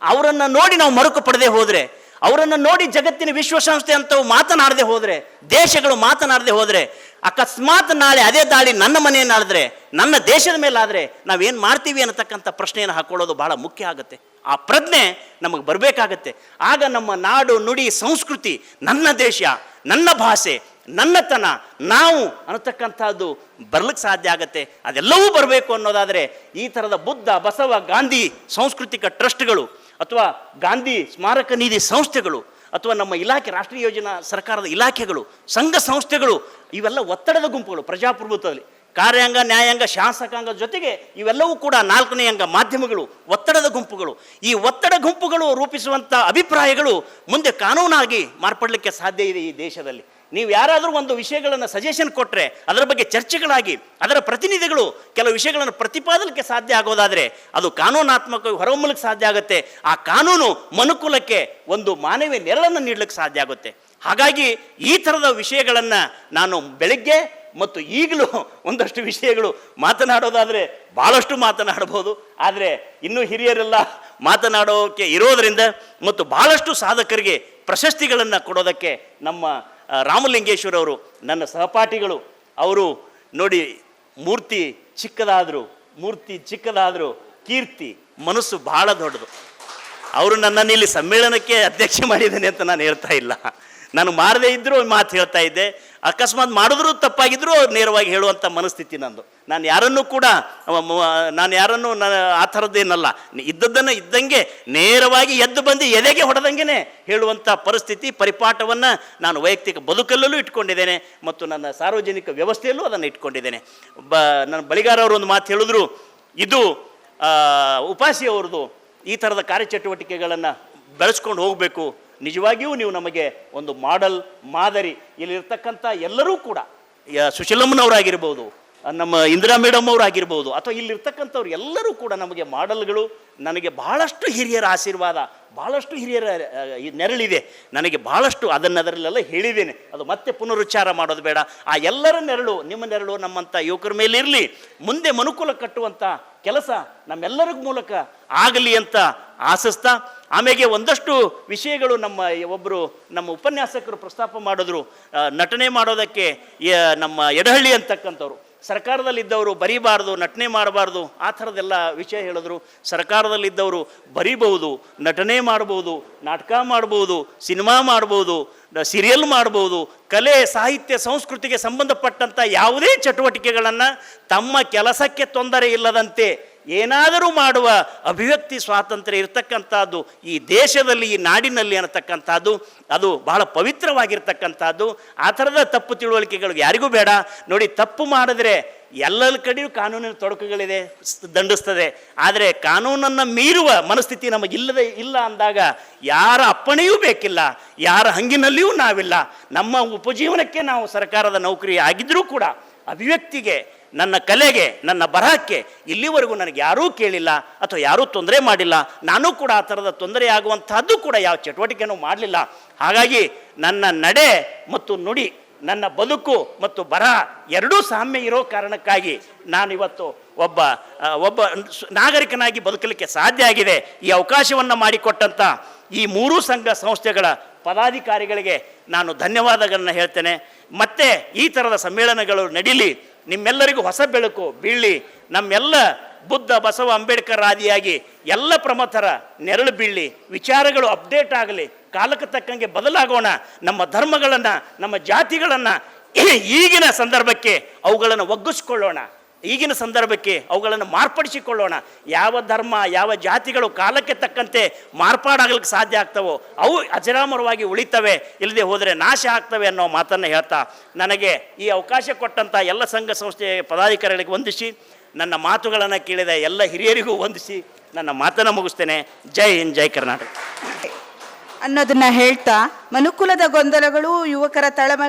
ಅವರನ್ನು ನೋಡಿ ನಾವು ಮರುಕು ಪಡೆದೇ ಹೋದರೆ, ಅವರನ್ನು ನೋಡಿ ಜಗತ್ತಿನ ವಿಶ್ವಸಂಸ್ಥೆ ಅಂತವು ಮಾತನಾಡದೆ ಹೋದರೆ, ದೇಶಗಳು ಮಾತನಾಡದೆ ಹೋದರೆ, ಅಕಸ್ಮಾತ್ ನಾಳೆ ಅದೇ ದಾಳಿ ನನ್ನ ಮನೆಯನ್ನಾಡಿದ್ರೆ, ನನ್ನ ದೇಶದ ಮೇಲಾದರೆ ನಾವೇನು ಮಾಡ್ತೀವಿ ಅನ್ನತಕ್ಕಂಥ ಪ್ರಶ್ನೆಯನ್ನು ಹಾಕೊಳ್ಳೋದು ಬಹಳ ಮುಖ್ಯ ಆಗುತ್ತೆ. ಆ ಪ್ರಜ್ಞೆ ನಮಗೆ ಬರಬೇಕಾಗತ್ತೆ. ಆಗ ನಮ್ಮ ನಾಡು, ನುಡಿ, ಸಂಸ್ಕೃತಿ, ನನ್ನ ದೇಶ, ನನ್ನ ಭಾಷೆ, ನನ್ನತನ, ನಾವು ಅನ್ನತಕ್ಕಂಥದ್ದು ಬರ್ಲಿಕ್ಕೆ ಸಾಧ್ಯ ಆಗತ್ತೆ. ಅದೆಲ್ಲವೂ ಬರಬೇಕು ಅನ್ನೋದಾದರೆ ಈ ಥರದ ಬುದ್ಧ, ಬಸವ, ಗಾಂಧಿ ಸಾಂಸ್ಕೃತಿಕ ಟ್ರಸ್ಟ್ಗಳು ಅಥವಾ ಗಾಂಧಿ ಸ್ಮಾರಕ ನಿಧಿ ಸಂಸ್ಥೆಗಳು ಅಥವಾ ನಮ್ಮ ಇಲಾಖೆ, ರಾಷ್ಟ್ರೀಯ ಯೋಜನಾ ಸರ್ಕಾರದ ಇಲಾಖೆಗಳು, ಸಂಘ ಸಂಸ್ಥೆಗಳು, ಇವೆಲ್ಲ ಒತ್ತಡದ ಗುಂಪುಗಳು. ಪ್ರಜಾಪ್ರಭುತ್ವದಲ್ಲಿ ಕಾರ್ಯಾಂಗ, ನ್ಯಾಯಾಂಗ, ಶಾಸಕಾಂಗ ಜೊತೆಗೆ ಇವೆಲ್ಲವೂ ಕೂಡ 4ನೇ ಅಂಗ ಮಾಧ್ಯಮಗಳು, ಒತ್ತಡದ ಗುಂಪುಗಳು. ಈ ಒತ್ತಡ ಗುಂಪುಗಳು ರೂಪಿಸುವಂಥ ಅಭಿಪ್ರಾಯಗಳು ಮುಂದೆ ಕಾನೂನಾಗಿ ಮಾರ್ಪಡಲಿಕ್ಕೆ ಸಾಧ್ಯ ಇದೆ ಈ ದೇಶದಲ್ಲಿ. ನೀವು ಯಾರಾದರೂ ಒಂದು ವಿಷಯಗಳನ್ನು ಸಜೆಷನ್ ಕೊಟ್ಟರೆ ಅದರ ಬಗ್ಗೆ ಚರ್ಚೆಗಳಾಗಿ ಅದರ ಪ್ರತಿನಿಧಿಗಳು ಕೆಲವು ವಿಷಯಗಳನ್ನು ಪ್ರತಿಪಾದನೆಗೆ ಸಾಧ್ಯ ಆಗೋದಾದರೆ ಅದು ಕಾನೂನಾತ್ಮಕವಾಗಿ ಹೊರಹೊಮ್ಮಲಿಕ್ಕೆ ಸಾಧ್ಯ ಆಗುತ್ತೆ. ಆ ಕಾನೂನು ಮನುಕುಲಕ್ಕೆ ಒಂದು ಮಾನವೀಯ ನೆರಳನ್ನು ನೀಡಲಿಕ್ಕೆ ಸಾಧ್ಯ ಆಗುತ್ತೆ. ಹಾಗಾಗಿ ಈ ಥರದ ವಿಷಯಗಳನ್ನು ನಾನು ಬೆಳಗ್ಗೆ ಮತ್ತು ಈಗಲೂ ಒಂದಷ್ಟು ವಿಷಯಗಳು ಮಾತನಾಡೋದಾದರೆ ಭಾಳಷ್ಟು ಮಾತನಾಡ್ಬೋದು. ಆದರೆ ಇನ್ನೂ ಹಿರಿಯರೆಲ್ಲ ಮಾತನಾಡೋಕ್ಕೆ ಇರೋದರಿಂದ ಮತ್ತು ಭಾಳಷ್ಟು ಸಾಧಕರಿಗೆ ಪ್ರಶಸ್ತಿಗಳನ್ನು ಕೊಡೋದಕ್ಕೆ ನಮ್ಮ ರಾಮಲಿಂಗೇಶ್ವರವರು ನನ್ನ ಸಹಪಾಠಿಗಳು, ಅವರು ನೋಡಿ, ಮೂರ್ತಿ ಚಿಕ್ಕದಾದರೂ ಕೀರ್ತಿ ಮನಸ್ಸು ಬಹಳ ದೊಡ್ಡದು. ಅವರು ನನ್ನನ್ನು ಇಲ್ಲಿ ಸಮ್ಮೇಳನಕ್ಕೆ ಅಧ್ಯಕ್ಷ ಮಾಡಿದ್ದೇನೆ ಅಂತ ನಾನು ಹೇಳ್ತಾ ಇಲ್ಲ. ನಾನು ಮಾಡದೇ ಇದ್ದರೂ ಮಾತು ಹೇಳ್ತಾ ಇದ್ದೆ. ಅಕಸ್ಮಾತ್ ಮಾಡಿದ್ರೂ ತಪ್ಪಾಗಿದ್ದರೂ ಅವ್ರು ನೇರವಾಗಿ ಹೇಳುವಂಥ ಮನಸ್ಥಿತಿ ನಂದು. ನಾನು ಯಾರನ್ನೂ ಆ ಥರದ್ದೇನಲ್ಲ. ಇದ್ದದ್ದನ್ನು ಇದ್ದಂಗೆ ನೇರವಾಗಿ ಎದ್ದು ಬಂದು ಎದೆಗೆ ಹೊಡೆದಂಗೆ ಹೇಳುವಂಥ ಪರಿಸ್ಥಿತಿ, ಪರಿಪಾಠವನ್ನು ನಾನು ವೈಯಕ್ತಿಕ ಬದುಕಲ್ಲೂ ಇಟ್ಕೊಂಡಿದ್ದೇನೆ ಮತ್ತು ನನ್ನ ಸಾರ್ವಜನಿಕ ವ್ಯವಸ್ಥೆಯಲ್ಲೂ ಅದನ್ನು ಇಟ್ಕೊಂಡಿದ್ದೇನೆ. ನನ್ನ ಬಳಿಗಾರವರು ಒಂದು ಮಾತು ಹೇಳಿದ್ರು, ಇದು ಉಪಾಸಿ ಅವ್ರದ್ದು ಈ ಥರದ ಕಾರ್ಯಚಟುವಟಿಕೆಗಳನ್ನು ಬೆಳೆಸ್ಕೊಂಡು ಹೋಗಬೇಕು. ನಿಜವಾಗಿಯೂ ನೀವು ನಮಗೆ ಒಂದು ಮಾದರಿ. ಇಲ್ಲಿರ್ತಕ್ಕಂಥ ಎಲ್ಲರೂ ಕೂಡ, ಸುಶೀಲಮ್ಮನವರಾಗಿರ್ಬೋದು, ನಮ್ಮ ಇಂದಿರಾ ಮೇಡಮ್ ಅವರಾಗಿರ್ಬೋದು, ಅಥವಾ ಇಲ್ಲಿರ್ತಕ್ಕಂಥವ್ರು ಎಲ್ಲರೂ ಕೂಡ ನಮಗೆ ಮಾಡೆಲ್ಗಳು. ನನಗೆ ಬಹಳಷ್ಟು ಹಿರಿಯರ ಆಶೀರ್ವಾದ, ಬಹಳಷ್ಟು ಹಿರಿಯರ ಈ ನೆರಳಿದೆ ನನಗೆ ಬಹಳಷ್ಟು. ಅದರಲ್ಲೆಲ್ಲ ಹೇಳಿದ್ದೇನೆ, ಅದು ಮತ್ತೆ ಪುನರುಚ್ಚಾರ ಮಾಡೋದು ಬೇಡ. ಆ ಎಲ್ಲರ ನೆರಳು, ನಿಮ್ಮ ನೆರಳು ನಮ್ಮಂಥ ಯುವಕರ ಮೇಲೆ ಇರಲಿ. ಮುಂದೆ ಮನುಕುಲ ಕಟ್ಟುವಂಥ ಕೆಲಸ ನಮ್ಮೆಲ್ಲರ ಮೂಲಕ ಆಗಲಿ ಅಂತ ಆಶಿಸ್ತಾ, ಆಮೇಲೆ ಒಂದಷ್ಟು ವಿಷಯಗಳು ನಮ್ಮ ಉಪನ್ಯಾಸಕರು ಪ್ರಸ್ತಾಪ ಮಾಡಿದ್ರು. ನಟನೆ ಮಾಡೋದಕ್ಕೆ ನಮ್ಮ ಎಡಹಳ್ಳಿ ಅಂತಕ್ಕಂಥವ್ರು ಸರ್ಕಾರದಲ್ಲಿದ್ದವರು ಬರೀಬಾರ್ದು, ನಟನೆ ಮಾಡಬಾರ್ದು, ಆ ಥರದ್ದೆಲ್ಲ ವಿಷಯ ಹೇಳಿದ್ರು. ಸರ್ಕಾರದಲ್ಲಿದ್ದವರು ಬರೀಬಹುದು, ನಟನೆ ಮಾಡ್ಬೋದು, ನಾಟಕ ಮಾಡ್ಬೋದು, ಸಿನಿಮಾ ಮಾಡ್ಬೋದು, ಸೀರಿಯಲ್ ಮಾಡ್ಬೋದು, ಕಲೆ ಸಾಹಿತ್ಯ ಸಂಸ್ಕೃತಿಗೆ ಸಂಬಂಧಪಟ್ಟಂಥ ಯಾವುದೇ ಚಟುವಟಿಕೆಗಳನ್ನು ತಮ್ಮ ಕೆಲಸಕ್ಕೆ ತೊಂದರೆ ಇಲ್ಲದಂತೆ ಏನಾದರೂ ಮಾಡುವ ಅಭಿವ್ಯಕ್ತಿ ಸ್ವಾತಂತ್ರ್ಯ ಇರತಕ್ಕಂಥದ್ದು ಈ ದೇಶದಲ್ಲಿ, ಈ ನಾಡಿನಲ್ಲಿ ಅನ್ನತಕ್ಕಂಥದ್ದು ಅದು ಬಹಳ ಪವಿತ್ರವಾಗಿರ್ತಕ್ಕಂಥದ್ದು. ಆ ಥರದ ತಪ್ಪು ತಿಳುವಳಿಕೆಗಳು ಯಾರಿಗೂ ಬೇಡ. ನೋಡಿ, ತಪ್ಪು ಮಾಡಿದ್ರೆ ಎಲ್ಲರ ಕಡೆಯೂ ಕಾನೂನಿನ ತೊಡಕುಗಳಿದೆ, ದಂಡಿಸ್ತದೆ. ಆದರೆ ಕಾನೂನನ್ನು ಮೀರುವ ಮನಸ್ಥಿತಿ ಇಲ್ಲ ಅಂದಾಗ ಯಾರ ಅಪ್ಪಣೆಯೂ ಬೇಕಿಲ್ಲ, ಯಾರ ಹಂಗಿನಲ್ಲಿಯೂ ನಾವಿಲ್ಲ. ನಮ್ಮ ಉಪಜೀವನಕ್ಕೆ ನಾವು ಸರ್ಕಾರದ ನೌಕರಿ ಆಗಿದ್ದರೂ ಕೂಡ ಅಭಿವ್ಯಕ್ತಿಗೆ, ನನ್ನ ಕಲೆಗೆ, ನನ್ನ ಬರಹಕ್ಕೆ ಇಲ್ಲಿವರೆಗೂ ನನಗೆ ಯಾರೂ ಕೇಳಿಲ್ಲ ಅಥವಾ ಯಾರೂ ತೊಂದರೆ ಮಾಡಿಲ್ಲ. ನಾನು ಕೂಡ ಆ ಥರದ ತೊಂದರೆ ಆಗುವಂತಹದ್ದು ಕೂಡ ಯಾವ ಚಟುವಟಿಕೆನೂ ಮಾಡಲಿಲ್ಲ. ಹಾಗಾಗಿ ನನ್ನ ನಡೆ ಮತ್ತು ನುಡಿ, ನನ್ನ ಬದುಕು ಮತ್ತು ಬರಹ ಎರಡೂ ಸಾಮ್ಯ ಇರೋ ಕಾರಣಕ್ಕಾಗಿ ನಾನಿವತ್ತು ಒಬ್ಬ ನಾಗರಿಕನಾಗಿ ಬದುಕಲಿಕ್ಕೆ ಸಾಧ್ಯ ಆಗಿದೆ. ಈ ಅವಕಾಶವನ್ನು ಮಾಡಿಕೊಟ್ಟಂಥ ಈ ಮೂರೂ ಸಂಘ ಸಂಸ್ಥೆಗಳ ಪದಾಧಿಕಾರಿಗಳಿಗೆ ನಾನು ಧನ್ಯವಾದಗಳನ್ನು ಹೇಳ್ತೇನೆ. ಮತ್ತೆ ಈ ಥರದ ಸಮ್ಮೇಳನಗಳು ನಡೀಲಿ, ನಿಮ್ಮೆಲ್ಲರಿಗೂ ಹೊಸ ಬೆಳಕು ಬೀಳಲಿ, ನಮ್ಮೆಲ್ಲ ಬುದ್ಧ ಬಸವ ಅಂಬೇಡ್ಕರ್ ಆದಿಯಾಗಿ ಎಲ್ಲ ಪ್ರಮಥರ ನೆರಳು ಬೀಳಲಿ, ವಿಚಾರಗಳು ಅಪ್ಡೇಟ್ ಆಗಲಿ, ಕಾಲಕ್ಕೆ ತಕ್ಕಂಗೆ ಬದಲಾಗೋಣ. ನಮ್ಮ ಧರ್ಮಗಳನ್ನು, ನಮ್ಮ ಜಾತಿಗಳನ್ನು ಈಗಿನ ಸಂದರ್ಭಕ್ಕೆ ಅವುಗಳನ್ನು ಒಗ್ಗಿಸ್ಕೊಳ್ಳೋಣ, ಈಗಿನ ಸಂದರ್ಭಕ್ಕೆ ಅವುಗಳನ್ನು ಮಾರ್ಪಡಿಸಿಕೊಳ್ಳೋಣ. ಯಾವ ಧರ್ಮ, ಯಾವ ಜಾತಿಗಳು ಕಾಲಕ್ಕೆ ತಕ್ಕಂತೆ ಮಾರ್ಪಾಡಾಗಲಿಕ್ಕೆ ಸಾಧ್ಯ ಆಗ್ತವೋ ಅವು ಅಜರಾಮರವಾಗಿ ಉಳಿತವೆ, ಇಲ್ಲದೆ ಹೋದರೆ ನಾಶ ಆಗ್ತವೆ ಅನ್ನೋ ಮಾತನ್ನು ಹೇಳ್ತಾ, ನನಗೆ ಈ ಅವಕಾಶ ಕೊಟ್ಟಂಥ ಎಲ್ಲ ಸಂಘ ಸಂಸ್ಥೆಯ ಪದಾಧಿಕಾರಿಗಳಿಗೆ ವಂದಿಸಿ, ನನ್ನ ಮಾತುಗಳನ್ನು ಕೇಳಿದ ಎಲ್ಲ ಹಿರಿಯರಿಗೂ ವಂದಿಸಿ ನನ್ನ ಮಾತನ್ನು ಮುಗಿಸ್ತೇನೆ. ಜೈ ಹಿಂದ್, ಜೈ ಕರ್ನಾಟಕ ಅನ್ನೋದನ್ನ ಹೇಳ್ತಾ, ಮನುಕುಲದ ಗೊಂದಲಗಳು, ಯುವಕರ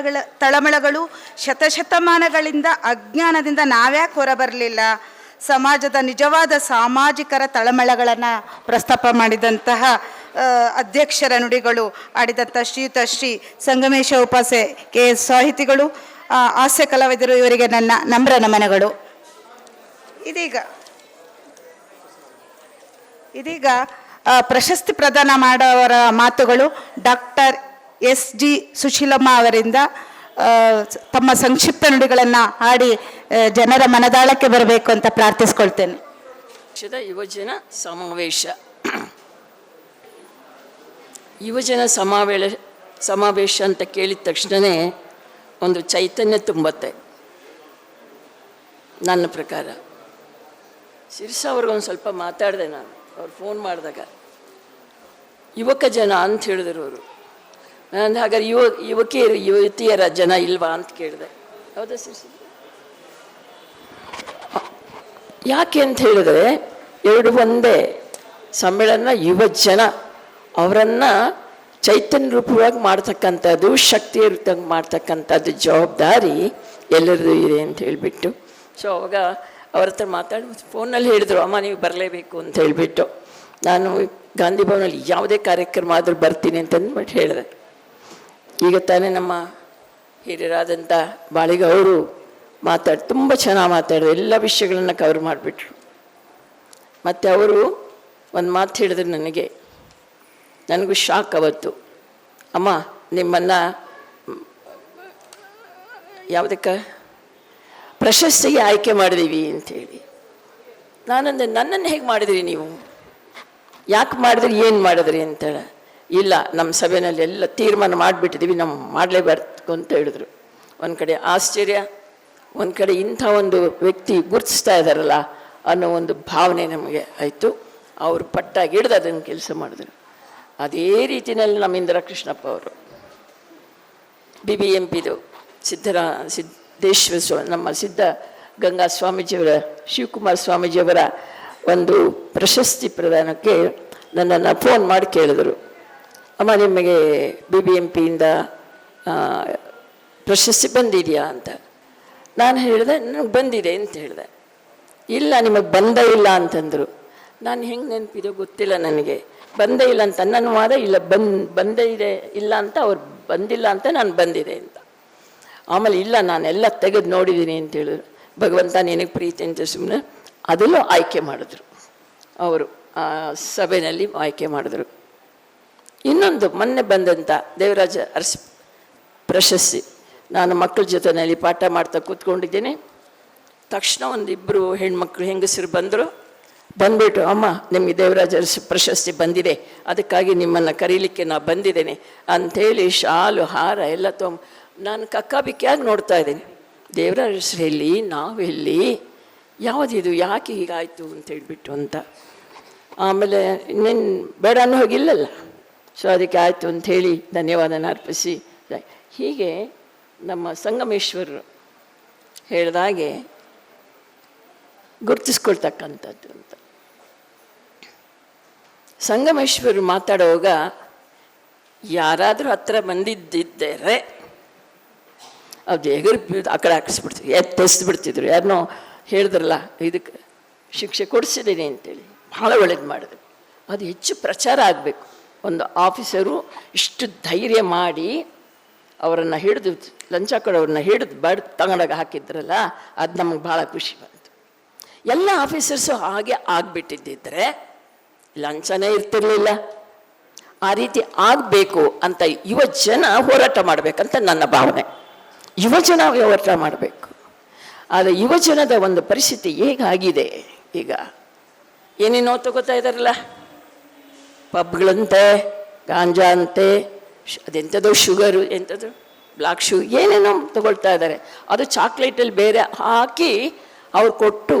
ತಳಮಳಗಳು ಶತಶತಮಾನಗಳಿಂದ ಅಜ್ಞಾನದಿಂದ ನಾವ್ಯಾಕೆ ಹೊರಬರಲಿಲ್ಲ, ಸಮಾಜದ ನಿಜವಾದ ಸಾಮಾಜಿಕರ ತಳಮಳಗಳನ್ನು ಪ್ರಸ್ತಾಪ ಮಾಡಿದಂತಹ ಅಧ್ಯಕ್ಷರ ನುಡಿಗಳು ಆಡಿದಂಥ ಶ್ರೀಯುತ ಶ್ರೀ ಸಂಗಮೇಶ ಉಪಾಸೆ KS ಸಾಹಿತಿಗಳು, ಹಾಸ್ಯ ಕಲಾವಿದರು, ಇವರಿಗೆ ನನ್ನ ನಮ್ರ ನಮನಗಳು. ಇದೀಗ ಪ್ರಶಸ್ತಿ ಪ್ರದಾನ ಮಾಡುವವರ ಮಾತುಗಳು ಡಾಕ್ಟರ್ SG ಸುಶೀಲಮ್ಮ ಅವರಿಂದ ತಮ್ಮ ಸಂಕ್ಷಿಪ್ತ ನುಡಿಗಳನ್ನು ಹಾಡಿ ಜನರ ಮನದಾಳಕ್ಕೆ ಬರಬೇಕು ಅಂತ ಪ್ರಾರ್ಥಿಸ್ಕೊಳ್ತೇನೆ. ಯುವಜನ ಸಮಾವೇಶ ಅಂತ ಕೇಳಿದ ತಕ್ಷಣವೇ ಒಂದು ಚೈತನ್ಯ ತುಂಬತ್ತೆ. ನನ್ನ ಪ್ರಕಾರ ಶಿರ್ಷ ಅವ್ರಿಗೊಂದು ಸ್ವಲ್ಪ ಮಾತಾಡಿದೆ ನಾನು, ಅವ್ರು ಫೋನ್ ಮಾಡಿದಾಗ. ಯುವಕ ಜನ ಅಂತ ಹೇಳಿದ್ರು ಅವರು. ನಾನು ಹಾಗಾದ್ರೆ ಯುವತಿಯರ ಜನ ಇಲ್ವಾ ಅಂತ ಕೇಳಿದೆ. ಹೌದಾ ಶಿರ್ಷ? ಯಾಕೆ ಅಂತ ಹೇಳಿದ್ರೆ ಎರಡು ಒಂದೇ ಸಮ್ಮೇಳನ, ಯುವ ಜನ ಅವರನ್ನು ಚೈತನ್ಯ ರೂಪವಾಗಿ ಮಾಡ್ತಕ್ಕಂಥದ್ದು, ಶಕ್ತಿಯುತವಾಗಿ ಮಾಡ್ತಕ್ಕಂಥದ್ದು ಜವಾಬ್ದಾರಿ ಎಲ್ಲರದು ಇದೆ ಅಂತ ಹೇಳಿಬಿಟ್ಟು. ಸೊ ಅವಾಗ ಅವ್ರ ಹತ್ರ ಮಾತಾಡಿ ಫೋನಲ್ಲಿ ಹೇಳಿದ್ರು, ಅಮ್ಮ ನೀವು ಬರಲೇಬೇಕು ಅಂತ ಹೇಳಿಬಿಟ್ಟು. ನಾನು ಗಾಂಧಿ ಭವನಲ್ಲಿ ಯಾವುದೇ ಕಾರ್ಯಕ್ರಮ ಆದರೂ ಬರ್ತೀನಿ ಅಂತಂದ್ಬಿಟ್ಟು ಹೇಳಿದೆ. ಈಗ ತಾನೇ ನಮ್ಮ ಹಿರಿಯರಾದಂಥ ಬಾಳಿಗ ಅವರು ತುಂಬ ಚೆನ್ನಾಗಿ ಮಾತಾಡಿದ್ರು, ಎಲ್ಲ ವಿಷಯಗಳನ್ನು ಕವರ್ ಮಾಡಿಬಿಟ್ರು. ಮತ್ತು ಅವರು ಒಂದು ಮಾತು ಹೇಳಿದ್ರು ನನಗೂ ಶಾಕ್ ಅವತ್ತು. ಅಮ್ಮ ನಿಮ್ಮನ್ನು ಯಾವುದಕ್ಕೆ ಪ್ರಶಸ್ತಿಗೆ ಆಯ್ಕೆ ಮಾಡಿದೀವಿ ಅಂಥೇಳಿ. ನಾನಂದೆ, ನನ್ನನ್ನು ಹೇಗೆ ಮಾಡಿದ್ರಿ ನೀವು, ಯಾಕೆ ಮಾಡಿದ್ರಿ, ಏನು ಮಾಡಿದ್ರಿ ಅಂತೇಳಿ. ಇಲ್ಲ, ನಮ್ಮ ಸಭೆಯಲ್ಲಿ ಎಲ್ಲ ತೀರ್ಮಾನ ಮಾಡಿಬಿಟ್ಟಿದ್ದೀವಿ, ನಾವು ಮಾಡಲೇಬಾರ್ದು ಅಂತ ಹೇಳಿದ್ರು. ಒಂದು ಕಡೆ ಆಶ್ಚರ್ಯ, ಒಂದು ಕಡೆ ಇಂಥ ಒಂದು ವ್ಯಕ್ತಿ ಗುರುತಿಸ್ತಾ ಇದ್ದಾರಲ್ಲ ಅನ್ನೋ ಒಂದು ಭಾವನೆ ನಮಗೆ ಆಯಿತು. ಅವರು ಪಟ್ಟಾಗಿ ಹಿಡ್ದು ಅದನ್ನು ಕೆಲಸ ಮಾಡಿದ್ರು. ಅದೇ ರೀತಿಯಲ್ಲಿ ನಮ್ಮ ಇಂದಿರಾ ಕೃಷ್ಣಪ್ಪ ಅವರು BBMPದು ಸಿದ್ದೇಶ್ವರ ನಮ್ಮ ಸಿದ್ಧ ಗಂಗಾ ಸ್ವಾಮೀಜಿಯವರ, ಶಿವಕುಮಾರ ಸ್ವಾಮೀಜಿಯವರ ಒಂದು ಪ್ರಶಸ್ತಿ ಪ್ರದಾನಕ್ಕೆ ನನ್ನನ್ನು ಫೋನ್ ಮಾಡಿ ಕೇಳಿದರು, ಅಮ್ಮ ನಿಮಗೆ BBMPಯಿಂದ ಪ್ರಶಸ್ತಿ ಬಂದಿದೆಯಾ ಅಂತ. ನಾನು ಹೇಳಿದೆ, ನನಗೆ ಬಂದಿದೆ ಅಂತ ಹೇಳಿದೆ. ಇಲ್ಲ, ನಿಮಗೆ ಬಂದೇ ಇಲ್ಲ ಅಂತಂದರು. ನಾನು ಹೆಂಗೆ ನೆನಪಿದೆ ಗೊತ್ತಿಲ್ಲ ನನಗೆ, ಬಂದೇ ಇಲ್ಲ ಅಂತ ನನ್ನ ವಾದ, ಇಲ್ಲ ಬಂದೇ ಇದೆ ಇಲ್ಲ ಅಂತ, ಅವ್ರು ಬಂದಿಲ್ಲ ಅಂತ ನಾನು ಬಂದಿದೆ ಅಂತ. ಆಮೇಲೆ ಇಲ್ಲ, ನಾನೆಲ್ಲ ತೆಗೆದು ನೋಡಿದ್ದೀನಿ ಅಂತ ಹೇಳಿದ್ರು. ಭಗವಂತ ನಿನಗೆ ಪ್ರೀತಿ ಅಂತ ಸುಮ್ಮನೆ ಅದರಲ್ಲೂ ಆಯ್ಕೆ ಮಾಡಿದ್ರು, ಅವರು ಆ ಸಭೆಯಲ್ಲಿ ಆಯ್ಕೆ ಮಾಡಿದ್ರು. ಇನ್ನೊಂದು ಮೊನ್ನೆ ಬಂದಂಥ ದೇವರಾಜ ಅರಸ್ ಪ್ರಶಸ್ತಿ, ನಾನು ಮಕ್ಕಳ ಜೊತೆಯಲ್ಲಿ ಪಾಠ ಮಾಡ್ತಾ ಕೂತ್ಕೊಂಡಿದ್ದೀನಿ. ತಕ್ಷಣ ಒಂದಿಬ್ಬರು ಹೆಣ್ಮಕ್ಳು ಹೆಂಗಸರು ಬಂದ್ಬಿಟ್ಟು, ಅಮ್ಮ ನಿಮಗೆ ದೇವರಾಜ ಅರಸ್ ಪ್ರಶಸ್ತಿ ಬಂದಿದೆ, ಅದಕ್ಕಾಗಿ ನಿಮ್ಮನ್ನು ಕರೀಲಿಕ್ಕೆ ನಾನು ಬಂದಿದ್ದೇನೆ ಅಂಥೇಳಿ ಶಾಲು ಹಾರ ಎಲ್ಲ ನಾನು ಕಕ್ಕಾಬಿಕ್ಕಿಯಾಗಿ ನೋಡ್ತಾ ಇದ್ದೀನಿ. ದೇವರಾಜ ಅರಸರು ಎಲ್ಲಿ, ನಾವೆಲ್ಲಿ, ಯಾವುದಿದು, ಯಾಕೆ ಹೀಗಾಯಿತು ಅಂತೇಳ್ಬಿಟ್ಟು ಅಂತ. ಆಮೇಲೆ ಇನ್ನೇನು ಬೇಡ ಅನ್ನೋ ಹೋಗಿಲ್ಲಲ್ಲ, ಸೊ ಅದಕ್ಕೆ ಆಯಿತು ಅಂಥೇಳಿ ಧನ್ಯವಾದನ ಅರ್ಪಿಸಿ, ಹೀಗೆ ನಮ್ಮ ಸಂಗಮೇಶ್ವರರು ಹೇಳಿದಾಗೆ ಗುರುತಿಸ್ಕೊಳ್ತಕ್ಕಂಥದ್ದು ಅಂತ. ಸಂಗಮೇಶ್ವರರು ಮಾತಾಡುವಾಗ ಯಾರಾದರೂ ಹತ್ರ ಬಂದಿದ್ದರೆ ಅದು ಎಗರು ಆ ಕಡೆ ಹಾಕಿಸ್ಬಿಡ್ತಿದ್ರು, ಎತ್ತಿಸ್ಬಿಡ್ತಿದ್ರು. ಯಾರನ್ನೋ ಹೇಳಿದ್ರಲ್ಲ, ಇದಕ್ಕೆ ಶಿಕ್ಷೆ ಕೊಡಿಸಿದ್ದೀನಿ ಅಂತೇಳಿ, ಭಾಳ ಒಳ್ಳೇದು ಮಾಡಿದ್ರು. ಅದು ಹೆಚ್ಚು ಪ್ರಚಾರ ಆಗಬೇಕು. ಒಂದು ಆಫೀಸರು ಇಷ್ಟು ಧೈರ್ಯ ಮಾಡಿ ಅವರನ್ನು ಹಿಡಿದು, ಲಂಚ ಕೊಡೋರನ್ನ ಹಿಡಿದು ತಗೊಂಡಾಗ ಹಾಕಿದ್ರಲ್ಲ, ಅದು ನಮಗೆ ಭಾಳ ಖುಷಿ ಬಂತು. ಎಲ್ಲ ಆಫೀಸರ್ಸು ಹಾಗೆ ಆಗಿಬಿಟ್ಟಿದ್ದಿದ್ರೆ ಲಂಚನೇ ಇರ್ತಿರ್ಲಿಲ್ಲ. ಆ ರೀತಿ ಆಗಬೇಕು ಅಂತ ಯುವ ಜನ ಹೋರಾಟ ಮಾಡಬೇಕಂತ ನನ್ನ ಭಾವನೆ. ಯುವ ಜನ ಹೋರಾಟ ಮಾಡಬೇಕು. ಆದರೆ ಯುವ ಜನದ ಒಂದು ಪರಿಸ್ಥಿತಿ ಹೇಗಾಗಿದೆ, ಈಗ ಏನೇನೋ ತಗೋತಾ ಇದ್ದಾರಲ್ಲ, ಪಬ್ಗಳಂತೆ, ಗಾಂಜಾ ಅಂತೆ, ಅದೆಂಥದ್ದು ಶುಗರು, ಎಂಥದ್ದು ಬ್ಲ್ಯಾಕ್ ಶುಗರ್, ಏನೇನೋ ತಗೊಳ್ತಾ ಇದ್ದಾರೆ. ಅದು ಚಾಕ್ಲೇಟಲ್ಲಿ ಬೇರೆ ಹಾಕಿ ಅವ್ರು ಕೊಟ್ಟು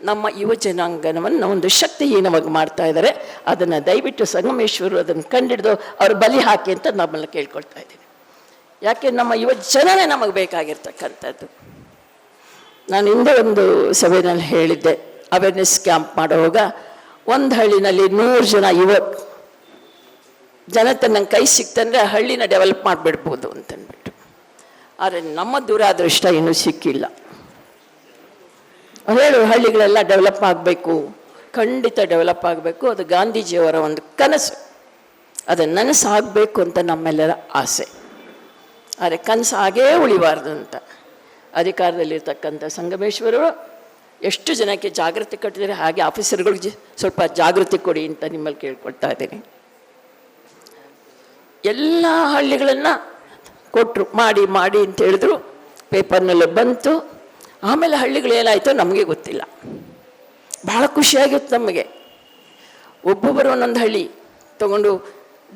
ನಮ್ಮ ಯುವ ಜನಾಂಗನವನ್ನು ಒಂದು ಶಕ್ತಿಹೀನವಾಗಿ ಮಾಡ್ತಾ ಇದ್ದಾರೆ. ಅದನ್ನು ದಯವಿಟ್ಟು ಸಂಗಮೇಶ್ವರರು ಅದನ್ನು ಕಂಡಿಡಿದು ಅವ್ರು ಬಲಿ ಹಾಕಿ ಅಂತ ನಮ್ಮನ್ನು ಕೇಳ್ಕೊಳ್ತಾ ಇದ್ದೀನಿ. ಯಾಕೆ ನಮ್ಮ ಯುವ ಜನನೇ ನಮಗೆ ಬೇಕಾಗಿರ್ತಕ್ಕಂಥದ್ದು. ನಾನು ಹಿಂದೆ ಒಂದು ಸಭೆಯಲ್ಲಿ ಹೇಳಿದ್ದೆ, ಅವೇರ್ನೆಸ್ ಕ್ಯಾಂಪ್ ಮಾಡುವಾಗ ಒಂದು ಹಳ್ಳಿನಲ್ಲಿ 100 ಜನ ಜನತೆ ನಂಗೆ ಕೈ ಸಿಕ್ತಂದರೆ ಹಳ್ಳಿನ ಡೆವಲಪ್ ಮಾಡಿಬಿಡ್ಬೋದು ಅಂತಂದ್ಬಿಟ್ಟು. ಆದರೆ ನಮ್ಮ ದುರಾದೃಷ್ಟ ಇನ್ನೂ ಸಿಕ್ಕಿಲ್ಲ. ಹೇಳು, ಹಳ್ಳಿಗಳೆಲ್ಲ ಡೆವಲಪ್ ಆಗಬೇಕು, ಖಂಡಿತ ಡೆವಲಪ್ ಆಗಬೇಕು. ಅದು ಗಾಂಧೀಜಿಯವರ ಒಂದು ಕನಸು, ಅದು ನನಸಾಗಬೇಕು ಅಂತ ನಮ್ಮೆಲ್ಲರ ಆಸೆ. ಆದರೆ ಕನಸು ಹಾಗೇ ಉಳಿಬಾರ್ದು ಅಂತ ಅಧಿಕಾರದಲ್ಲಿರ್ತಕ್ಕಂಥ ಸಂಗಮೇಶ್ವರರು ಎಷ್ಟು ಜನಕ್ಕೆ ಜಾಗೃತಿ ಕೊಟ್ಟಿದ್ದಾರೆ, ಹಾಗೆ ಆಫೀಸರ್ಗಳಿಗೆ ಸ್ವಲ್ಪ ಜಾಗೃತಿ ಕೊಡಿ ಅಂತ ನಿಮ್ಮಲ್ಲಿ ಕೇಳ್ಕೊಳ್ತಾ ಇದ್ದೀನಿ. ಎಲ್ಲ ಹಳ್ಳಿಗಳನ್ನು ಕೊಟ್ಟರು, ಮಾಡಿ ಅಂತ ಹೇಳಿದ್ರು, ಪೇಪರ್ನಲ್ಲಿ ಬಂತು. ಆಮೇಲೆ ಹಳ್ಳಿಗಳು ಏನಾಯಿತು ನಮಗೆ ಗೊತ್ತಿಲ್ಲ. ಭಾಳ ಖುಷಿಯಾಗಿತ್ತು ನಮಗೆ. ಒಬ್ಬೊಬ್ಬರು ಒಂದೊಂದು ಹಳ್ಳಿ ತೊಗೊಂಡು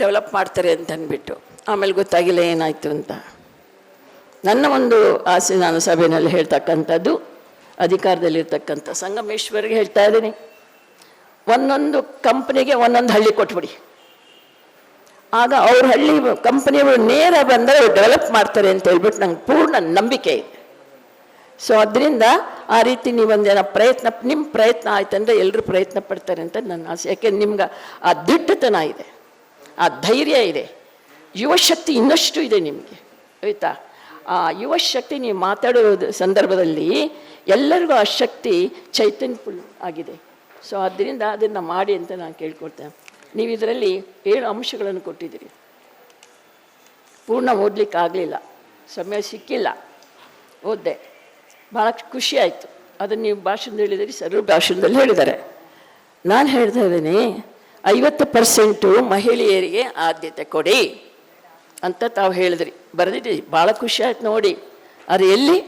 ಡೆವಲಪ್ ಮಾಡ್ತಾರೆ ಅಂತ ಅಂದ್ಬಿಟ್ಟು, ಆಮೇಲೆ ಗೊತ್ತಾಗಿಲ್ಲ ಏನಾಯಿತು ಅಂತ. ನನ್ನ ಒಂದು ಆಸೆ, ನಾನು ಸಭೆಯಲ್ಲಿ ಹೇಳ್ತಕ್ಕಂಥದ್ದು, ಅಧಿಕಾರದಲ್ಲಿರ್ತಕ್ಕಂಥ ಸಂಗಮೇಶ್ವರಿಗೆ ಹೇಳ್ತಾ ಇದ್ದೀನಿ, ಒಂದೊಂದು ಕಂಪ್ನಿಗೆ ಒಂದೊಂದು ಹಳ್ಳಿ ಕೊಟ್ಬಿಡಿ. ಆಗ ಅವ್ರ ಹಳ್ಳಿ ಕಂಪ್ನಿಯವರು ನೇರ ಬಂದರೆ ಡೆವಲಪ್ ಮಾಡ್ತಾರೆ ಅಂತ ಹೇಳ್ಬಿಟ್ಟು ನಂಗೆ ಪೂರ್ಣ ನಂಬಿಕೆ ಇದೆ. ಸೊ ಅದರಿಂದ ಆ ರೀತಿ ನೀವೊಂದೇನೋ ನಿಮ್ಮ ಪ್ರಯತ್ನ ಆಯ್ತಂದರೆ ಎಲ್ಲರೂ ಪ್ರಯತ್ನ ಪಡ್ತಾರೆ ಅಂತ ನನ್ನ ಆಸೆ. ಯಾಕೆ ನಿಮ್ಗೆ ಆ ದಿಟ್ಟತನ ಇದೆ, ಆ ಧೈರ್ಯ ಇದೆ, ಯುವಶಕ್ತಿ ಇನ್ನಷ್ಟು ಇದೆ ನಿಮಗೆ, ಆಯಿತಾ? ಆ ಯುವಶಕ್ತಿ ನೀವು ಮಾತಾಡೋ ಸಂದರ್ಭದಲ್ಲಿ ಎಲ್ಲರಿಗೂ ಆ ಶಕ್ತಿ ಚೈತನ್ಯಫುಲ್ ಆಗಿದೆ. ಸೊ ಆದ್ದರಿಂದ ಅದನ್ನು ಮಾಡಿ ಅಂತ ನಾನು ಕೇಳ್ಕೊಳ್ತೇನೆ. ನೀವು ಇದರಲ್ಲಿ 7 ಅಂಶಗಳನ್ನು ಕೊಟ್ಟಿದ್ದೀರಿ. ಪೂರ್ಣ ಓದಲಿಕ್ಕೆ ಆಗಲಿಲ್ಲ, ಸಮಯ ಸಿಕ್ಕಿಲ್ಲ, ಓದಿದೆ, ಭಾಳ ಖುಷಿ ಆಯಿತು. ಅದನ್ನು ನೀವು ಭಾಷಣದಲ್ಲಿ ಹೇಳಿದಿರಿ, ಸರ್ವ ಭಾಷಣದಲ್ಲಿ ಹೇಳಿದ್ದಾರೆ. ನಾನು ಹೇಳ್ತಾ ಇದ್ದೀನಿ, 50% ಮಹಿಳೆಯರಿಗೆ ಆದ್ಯತೆ ಕೊಡಿ ಅಂತ ತಾವು ಹೇಳಿದ್ರಿ, ಬರೆದಿದ್ದೀರಿ. ಭಾಳ ಖುಷಿ ಆಯ್ತು ನೋಡಿ. ಅದು ಎಲ್ಲಿ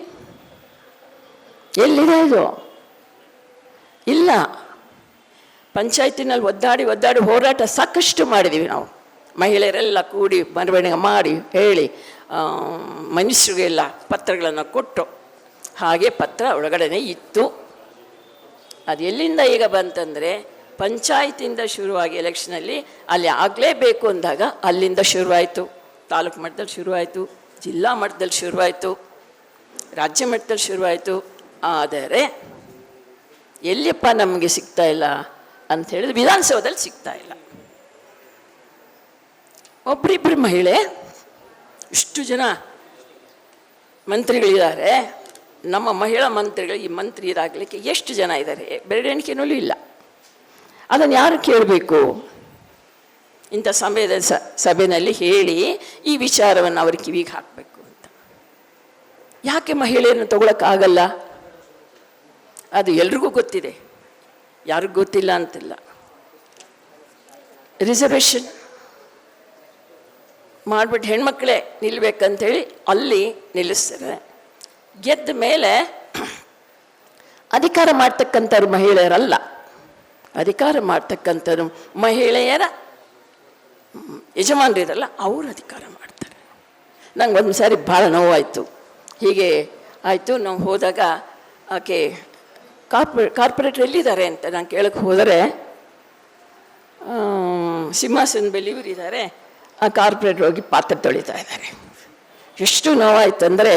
ಎಲ್ಲಿದೆ ಇದು? ಇಲ್ಲ. ಪಂಚಾಯತಿನಲ್ಲಿ ಒದ್ದಾಡಿ ಹೋರಾಟ ಸಾಕಷ್ಟು ಮಾಡಿದ್ದೀವಿ ನಾವು. ಮಹಿಳೆಯರೆಲ್ಲ ಕೂಡಿ ಮೆರವಣಿಗೆ ಮಾಡಿ ಹೇಳಿ ಮನುಷ್ಯರಿಗೆಲ್ಲ ಪತ್ರಗಳನ್ನು ಕೊಟ್ಟು, ಹಾಗೆ ಪತ್ರ ಒಳಗಡೆನೇ ಇತ್ತು. ಅದು ಎಲ್ಲಿಂದ ಈಗ ಬಂತಂದರೆ ಪಂಚಾಯತಿಯಿಂದ ಶುರುವಾಗಿ ಎಲೆಕ್ಷನಲ್ಲಿ ಅಲ್ಲಿ ಆಗಲೇಬೇಕು ಅಂದಾಗ ಅಲ್ಲಿಂದ ಶುರುವಾಯಿತು. ತಾಲೂಕು ಮಟ್ಟದಲ್ಲಿ ಶುರುವಾಯಿತು, ಜಿಲ್ಲಾ ಮಟ್ಟದಲ್ಲಿ ಶುರುವಾಯಿತು, ರಾಜ್ಯ ಮಟ್ಟದಲ್ಲಿ ಶುರುವಾಯಿತು. ಆದರೆ ಎಲ್ಲಿಯಪ್ಪ ನಮಗೆ ಸಿಗ್ತಾ ಇಲ್ಲ ಅಂತ ಹೇಳಿದ್ರೆ ವಿಧಾನಸೌಧದಲ್ಲಿ ಸಿಗ್ತಾ ಇಲ್ಲ. ಒಬ್ಬರಿಬ್ಬರು ಮಹಿಳೆ, ಇಷ್ಟು ಜನ ಮಂತ್ರಿಗಳಿದ್ದಾರೆ. ನಮ್ಮ ಮಹಿಳಾ ಮಂತ್ರಿಗಳು ಈ ಮಂತ್ರಿ ಇದಾಗಲಿಕ್ಕೆ ಎಷ್ಟು ಜನ ಇದ್ದಾರೆ? ಬೆರಳೆಣಿಕೆನಲ್ಲೂ ಇಲ್ಲ. ಅದನ್ನು ಯಾರು ಕೇಳಬೇಕು? ಇಂಥ ಸಮಯದ ಸಭೆಯಲ್ಲಿ ಹೇಳಿ ಈ ವಿಚಾರವನ್ನು ಅವ್ರ ಕಿವಿಗೆ ಹಾಕಬೇಕು ಅಂತ. ಯಾಕೆ ಮಹಿಳೆಯನ್ನು ತಗೊಳಕ್ಕಾಗಲ್ಲ? ಅದು ಎಲ್ರಿಗೂ ಗೊತ್ತಿದೆ, ಯಾರಿಗೂ ಗೊತ್ತಿಲ್ಲ ಅಂತಿಲ್ಲ. ರಿಸರ್ವೇಷನ್ ಮಾಡಿಬಿಟ್ಟು ಹೆಣ್ಮಕ್ಳೇ ನಿಲ್ಲಬೇಕಂತೇಳಿ ಅಲ್ಲಿ ನಿಲ್ಲಿಸ್ತಾರೆ. ಗೆದ್ದ ಮೇಲೆ ಅಧಿಕಾರ ಮಾಡ್ತಕ್ಕಂಥವ್ರು ಮಹಿಳೆಯರಲ್ಲ, ಅಧಿಕಾರ ಮಾಡ್ತಕ್ಕಂಥವ್ರು ಮಹಿಳೆಯರ ಯಜಮಾನರಿರಲ್ಲ, ಅವರು ಅಧಿಕಾರ ಮಾಡ್ತಾರೆ. ನಂಗೆ ಒಂದು ಸಾರಿ ಭಾಳ ನೋವಾಯಿತು. ಹೀಗೆ ಆಯಿತು, ನಾವು ಹೋದಾಗ ಆಕೆ ಕಾರ್ಪೊರೇಟ್ರ್ ಎಲ್ಲಿದ್ದಾರೆ ಅಂತ ನಾನು ಕೇಳಕ್ಕೆ ಹೋದರೆ ಸಿಂಹಾಸನ ಬೆಲೆ ಇವರಿದ್ದಾರೆ, ಆ ಕಾರ್ಪೊರೇಟ್ರ್ ಹೋಗಿ ಪಾತ್ರೆ ತೊಳಿತಾ ಇದ್ದಾರೆ. ಎಷ್ಟು ನೋವಾಯ್ತು ಅಂದರೆ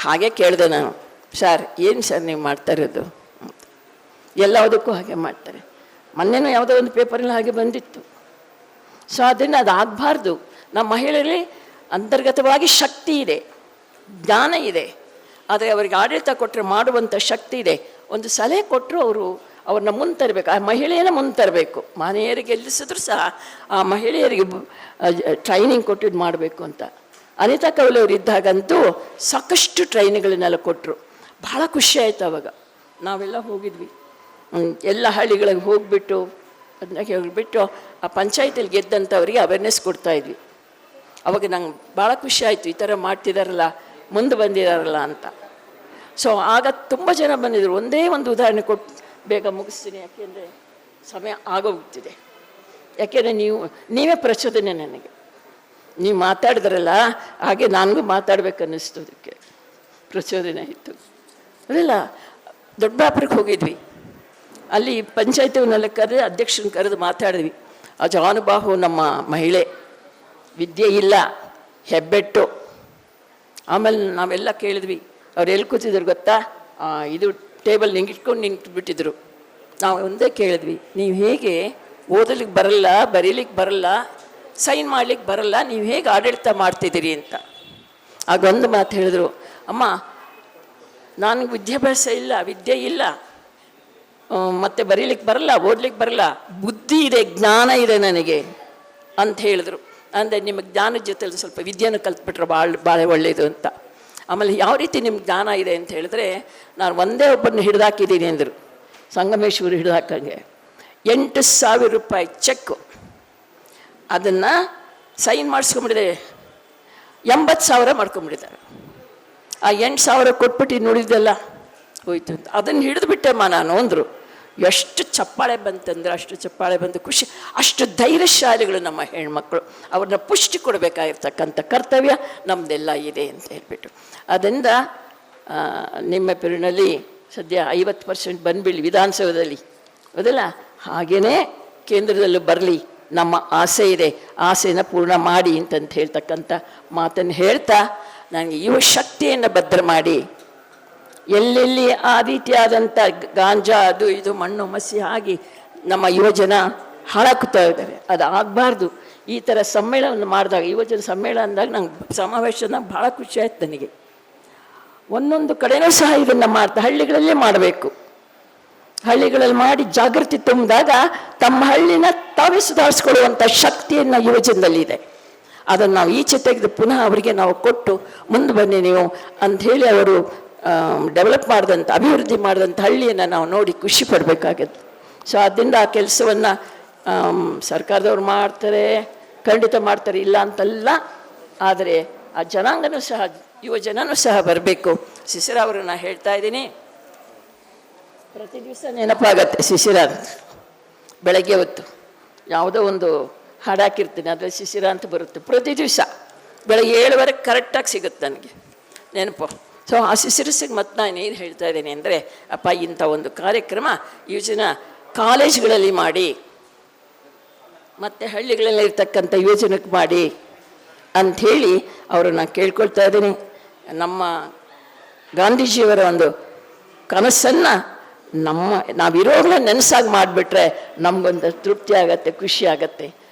ಹಾಗೆ ಕೇಳಿದೆ ನಾನು, ಸರ್ ಏನು ಸರ್ ನೀವು ಮಾಡ್ತಾ ಇರೋದು? ಎಲ್ಲದಕ್ಕೂ ಹಾಗೆ ಮಾಡ್ತಾರೆ. ಮೊನ್ನೆನೂ ಯಾವುದೋ ಒಂದು ಪೇಪರಲ್ಲಿ ಹಾಗೆ ಬಂದಿತ್ತು. ಸೊ ಅದನ್ನು ಅದು ಆಗಬಾರ್ದು. ನಮ್ಮ ಮಹಿಳೆಯರಲ್ಲಿ ಅಂತರ್ಗತವಾಗಿ ಶಕ್ತಿ ಇದೆ, ಜ್ಞಾನ ಇದೆ, ಆದರೆ ಅವರಿಗೆ ಆಡಳಿತ ಕೊಟ್ಟರೆ ಮಾಡುವಂಥ ಶಕ್ತಿ ಇದೆ. ಒಂದು ಸಲಹೆ ಕೊಟ್ಟರು ಅವ್ರನ್ನ ಮುಂದೆ ತರಬೇಕು, ಆ ಮಹಿಳೆಯನ್ನ ಮುಂದೆ ತರಬೇಕು. ಮನೆಯರಿಗೆ ಗೆಲ್ಲಿಸಿದ್ರು ಸಹ ಆ ಮಹಿಳೆಯರಿಗೆ ಟ್ರೈನಿಂಗ್ ಕೊಟ್ಟಿದ್ದು ಮಾಡಬೇಕು ಅಂತ. ಅನಿತಾ ಕೌಲ್ ಅವರು ಇದ್ದಾಗಂತೂ ಸಾಕಷ್ಟು ಟ್ರೈನಿಂಗ್ಗಳನ್ನೆಲ್ಲ ಕೊಟ್ಟರು. ಭಾಳ ಖುಷಿ ಆಯಿತು. ಅವಾಗ ನಾವೆಲ್ಲ ಹೋಗಿದ್ವಿ, ಎಲ್ಲ ಹಳ್ಳಿಗಳಿಗೆ ಹೋಗಿಬಿಟ್ಟು ಅದನ್ನ ಹೋಗಿಬಿಟ್ಟು ಆ ಪಂಚಾಯತಿಯಲ್ಲಿ ಗೆದ್ದಂಥವ್ರಿಗೆ ಅವೇರ್ನೆಸ್ ಕೊಡ್ತಾಯಿದ್ವಿ. ಅವಾಗ ನಂಗೆ ಭಾಳ ಖುಷಿ ಆಯಿತು, ಈ ಥರ ಮಾಡ್ತಿದ್ದಾರಲ್ಲ, ಮುಂದೆ ಬಂದಿದ್ದಾರಲ್ಲ ಅಂತ. ಸೊ ಆಗ ತುಂಬ ಜನ ಬಂದಿದ್ದರು. ಒಂದೇ ಒಂದು ಉದಾಹರಣೆ ಕೊಟ್ಟು ಬೇಗ ಮುಗಿಸ್ತೀನಿ, ಯಾಕೆಂದರೆ ಸಮಯ ಆಗೋಗ್ತಿದೆ. ಯಾಕೆಂದರೆ ನೀವೇ ಪ್ರಚೋದನೆ ನನಗೆ. ನೀವು ಮಾತಾಡಿದ್ರಲ್ಲ, ಹಾಗೆ ನನಗೂ ಮಾತಾಡ್ಬೇಕನ್ನಿಸ್ತು, ಅದಕ್ಕೆ ಪ್ರಚೋದನೆ ಆಯಿತು. ಅದಲ್ಲ, ದೊಡ್ಡಬಳ್ಳಾಪುರಕ್ಕೆ ಹೋಗಿದ್ವಿ. ಅಲ್ಲಿ ಪಂಚಾಯತಿವನ್ನೆಲ್ಲ ಕರೆದು ಅಧ್ಯಕ್ಷರನ್ನ ಕರೆದು ಮಾತಾಡಿದ್ವಿ. ಆ ಜಾನುಬಾಹು ನಮ್ಮ ಮಹಿಳೆ, ವಿದ್ಯೆ ಇಲ್ಲ, ಹೆಬ್ಬೆಟ್ಟು. ಆಮೇಲೆ ನಾವೆಲ್ಲ ಕೇಳಿದ್ವಿ, ಅವ್ರು ಎಲ್ಲಿ ಕೂತಿದ್ರು ಗೊತ್ತಾ? ಇದು ಟೇಬಲ್ ಇಟ್ಕೊಂಡು ನಿಂತುಬಿಟ್ಟಿದ್ರು. ನಾವು ಒಂದೇ ಕೇಳಿದ್ವಿ, ನೀವು ಹೇಗೆ ಓದಲಿಕ್ಕೆ ಬರಲ್ಲ, ಬರೀಲಿಕ್ಕೆ ಬರಲ್ಲ, ಸೈನ್ ಮಾಡ್ಲಿಕ್ಕೆ ಬರಲ್ಲ, ನೀವು ಹೇಗೆ ಆಡಳಿತ ಮಾಡ್ತಿದ್ದೀರಿ ಅಂತ. ಆಗೊಂದು ಮಾತು ಹೇಳಿದ್ರು, ಅಮ್ಮ ನನಗೆ ವಿದ್ಯಾಭ್ಯಾಸ ಇಲ್ಲ, ವಿದ್ಯೆ ಇಲ್ಲ, ಮತ್ತು ಬರೀಲಿಕ್ಕೆ ಬರಲ್ಲ, ಓದ್ಲಿಕ್ಕೆ ಬರಲ್ಲ, ಬುದ್ಧಿ ಇದೆ, ಜ್ಞಾನ ಇದೆ ನನಗೆ ಅಂತ ಹೇಳಿದ್ರು. ಅಂದರೆ ನಿಮಗೆ ಜ್ಞಾನದ ಜೊತೆಲಿ ಸ್ವಲ್ಪ ವಿದ್ಯೆಯನ್ನು ಕಲ್ತ್ಬಿಟ್ರೆ ಭಾಳ ಒಳ್ಳೆಯದು ಅಂತ. ಆಮೇಲೆ ಯಾವ ರೀತಿ ನಿಮ್ಗೆ ಜ್ಞಾನ ಇದೆ ಅಂತ ಹೇಳಿದ್ರೆ, ನಾನು ಒಂದೇ ಒಬ್ಬರನ್ನ ಹಿಡಿದಾಕಿದ್ದೀನಿ ಅಂದರು, ಸಂಗಮೇಶ್ವರಿ ಹಿಡಿದಾಕಂಗೆ. 8,000 ರೂಪಾಯಿ ಚೆಕ್ಕು, ಅದನ್ನು ಸೈನ್ ಮಾಡಿಸ್ಕೊಂಬಿಟ್ಟಿದೆ, 80,000 ಮಾಡ್ಕೊಂಬಿಟ್ಟಿದ್ದಾರೆ. ಆ 8,000 ಕೊಟ್ಬಿಟ್ಟು ನೋಡಿದ್ದೆಲ್ಲ ಹೋಯ್ತು ಅಂತ. ಅದನ್ನು ಹಿಡಿದುಬಿಟ್ಟೆಮ್ಮ ನಾನು ಅಂದರು. ಎಷ್ಟು ಚಪ್ಪಾಳೆ ಬಂತಂದ್ರೆ ಅಷ್ಟು ಚಪ್ಪಾಳೆ ಬಂದು ಖುಷಿ. ಅಷ್ಟು ಧೈರ್ಯಶಾಲಿಗಳು ನಮ್ಮ ಹೆಣ್ಮಕ್ಳು. ಅವ್ರನ್ನ ಪುಷ್ಟಿ ಕೊಡಬೇಕಾಗಿರ್ತಕ್ಕಂಥ ಕರ್ತವ್ಯ ನಮ್ಮದೆಲ್ಲ ಇದೆ ಅಂತ ಹೇಳ್ಬಿಟ್ಟು. ಅದರಿಂದ ನಿಮ್ಮ ಪೀರಿಯಡ್ನಲ್ಲಿ ಸದ್ಯ 50% ಬಂದ್ಬಿಡಿ ವಿಧಾನಸೌಧದಲ್ಲಿ, ಹೌದಲ್ಲ? ಹಾಗೆಯೇ ಕೇಂದ್ರದಲ್ಲೂ ಬರಲಿ, ನಮ್ಮ ಆಸೆ ಇದೆ, ಆಸೆನ ಪೂರ್ಣ ಮಾಡಿ ಅಂತಂತ ಹೇಳ್ತಕ್ಕಂಥ ಮಾತನ್ನು ಹೇಳ್ತಾ, ನನಗೆ ಯುವ ಶಕ್ತಿಯನ್ನು ಭದ್ರ ಮಾಡಿ, ಎಲ್ಲೆಲ್ಲಿ ಆ ರೀತಿಯಾದಂಥ ಗಾಂಜಾ ಅದು ಇದು ಮಣ್ಣು ಮಸಿ ಆಗಿ ನಮ್ಮ ಯುವಜನ ಹಾಳಾಗ್ತಾ ಇದ್ದಾರೆ. ಅದು ಆಗಬಾರ್ದು. ಈ ಥರ ಸಮ್ಮೇಳನ ಮಾಡಿದಾಗ, ಯುವಜನ ಸಮ್ಮೇಳನ ಅಂದಾಗ ನಂಗೆ ಸಮಾವೇಶನ ಭಾಳ ಖುಷಿ ಆಯ್ತು ನನಗೆ. ಒಂದೊಂದು ಕಡೆನೂ ಸಹ ಇದನ್ನು ಹಳ್ಳಿಗಳಲ್ಲೇ ಮಾಡಬೇಕು. ಹಳ್ಳಿಗಳಲ್ಲಿ ಮಾಡಿ ಜಾಗೃತಿ ತುಂಬಿದಾಗ ತಮ್ಮ ಹಳ್ಳಿನ ತಾವೇ ಸುಧಾರಿಸ್ಕೊಳ್ಳುವಂಥ ಶಕ್ತಿಯನ್ನು ಯುವಜನದಲ್ಲಿದೆ. ಅದನ್ನು ನಾವು ಈಚೆ ತೆಗೆದು ಪುನಃ ಅವರಿಗೆ ನಾವು ಕೊಟ್ಟು ಮುಂದೆ ಬನ್ನಿ ನೀವು ಅಂಥೇಳಿ ಅವರು ಡೆವಲಪ್ ಮಾಡಿದಂಥ, ಅಭಿವೃದ್ಧಿ ಮಾಡಿದಂಥ ಹಳ್ಳಿಯನ್ನು ನಾವು ನೋಡಿ ಖುಷಿ ಪಡಬೇಕಾಗತ್ತೆ. ಸೊ ಅದರಿಂದ ಆ ಕೆಲಸವನ್ನು ಸರ್ಕಾರದವ್ರು ಮಾಡ್ತಾರೆ, ಖಂಡಿತ ಮಾಡ್ತಾರೆ, ಇಲ್ಲ ಅಂತಲ್ಲ. ಆದರೆ ಆ ಜನಾಂಗನೂ ಸಹ, ಯುವಜನನೂ ಸಹ ಬರಬೇಕು. ಸಿಸಿರ ಅವರನ್ನು ಹೇಳ್ತಾ ಇದ್ದೀನಿ, ಪ್ರತಿ ದಿವಸ ನೆನಪಾಗತ್ತೆ ಶಿಶಿರ ಅಂತ. ಬೆಳಗ್ಗೆ ಹೊತ್ತು ಯಾವುದೋ ಒಂದು ಹಾಡಾಕಿರ್ತೀನಿ, ಅದರಲ್ಲಿ ಶಿಶಿರ ಅಂತ ಬರುತ್ತೆ. ಪ್ರತಿ ದಿವಸ ಬೆಳಗ್ಗೆ 7:00 ಕರೆಕ್ಟಾಗಿ ಸಿಗುತ್ತೆ ನನಗೆ ನೆನಪು. ಸೊ ಆ ಶಿಶಿರಸಿಗೆ ಮತ್ತೆ ನಾನು ಏನು ಹೇಳ್ತಾ ಇದ್ದೀನಿ ಅಂದರೆ, ಅಪ್ಪ ಇಂಥ ಒಂದು ಕಾರ್ಯಕ್ರಮ ಯೋಜನಾ ಕಾಲೇಜ್ಗಳಲ್ಲಿ ಮಾಡಿ, ಮತ್ತು ಹಳ್ಳಿಗಳಲ್ಲಿ ಇರ್ತಕ್ಕಂಥ ಯೋಜನೆಗೆ ಮಾಡಿ ಅಂಥೇಳಿ ಅವರನ್ನು ಕೇಳ್ಕೊಳ್ತಾ ಇದ್ದೀನಿ. ನಮ್ಮ ಗಾಂಧೀಜಿಯವರ ಒಂದು ಕನಸನ್ನು ನಾವಿರೋಗ್ಲೇ ನೆನಸಾಗಿ ಮಾಡಿಬಿಟ್ರೆ ನಮಗೊಂದು ತೃಪ್ತಿ ಆಗತ್ತೆ, ಖುಷಿ ಆಗತ್ತೆ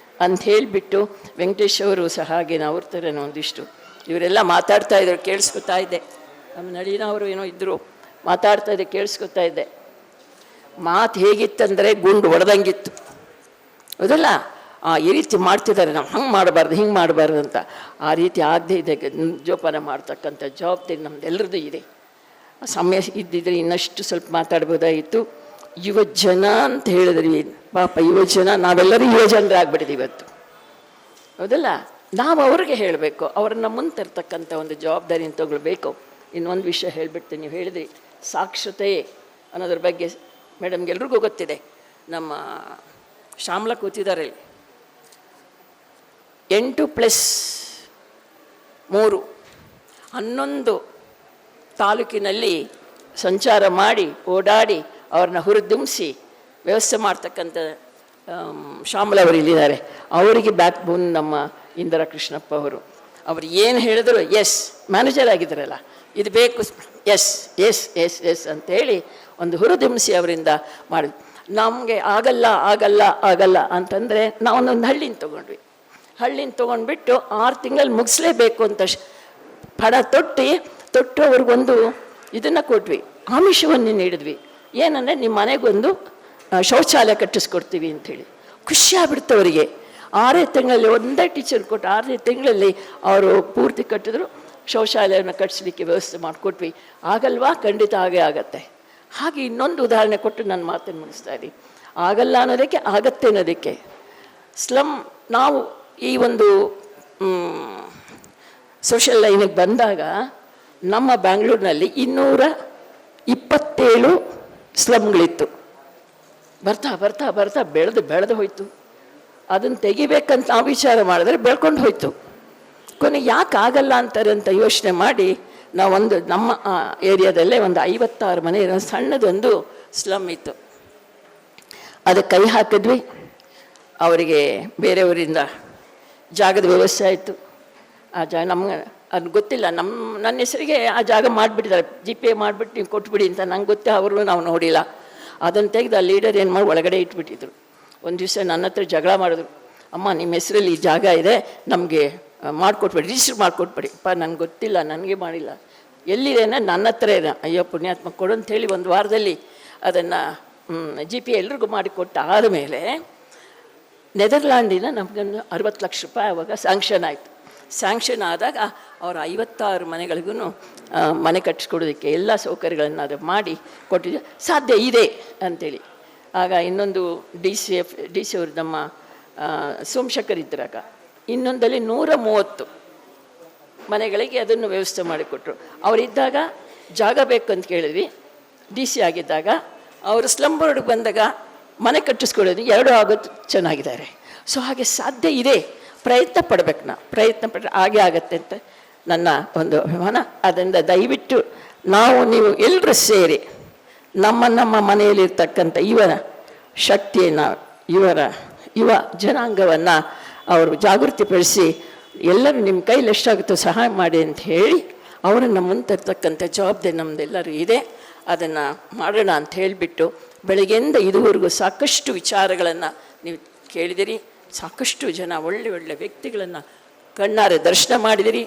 ಅಂತ ಹೇಳಿಬಿಟ್ಟು ವೆಂಕಟೇಶ್ ಅವರು ಸಹ ಹಾಗೆ ಅವ್ರ ಥರನೋ ಒಂದಿಷ್ಟು ಇವರೆಲ್ಲ ಮಾತಾಡ್ತಾ ಇದ್ರು, ಕೇಳಿಸ್ಕೊತಾ ಇದ್ದೆ. ನಮ್ಮ ನಳಿನ ಅವರು ಏನೋ ಇದ್ದರು, ಮಾತಾಡ್ತಾ ಇದ್ದೆ, ಕೇಳಿಸ್ಕೊತಾ ಇದ್ದೆ. ಮಾತು ಹೇಗಿತ್ತಂದರೆ ಗುಂಡು ಹೊಡೆದಂಗಿತ್ತು, ಹೌದಲ್ಲ? ಈ ರೀತಿ ಮಾಡ್ತಿದ್ದಾರೆ, ನಾವು ಹಂಗೆ ಮಾಡಬಾರ್ದು, ಹಿಂಗೆ ಮಾಡಬಾರ್ದು ಅಂತ. ಆ ರೀತಿ ಆಗದೆ ಇದೆ ಜೋಪಾನ ಮಾಡ್ತಕ್ಕಂಥ ಜವಾಬ್ದಾರಿ ನಮ್ಮದೆಲ್ಲರದ್ದು ಇದೆ. ಸಮಯ ಇದ್ದಿದ್ರೆ ಇನ್ನಷ್ಟು ಸ್ವಲ್ಪ ಮಾತಾಡ್ಬೋದಾಗಿತ್ತು. ಯುವ ಜನ ಅಂತ ಹೇಳಿದ್ರಿ, ಪಾಪ ಯುವ ಜನ, ನಾವೆಲ್ಲರೂ ಯುವ ಜನರಾಗ್ಬಿಟ್ಟಿದ್ದೀವಿ ಇವತ್ತು, ಹೌದಲ್ಲ? ನಾವು ಅವ್ರಿಗೆ ಹೇಳಬೇಕು, ಅವ್ರನ್ನ ಮುಂದೆ ತರ್ತಕ್ಕಂಥ ಒಂದು ಜವಾಬ್ದಾರಿಯನ್ನು ತಗೊಳ್ಬೇಕು. ಇನ್ನೊಂದು ವಿಷಯ ಹೇಳಿಬಿಡ್ತೀನಿ, ನೀವು ಹೇಳಿದ್ರಿ ಸಾಕ್ಷರತೆ ಅನ್ನೋದ್ರ ಬಗ್ಗೆ ಮೇಡಮ್ಗೆಲ್ರಿಗೂ ಗೊತ್ತಿದೆ. ನಮ್ಮ ಶ್ಯಾಮಲ ಕೂತಿದ್ದಾರೆ, 8+3 11 ತಾಲೂಕಿನಲ್ಲಿ ಸಂಚಾರ ಮಾಡಿ ಓಡಾಡಿ ಅವ್ರನ್ನ ಹುರಿದುಂಬಿಸಿ ವ್ಯವಸ್ಥೆ ಮಾಡ್ತಕ್ಕಂಥ ಶ್ಯಾಮಲವರು ಇಲ್ಲಿದ್ದಾರೆ. ಅವರಿಗೆ ಬ್ಯಾಕ್ ಬೋನ್ ನಮ್ಮ ಇಂದಿರಾ ಕೃಷ್ಣಪ್ಪ ಅವರು. ಅವ್ರು ಏನು ಹೇಳಿದ್ರು ಎಸ್, ಮ್ಯಾನೇಜರ್ ಆಗಿದ್ದಾರಲ್ಲ, ಇದು ಬೇಕು, ಎಸ್ ಎಸ್ ಎಸ್ ಎಸ್ ಅಂತೇಳಿ ಒಂದು ಹುರಿದುಂಬಿಸಿ ಅವರಿಂದ ಮಾಡಿ. ನಮಗೆ ಆಗಲ್ಲ ಆಗಲ್ಲ ಆಗಲ್ಲ ಅಂತಂದರೆ ನಾವೊಂದೊಂದು ಹಳ್ಳಿನ ತೊಗೊಂಡ್ಬಿಟ್ಟು 6 ತಿಂಗಳಲ್ಲಿ ಮುಗಿಸ್ಲೇಬೇಕು ಅಂತ ಪಡ ತೊಟ್ಟು ಅವ್ರಿಗೊಂದು ಇದನ್ನು ಕೊಟ್ವಿ, ಆಮಿಷವನ್ನು ನೀಡಿದ್ವಿ. ಏನಂದರೆ ನಿಮ್ಮ ಮನೆಗೊಂದು ಶೌಚಾಲಯ ಕಟ್ಟಿಸ್ಕೊಡ್ತೀವಿ ಅಂಥೇಳಿ. ಖುಷಿ ಆಗ್ಬಿಡ್ತು ಅವರಿಗೆ. 6 ತಿಂಗಳಲ್ಲಿ ಒಂದೇ ಟೀಚರ್ ಕೊಟ್ಟು 6 ತಿಂಗಳಲ್ಲಿ ಅವರು ಪೂರ್ತಿ ಕಟ್ಟಿದ್ರು. ಶೌಚಾಲಯವನ್ನು ಕಟ್ಟಿಸ್ಲಿಕ್ಕೆ ವ್ಯವಸ್ಥೆ ಮಾಡಿಕೊಟ್ವಿ. ಆಗಲ್ವಾ? ಖಂಡಿತ ಹಾಗೇ ಆಗತ್ತೆ. ಹಾಗೆ ಇನ್ನೊಂದು ಉದಾಹರಣೆ ಕೊಟ್ಟು ನನ್ನ ಮಾತನ್ನು ಮುಗಿಸ್ತಾ ಇದ್ದೀನಿ. ಆಗಲ್ಲ ಅನ್ನೋದಕ್ಕೆ ಆಗತ್ತೆ ಅನ್ನೋದಕ್ಕೆ ಸ್ಲಮ್ ನಾವು ಈ ಒಂದು ಸೋಷಲ್ ಲೈನಿಗೆ ಬಂದಾಗ ನಮ್ಮ ಬ್ಯಾಂಗ್ಳೂರಿನಲ್ಲಿ 227 ಸ್ಲಮ್ಗಳಿತ್ತು. ಬರ್ತಾ ಬರ್ತಾ ಬರ್ತಾ ಬೆಳೆದು ಹೋಯ್ತು. ಅದನ್ನು ತೆಗಿಬೇಕಂತ ನಾವು ವಿಚಾರ ಮಾಡಿದ್ರೆ ಬೆಳ್ಕೊಂಡು ಹೋಯ್ತು. ಕೊನೆಗೆ ಯಾಕೆ ಆಗಲ್ಲ ಅಂತಾರೆ ಅಂತ ಯೋಚನೆ ಮಾಡಿ ನಾವೊಂದು ನಮ್ಮ ಏರಿಯಾದಲ್ಲೇ ಒಂದು 56 ಮನೆ ಇರೋ ಸಣ್ಣದೊಂದು ಸ್ಲಮ್ ಇತ್ತು. ಅದಕ್ಕೆ ಕೈ ಹಾಕಿದ್ವಿ. ಅವರಿಗೆ ಬೇರೆಯವರಿಂದ ಜಾಗದ ವ್ಯವಸ್ಥೆ ಆಯಿತು. ಆ ಜಾಗ ನಮ್ಗೆ ಅದು ಗೊತ್ತಿಲ್ಲ, ನನ್ನ ಹೆಸರಿಗೆ ಆ ಜಾಗ ಮಾಡಿಬಿಟ್ಟಿದ್ದಾರೆ, GPA ಮಾಡಿಬಿಟ್ಟು ನೀವು ಕೊಟ್ಬಿಡಿ ಅಂತ. ನಂಗೆ ಗೊತ್ತೇ, ಅವರು ನಾವು ನೋಡಿಲ್ಲ. ಅದನ್ನು ತೆಗೆದು ಆ ಲೀಡರ್ ಏನು ಮಾಡಿ ಒಳಗಡೆ ಇಟ್ಬಿಟ್ಟಿದ್ರು. ಒಂದು ದಿವಸ ನನ್ನ ಹತ್ರ ಜಗಳ ಮಾಡಿದ್ರು, ಅಮ್ಮ ನಿಮ್ಮ ಹೆಸರಲ್ಲಿ ಈ ಜಾಗ ಇದೆ, ನಮಗೆ ಮಾಡಿಕೊಟ್ಬಿಡಿ, ರಿಜಿಸ್ಟರ್ ಮಾಡಿಕೊಟ್ಬಿಡಿ. ನನಗೆ ಗೊತ್ತಿಲ್ಲ, ನನಗೆ ಮಾಡಿಲ್ಲ, ಎಲ್ಲಿದೆ ನನ್ನ ಹತ್ರ ಇದೆ. ಅಯ್ಯೋ ಪುಣ್ಯಾತ್ಮ ಕೊಡು ಅಂಥೇಳಿ 1 ವಾರದಲ್ಲಿ ಅದನ್ನು GPA ಎಲ್ರಿಗೂ ಮಾಡಿಕೊಟ್ಟ ಆದಮೇಲೆ ನೆದರ್ಲ್ಯಾಂಡಿನ ನಮಗೊಂದು 60 ಲಕ್ಷ ರೂಪಾಯಿ ಆವಾಗ ಸ್ಯಾಂಕ್ಷನ್ ಆಯಿತು. ಸ್ಯಾಂಕ್ಷನ್ ಆದಾಗ ಅವರ 56 ಮನೆಗಳಿಗೂ ಮನೆ ಕಟ್ಟಿಸ್ಕೊಡೋದಕ್ಕೆ ಎಲ್ಲ ಸೌಕರ್ಯಗಳನ್ನು ಅದು ಮಾಡಿ ಕೊಟ್ಟಿದ್ದೆ. ಸಾಧ್ಯ ಇದೆ ಅಂಥೇಳಿ. ಆಗ ಇನ್ನೊಂದು ಡಿ ಸಿ ಅವರು ನಮ್ಮ ಸೋಮಶೇಖರ್ ಇದ್ರಾಗ ಇನ್ನೊಂದಲ್ಲಿ 130 ಮನೆಗಳಿಗೆ ಅದನ್ನು ವ್ಯವಸ್ಥೆ ಮಾಡಿಕೊಟ್ರು. ಅವರಿದ್ದಾಗ ಜಾಗ ಬೇಕು ಅಂತ ಕೇಳಿದ್ವಿ. DC ಆಗಿದ್ದಾಗ ಅವರು ಸ್ಲಮ್ ಬೋರ್ಡ್ಗೆ ಬಂದಾಗ ಮನೆ ಕಟ್ಟಿಸ್ಕೊಳ್ಳೋದು 2 ಆಗೋದು ಚೆನ್ನಾಗಿದ್ದಾರೆ. ಸೊ ಹಾಗೆ ಸಾಧ್ಯ ಇದೆ, ಪ್ರಯತ್ನ ಪಡ್ಬೇಕು. ಪ್ರಯತ್ನ ಪಟ್ಟರೆ ಹಾಗೆ ಆಗತ್ತೆ ಅಂತ ನನ್ನ ಒಂದು ಅಭಿಮಾನ. ಅದರಿಂದ ದಯವಿಟ್ಟು ನೀವು ಎಲ್ಲರೂ ಸೇರಿ ನಮ್ಮ ಮನೆಯಲ್ಲಿರ್ತಕ್ಕಂಥ ಇವರ ಶಕ್ತಿಯನ್ನು, ಯುವ ಜನಾಂಗವನ್ನು ಅವರು ಜಾಗೃತಿಪಡಿಸಿ ಎಲ್ಲರೂ ನಿಮ್ಮ ಕೈಲಿ ಎಷ್ಟಾಗುತ್ತೋ ಸಹಾಯ ಮಾಡಿ ಅಂತ ಹೇಳಿ ಅವರನ್ನು ಮುಂತರ್ತಕ್ಕಂಥ ಜವಾಬ್ದಾರಿ ನಮ್ಮದೆಲ್ಲರೂ ಇದೆ. ಅದನ್ನು ಮಾಡೋಣ ಅಂತ ಹೇಳಿಬಿಟ್ಟು ಬೆಳಗ್ಗೆಯಿಂದ ಇದುವರೆಗೂ ಸಾಕಷ್ಟು ವಿಚಾರಗಳನ್ನು ನೀವು ಕೇಳಿದಿರಿ. ಸಾಕಷ್ಟು ಜನ ಒಳ್ಳೆ ವ್ಯಕ್ತಿಗಳನ್ನು ಕಣ್ಣಾರೆ ದರ್ಶನ ಮಾಡಿದಿರಿ,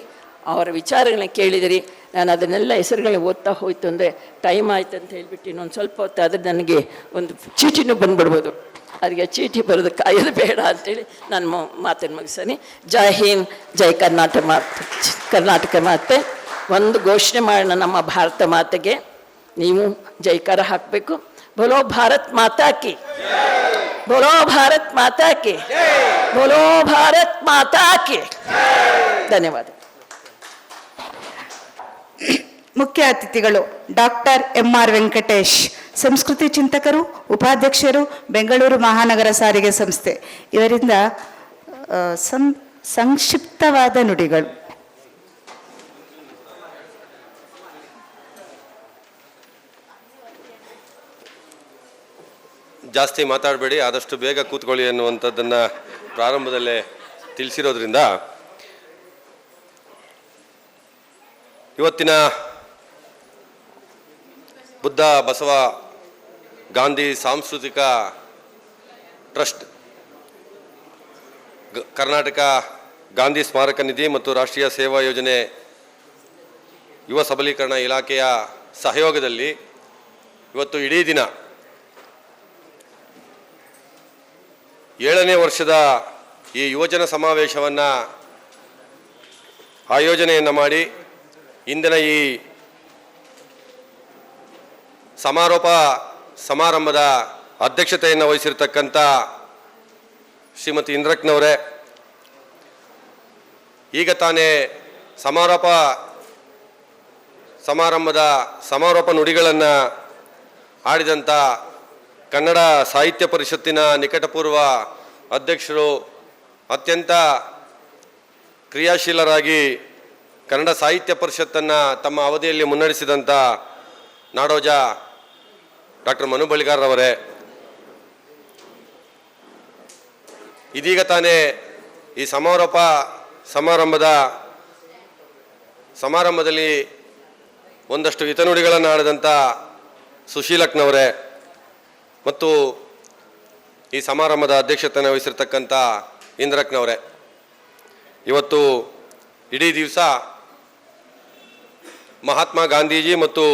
ಅವರ ವಿಚಾರಗಳನ್ನ ಕೇಳಿದಿರಿ. ನಾನು ಅದನ್ನೆಲ್ಲ ಹೆಸರುಗಳನ್ನ ಓದ್ತಾ ಹೋಯ್ತು ಅಂದರೆ ಟೈಮ್ ಆಯ್ತು ಅಂತ ಹೇಳ್ಬಿಟ್ಟು ಇನ್ನೊಂದು ಸ್ವಲ್ಪ ಹೊತ್ತು ಆದರೆ ನನಗೆ ಒಂದು ಚೀಟಿನೂ ಬಂದುಬಿಡ್ಬೋದು. ಅದಕ್ಕೆ ಚೀಟಿ ಬರೋದು ಕಾಯೋದು ಬೇಡ ಅಂತೇಳಿ ನಾನು ಮಾತನ್ನು ಮುಗಿಸ್ತೀನಿ. ಜೈ ಹಿಂದ್, ಜೈ ಕರ್ನಾಟಕ ಮಾತೆ. ಒಂದು ಘೋಷಣೆ ಮಾಡೋಣ ನಮ್ಮ ಭಾರತ ಮಾತೆಗೆ. ನೀವು ಜೈಕಾರ ಹಾಕಬೇಕು. ಬೋಲೋ ಭಾರತ್ ಮಾತಾ ಕಿ, ಬೋಲೋ ಭಾರತ್ ಮಾತಾ ಕಿ, ಬೋಲೋ ಭಾರತ್ ಮಾತಾ ಕಿ. ಧನ್ಯವಾದ. ಮುಖ್ಯ ಅತಿಥಿಗಳು ಡಾಕ್ಟರ್ MR ವೆಂಕಟೇಶ್, ಸಂಸ್ಕೃತಿ ಚಿಂತಕರು, ಉಪಾಧ್ಯಕ್ಷರು, ಬೆಂಗಳೂರು ಮಹಾನಗರ ಸಾರಿಗೆ ಸಂಸ್ಥೆ. ಇವರಿಂದ ಸಂಕ್ಷಿಪ್ತವಾದ ನುಡಿಗಳು. ಜಾಸ್ತಿ ಮಾತಾಡಬೇಡಿ, ಆದಷ್ಟು ಬೇಗ ಕೂತ್ಕೊಳ್ಳಿ ಅನ್ನುವಂಥದ್ದನ್ನು ಪ್ರಾರಂಭದಲ್ಲೇ ತಿಳಿಸಿರೋದ್ರಿಂದ ಇವತ್ತಿನ ಬುದ್ಧ ಬಸವ ಗಾಂಧಿ ಸಾಂಸ್ಕೃತಿಕ ಟ್ರಸ್ಟ್, ಕರ್ನಾಟಕ ಗಾಂಧಿ ಸ್ಮಾರಕ ನಿಧಿ ಮತ್ತು ರಾಷ್ಟ್ರೀಯ ಸೇವಾ ಯೋಜನೆ ಯುವ ಸಬಲೀಕರಣ ಇಲಾಖೆಯ ಸಹಯೋಗದಲ್ಲಿ ಇವತ್ತು ಇಡೀ ದಿನ 7ನೇ ವರ್ಷದ ಈ ಯುವಜನ ಸಮಾವೇಶವನ್ನು ಆಯೋಜನೆಯನ್ನು ಮಾಡಿ ಇಂದಿನ ಈ ಸಮಾರೋಪ ಸಮಾರಂಭದ ಅಧ್ಯಕ್ಷತೆಯನ್ನು ವಹಿಸಿರ್ತಕ್ಕಂಥ ಶ್ರೀಮತಿ ಇಂದ್ರಕ್ನವರೇ, ಈಗ ತಾನೇ ಸಮಾರೋಪ ಸಮಾರಂಭದ ಸಮಾರೋಪ ನುಡಿಗಳನ್ನು ಆಡಿದಂಥ ಕನ್ನಡ ಸಾಹಿತ್ಯ ಪರಿಷತ್ತಿನ ನಿಕಟಪೂರ್ವ ಅಧ್ಯಕ್ಷರು, ಅತ್ಯಂತ ಕ್ರಿಯಾಶೀಲರಾಗಿ ಕನ್ನಡ ಸಾಹಿತ್ಯ ಪರಿಷತ್ತನ್ನು ತಮ್ಮ ಅವಧಿಯಲ್ಲಿ ಮುನ್ನಡೆಸಿದಂಥ ನಾಡೋಜ ಡಾಕ್ಟರ್ ಮನು ಬಳಿಗಾರರವರೇ, ಇದೀಗ ತಾನೇ ಈ ಸಮಾರೋಪ ಸಮಾರಂಭದಲ್ಲಿ ಒಂದಷ್ಟು ಹಿತನುಡಿಗಳನ್ನು ಆಡಿದಂಥ ಸುಶೀಲಕ್ನವರೇ ಮತ್ತು ಈ ಸಮಾರಂಭದ ಅಧ್ಯಕ್ಷತೆಯನ್ನು ವಹಿಸಿರ್ತಕ್ಕಂಥ ಇಂದ್ರಕ್ನವರೇ, ಇವತ್ತು ಇಡೀ ದಿವಸ ಮಹಾತ್ಮ ಗಾಂಧೀಜಿ ಮತ್ತು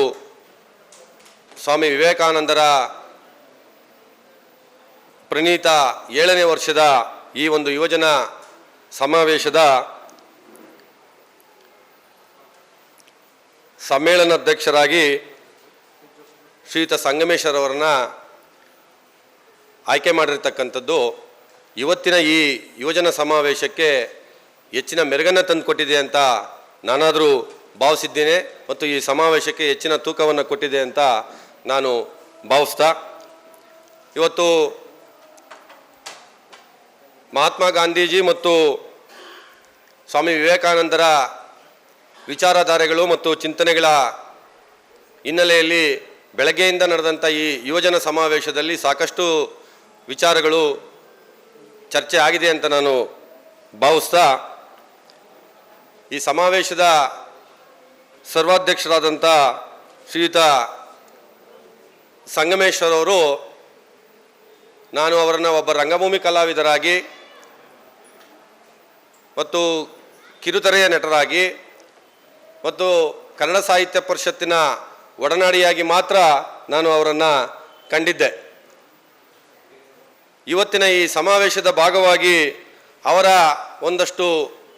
ಸ್ವಾಮಿ ವಿವೇಕಾನಂದರ ಪ್ರಣೀತ 7ನೇ ವರ್ಷದ ಈ ಒಂದು ಯುವಜನ ಸಮಾವೇಶದ ಸಮ್ಮೇಳನಾಧ್ಯಕ್ಷರಾಗಿ ಶ್ರೀಯುತ ಸಂಗಮೇಶ್ವರವರನ್ನ ಆಯ್ಕೆ ಮಾಡಿರ್ತಕ್ಕಂಥದ್ದು ಇವತ್ತಿನ ಈ ಯುವಜನ ಸಮಾವೇಶಕ್ಕೆ ಹೆಚ್ಚಿನ ಮೆರುಗನ್ನು ತಂದುಕೊಟ್ಟಿದೆ ಅಂತ ನಾನಾದರೂ ಭಾವಿಸಿದ್ದೇನೆ ಮತ್ತು ಈ ಸಮಾವೇಶಕ್ಕೆ ಹೆಚ್ಚಿನ ತೂಕವನ್ನು ಕೊಟ್ಟಿದೆ ಅಂತ ನಾನು ಭಾವಿಸ್ತಾ, ಇವತ್ತು ಮಹಾತ್ಮ ಗಾಂಧೀಜಿ ಮತ್ತು ಸ್ವಾಮಿ ವಿವೇಕಾನಂದರ ವಿಚಾರಧಾರೆಗಳು ಮತ್ತು ಚಿಂತನೆಗಳ ಹಿನ್ನೆಲೆಯಲ್ಲಿ ಬೆಳಗ್ಗೆಯಿಂದ ನಡೆದಂಥ ಈ ಯುವಜನ ಸಮಾವೇಶದಲ್ಲಿ ಸಾಕಷ್ಟು ವಿಚಾರಗಳು ಚರ್ಚೆ ಆಗಿದೆ ಅಂತ ನಾನು ಭಾವಿಸ್ತಾ, ಈ ಸಮಾವೇಶದ ಸರ್ವಾಧ್ಯಕ್ಷರಾದಂಥ ಶ್ರೀಯುತ ಸಂಗಮೇಶ್ವರವರು, ನಾನು ಅವರನ್ನು ಒಬ್ಬ ರಂಗಭೂಮಿ ಕಲಾವಿದರಾಗಿ ಮತ್ತು ಕಿರುತೆರೆಯ ನಟರಾಗಿ ಮತ್ತು ಕನ್ನಡ ಸಾಹಿತ್ಯ ಪರಿಷತ್ತಿನ ಒಡನಾಡಿಯಾಗಿ ಮಾತ್ರ ನಾನು ಅವರನ್ನು ಕಂಡಿದ್ದೆ. ಇವತ್ತಿನ ಈ ಸಮಾವೇಶದ ಭಾಗವಾಗಿ ಅವರ ಒಂದಷ್ಟು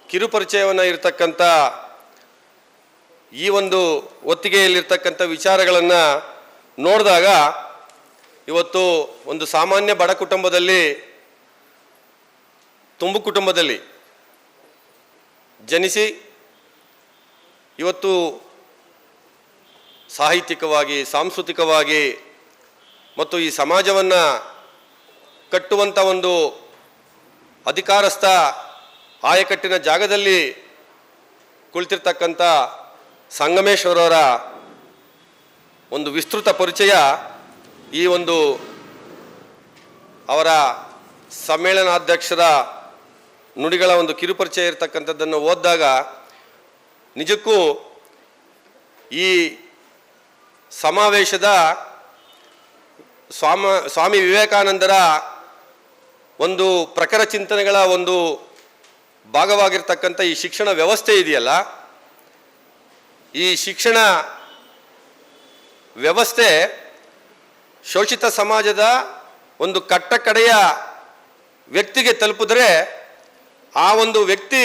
ಕಿರುಪರಿಚಯವನ್ನು ಇರತಕ್ಕಂಥ ಈ ಒಂದು ಒತ್ತಿಗೆಯಲ್ಲಿರ್ತಕ್ಕಂಥ ವಿಚಾರಗಳನ್ನು ನೋಡಿದಾಗ, ಇವತ್ತು ಒಂದು ಸಾಮಾನ್ಯ ಬಡ ಕುಟುಂಬದಲ್ಲಿ, ತುಂಬು ಕುಟುಂಬದಲ್ಲಿ ಜನಿಸಿ ಇವತ್ತು ಸಾಹಿತ್ಯಿಕವಾಗಿ, ಸಾಂಸ್ಕೃತಿಕವಾಗಿ ಮತ್ತು ಈ ಸಮಾಜವನ್ನು ಕಟ್ಟುವಂಥ ಒಂದು ಅಧಿಕಾರಸ್ಥ ಆಯಕಟ್ಟಿನ ಜಾಗದಲ್ಲಿ ಕುಳಿತಿರ್ತಕ್ಕಂಥ ಸಂಗಮೇಶ್ವರವರ ಒಂದು ವಿಸ್ತೃತ ಪರಿಚಯ ಈ ಒಂದು ಅವರ ಸಮ್ಮೇಳನಾಧ್ಯಕ್ಷರ ನುಡಿಗಳ ಒಂದು ಕಿರುಪರಿಚಯ ಇರತಕ್ಕಂಥದ್ದನ್ನು ಓದಿದಾಗ ನಿಜಕ್ಕೂ ಈ ಸಮಾವೇಶದ ಸ್ವಾಮಿ ವಿವೇಕಾನಂದರ ಒಂದು ಪ್ರಖರ ಚಿಂತನೆಗಳ ಒಂದು ಭಾಗವಾಗಿರ್ತಕ್ಕಂಥ ಈ ಶಿಕ್ಷಣ ವ್ಯವಸ್ಥೆ ಇದೆಯಲ್ಲ, ಈ ಶಿಕ್ಷಣ ವ್ಯವಸ್ಥೆ ಶೋಷಿತ ಸಮಾಜದ ಒಂದು ಕಟ್ಟಕಡೆಯ ವ್ಯಕ್ತಿಗೆ ತಲುಪಿದ್ರೆ ಆ ಒಂದು ವ್ಯಕ್ತಿ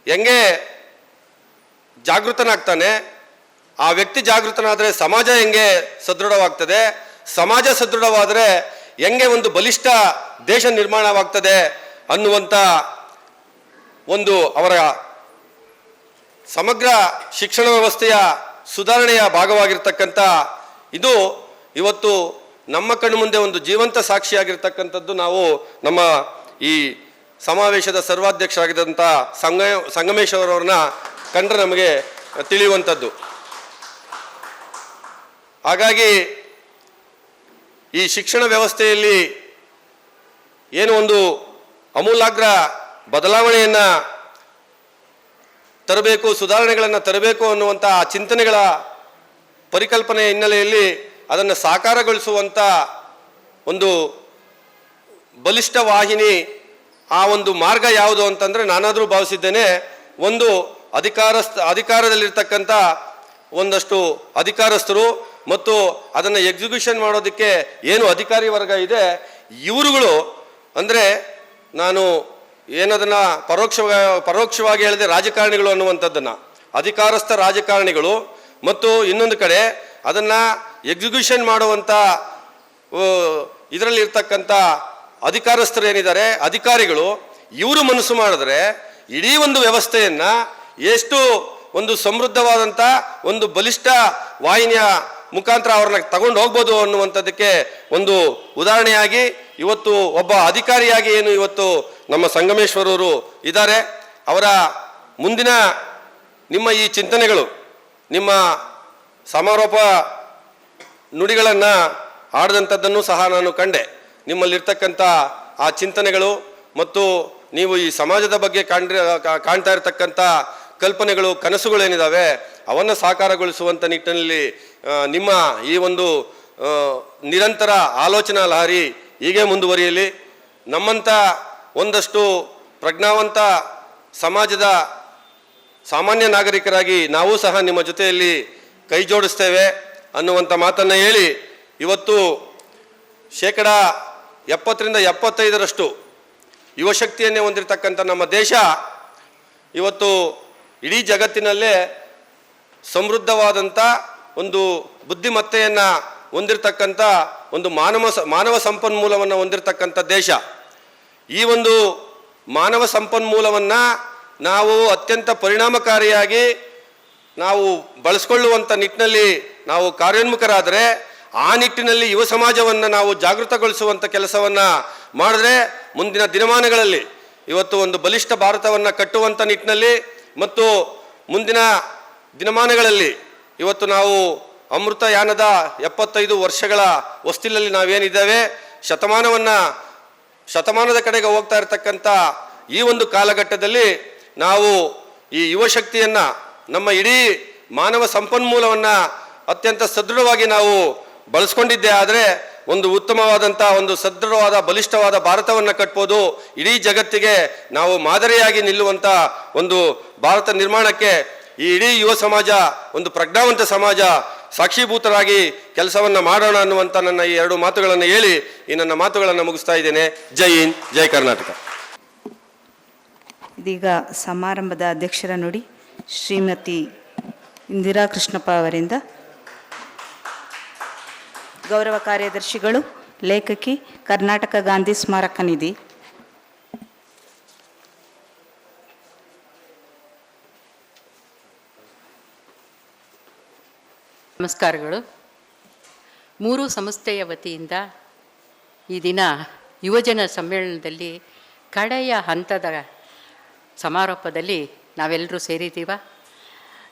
ಹೆಂಗೆ ಜಾಗೃತನಾಗ್ತಾನೆ, ಆ ವ್ಯಕ್ತಿ ಜಾಗೃತನಾದರೆ ಸಮಾಜ ಹೆಂಗೆ ಸದೃಢವಾಗ್ತದೆ, ಸಮಾಜ ಸದೃಢವಾದರೆ ಹೆಂಗೆ ಒಂದು ಬಲಿಷ್ಠ ದೇಶ ನಿರ್ಮಾಣವಾಗ್ತದೆ ಅನ್ನುವಂಥ ಒಂದು ಅವರ ಸಮಗ್ರ ಶಿಕ್ಷಣ ವ್ಯವಸ್ಥೆಯ ಸುಧಾರಣೆಯ ಭಾಗವಾಗಿರ್ತಕ್ಕಂಥ ಇದು ಇವತ್ತು ನಮ್ಮ ಕಣ್ಣು ಮುಂದೆ ಒಂದು ಜೀವಂತ ಸಾಕ್ಷಿಯಾಗಿರ್ತಕ್ಕಂಥದ್ದು ನಾವು ನಮ್ಮ ಈ ಸಮಾವೇಶದ ಸರ್ವಾಧ್ಯಕ್ಷರಾಗಿದ್ದಂಥ ಸಂಗಮೇಶ್ವರವ್ರನ್ನ ಕಂಡ್ರೆ ನಮಗೆ ತಿಳಿಯುವಂಥದ್ದು. ಹಾಗಾಗಿ ಈ ಶಿಕ್ಷಣ ವ್ಯವಸ್ಥೆಯಲ್ಲಿ ಏನು ಒಂದು ಆಮೂಲಾಗ್ರ ಬದಲಾವಣೆಯನ್ನು ತರಬೇಕು, ಸುಧಾರಣೆಗಳನ್ನು ತರಬೇಕು ಅನ್ನುವಂಥ ಆ ಚಿಂತನೆಗಳ ಪರಿಕಲ್ಪನೆಯ ಹಿನ್ನೆಲೆಯಲ್ಲಿ ಅದನ್ನು ಸಾಕಾರಗೊಳಿಸುವಂಥ ಒಂದು ಬಲಿಷ್ಠ ವಾಹಿನಿ, ಆ ಒಂದು ಮಾರ್ಗ ಯಾವುದು ಅಂತಂದರೆ ನಾನಾದರೂ ಭಾವಿಸಿದ್ದೇನೆ, ಒಂದು ಅಧಿಕಾರದಲ್ಲಿರ್ತಕ್ಕಂಥ ಒಂದಷ್ಟು ಅಧಿಕಾರಸ್ಥರು ಮತ್ತು ಅದನ್ನು ಎಕ್ಸಿಕ್ಯೂಷನ್ ಮಾಡೋದಕ್ಕೆ ಏನು ಅಧಿಕಾರಿ ವರ್ಗ ಇದೆ, ಇವರುಗಳು ಅಂದರೆ ನಾನು ಏನದನ್ನು ಪರೋಕ್ಷವಾಗಿ ಹೇಳಿದೆ ರಾಜಕಾರಣಿಗಳು ಅನ್ನುವಂಥದ್ದನ್ನು, ಅಧಿಕಾರಸ್ಥ ರಾಜಕಾರಣಿಗಳು ಮತ್ತು ಇನ್ನೊಂದು ಕಡೆ ಅದನ್ನು ಎಕ್ಸಿಕ್ಯೂಷನ್ ಮಾಡುವಂಥ ಇದರಲ್ಲಿರ್ತಕ್ಕಂಥ ಅಧಿಕಾರಸ್ಥರು ಏನಿದ್ದಾರೆ ಅಧಿಕಾರಿಗಳು, ಇವರು ಮನಸ್ಸು ಮಾಡಿದ್ರೆ ಇಡೀ ಒಂದು ವ್ಯವಸ್ಥೆಯನ್ನು ಎಷ್ಟು ಒಂದು ಸಮೃದ್ಧವಾದಂಥ ಒಂದು ಬಲಿಷ್ಠ ವಾಹಿನಿಯ ಮುಖಾಂತರ ಅವ್ರನ್ನ ತಗೊಂಡು ಹೋಗ್ಬೋದು ಅನ್ನುವಂಥದ್ದಕ್ಕೆ ಒಂದು ಉದಾಹರಣೆಯಾಗಿ ಇವತ್ತು ಒಬ್ಬ ಅಧಿಕಾರಿಯಾಗಿ ಏನು ಇವತ್ತು ನಮ್ಮ ಸಂಗಮೇಶ್ವರವರು ಇದ್ದಾರೆ. ಅವರ ಮುಂದಿನ ನಿಮ್ಮ ಈ ಚಿಂತನೆಗಳು, ನಿಮ್ಮ ಸಮಾರೋಪ ನುಡಿಗಳನ್ನು ಆಡಿದಂಥದ್ದನ್ನು ಸಹ ನಾನು ಕಂಡೆ. ನಿಮ್ಮಲ್ಲಿರ್ತಕ್ಕಂಥ ಆ ಚಿಂತನೆಗಳು ಮತ್ತು ನೀವು ಈ ಸಮಾಜದ ಬಗ್ಗೆ ಕಾಣ್ತಾ ಇರತಕ್ಕಂಥ ಕಲ್ಪನೆಗಳು, ಕನಸುಗಳೇನಿದ್ದಾವೆ ಅವನ್ನು ಸಾಕಾರಗೊಳಿಸುವಂಥ ನಿಟ್ಟಿನಲ್ಲಿ ನಿಮ್ಮ ಈ ಒಂದು ನಿರಂತರ ಆಲೋಚನಾ ಲಹರಿ ಹೀಗೆ ಮುಂದುವರಿಯಲಿ. ನಮ್ಮಂಥ ಒಂದಷ್ಟು ಪ್ರಜ್ಞಾವಂತ ಸಮಾಜದ ಸಾಮಾನ್ಯ ನಾಗರಿಕರಾಗಿ ನಾವು ಸಹ ನಿಮ್ಮ ಜೊತೆಯಲ್ಲಿ ಕೈ ಜೋಡಿಸ್ತೇವೆ ಅನ್ನುವಂಥ ಮಾತನ್ನು ಹೇಳಿ, ಇವತ್ತು 70-75% ಯುವಶಕ್ತಿಯನ್ನೇ ಹೊಂದಿರತಕ್ಕಂಥ ನಮ್ಮ ದೇಶ ಇವತ್ತು ಇಡೀ ಜಗತ್ತಿನಲ್ಲೇ ಸಮೃದ್ಧವಾದಂಥ ಒಂದು ಬುದ್ಧಿಮತ್ತೆಯನ್ನು ಹೊಂದಿರತಕ್ಕಂಥ ಒಂದು ಮಾನವ ಸಂಪನ್ಮೂಲವನ್ನು ಹೊಂದಿರತಕ್ಕಂಥ ದೇಶ. ಈ ಒಂದು ಮಾನವ ಸಂಪನ್ಮೂಲವನ್ನು ನಾವು ಅತ್ಯಂತ ಪರಿಣಾಮಕಾರಿಯಾಗಿ ನಾವು ಬಳಸ್ಕೊಳ್ಳುವಂಥ ನಿಟ್ಟಿನಲ್ಲಿ ನಾವು ಕಾರ್ಯೋನ್ಮುಖರಾದರೆ, ಆ ನಿಟ್ಟಿನಲ್ಲಿ ಯುವ ಸಮಾಜವನ್ನು ನಾವು ಜಾಗೃತಗೊಳಿಸುವಂಥ ಕೆಲಸವನ್ನು ಮಾಡಿದ್ರೆ ಮುಂದಿನ ದಿನಮಾನಗಳಲ್ಲಿ ಇವತ್ತು ಒಂದು ಬಲಿಷ್ಠ ಭಾರತವನ್ನು ಕಟ್ಟುವಂಥ ನಿಟ್ಟಿನಲ್ಲಿ ಮತ್ತು ಮುಂದಿನ ದಿನಮಾನಗಳಲ್ಲಿ ಇವತ್ತು ನಾವು ಅಮೃತಯಾನದ 75 ವರ್ಷಗಳ ಹೊಸ್ತಿಲಲ್ಲಿ ನಾವೇನಿದ್ದೇವೆ, ಶತಮಾನದ ಕಡೆಗೆ ಹೋಗ್ತಾ ಇರತಕ್ಕಂಥ ಈ ಒಂದು ಕಾಲಘಟ್ಟದಲ್ಲಿ ನಾವು ಈ ಯುವಶಕ್ತಿಯನ್ನು, ನಮ್ಮ ಇಡೀ ಮಾನವ ಸಂಪನ್ಮೂಲವನ್ನು ಅತ್ಯಂತ ಸದೃಢವಾಗಿ ನಾವು ಬಳಸ್ಕೊಂಡಿದ್ದೇ ಆದರೆ ಒಂದು ಉತ್ತಮವಾದಂಥ ಒಂದು ಸದೃಢವಾದ ಬಲಿಷ್ಠವಾದ ಭಾರತವನ್ನು ಕಟ್ಬೋದು. ಇಡೀ ಜಗತ್ತಿಗೆ ನಾವು ಮಾದರಿಯಾಗಿ ನಿಲ್ಲುವಂಥ ಒಂದು ಭಾರತ ನಿರ್ಮಾಣಕ್ಕೆ ಈ ಇಡೀ ಯುವ ಸಮಾಜ, ಒಂದು ಪ್ರಜ್ಞಾವಂತ ಸಮಾಜ ಸಾಕ್ಷೀಭೂತರಾಗಿ ಕೆಲಸವನ್ನು ಮಾಡೋಣ ಅನ್ನುವಂಥ ನನ್ನ ಈ 2 ಮಾತುಗಳನ್ನು ಹೇಳಿ ಈ ನನ್ನ ಮಾತುಗಳನ್ನು ಮುಗಿಸ್ತಾ ಇದ್ದೇನೆ. ಜೈ ಹಿಂದ್, ಜೈ ಕರ್ನಾಟಕ. ಇದೀಗ ಸಮಾರಂಭದ ಅಧ್ಯಕ್ಷರ ನುಡಿ ಶ್ರೀಮತಿ ಇಂದಿರಾ ಕೃಷ್ಣಪ್ಪ ಅವರಿಂದ. ಗೌರವ ಕಾರ್ಯದರ್ಶಿಗಳು, ಲೇಖಕಿ, ಕರ್ನಾಟಕ ಗಾಂಧಿ ಸ್ಮಾರಕ ನಿಧಿ. ನಮಸ್ಕಾರಗಳು. 3 ಸಂಸ್ಥೆಯ ವತಿಯಿಂದ ಈ ದಿನ ಯುವಜನ ಸಮ್ಮೇಳನದಲ್ಲಿ ಕಡೆಯ ಹಂತದ ಸಮಾರೋಪದಲ್ಲಿ ನಾವೆಲ್ಲರೂ ಸೇರಿದ್ದೀವ.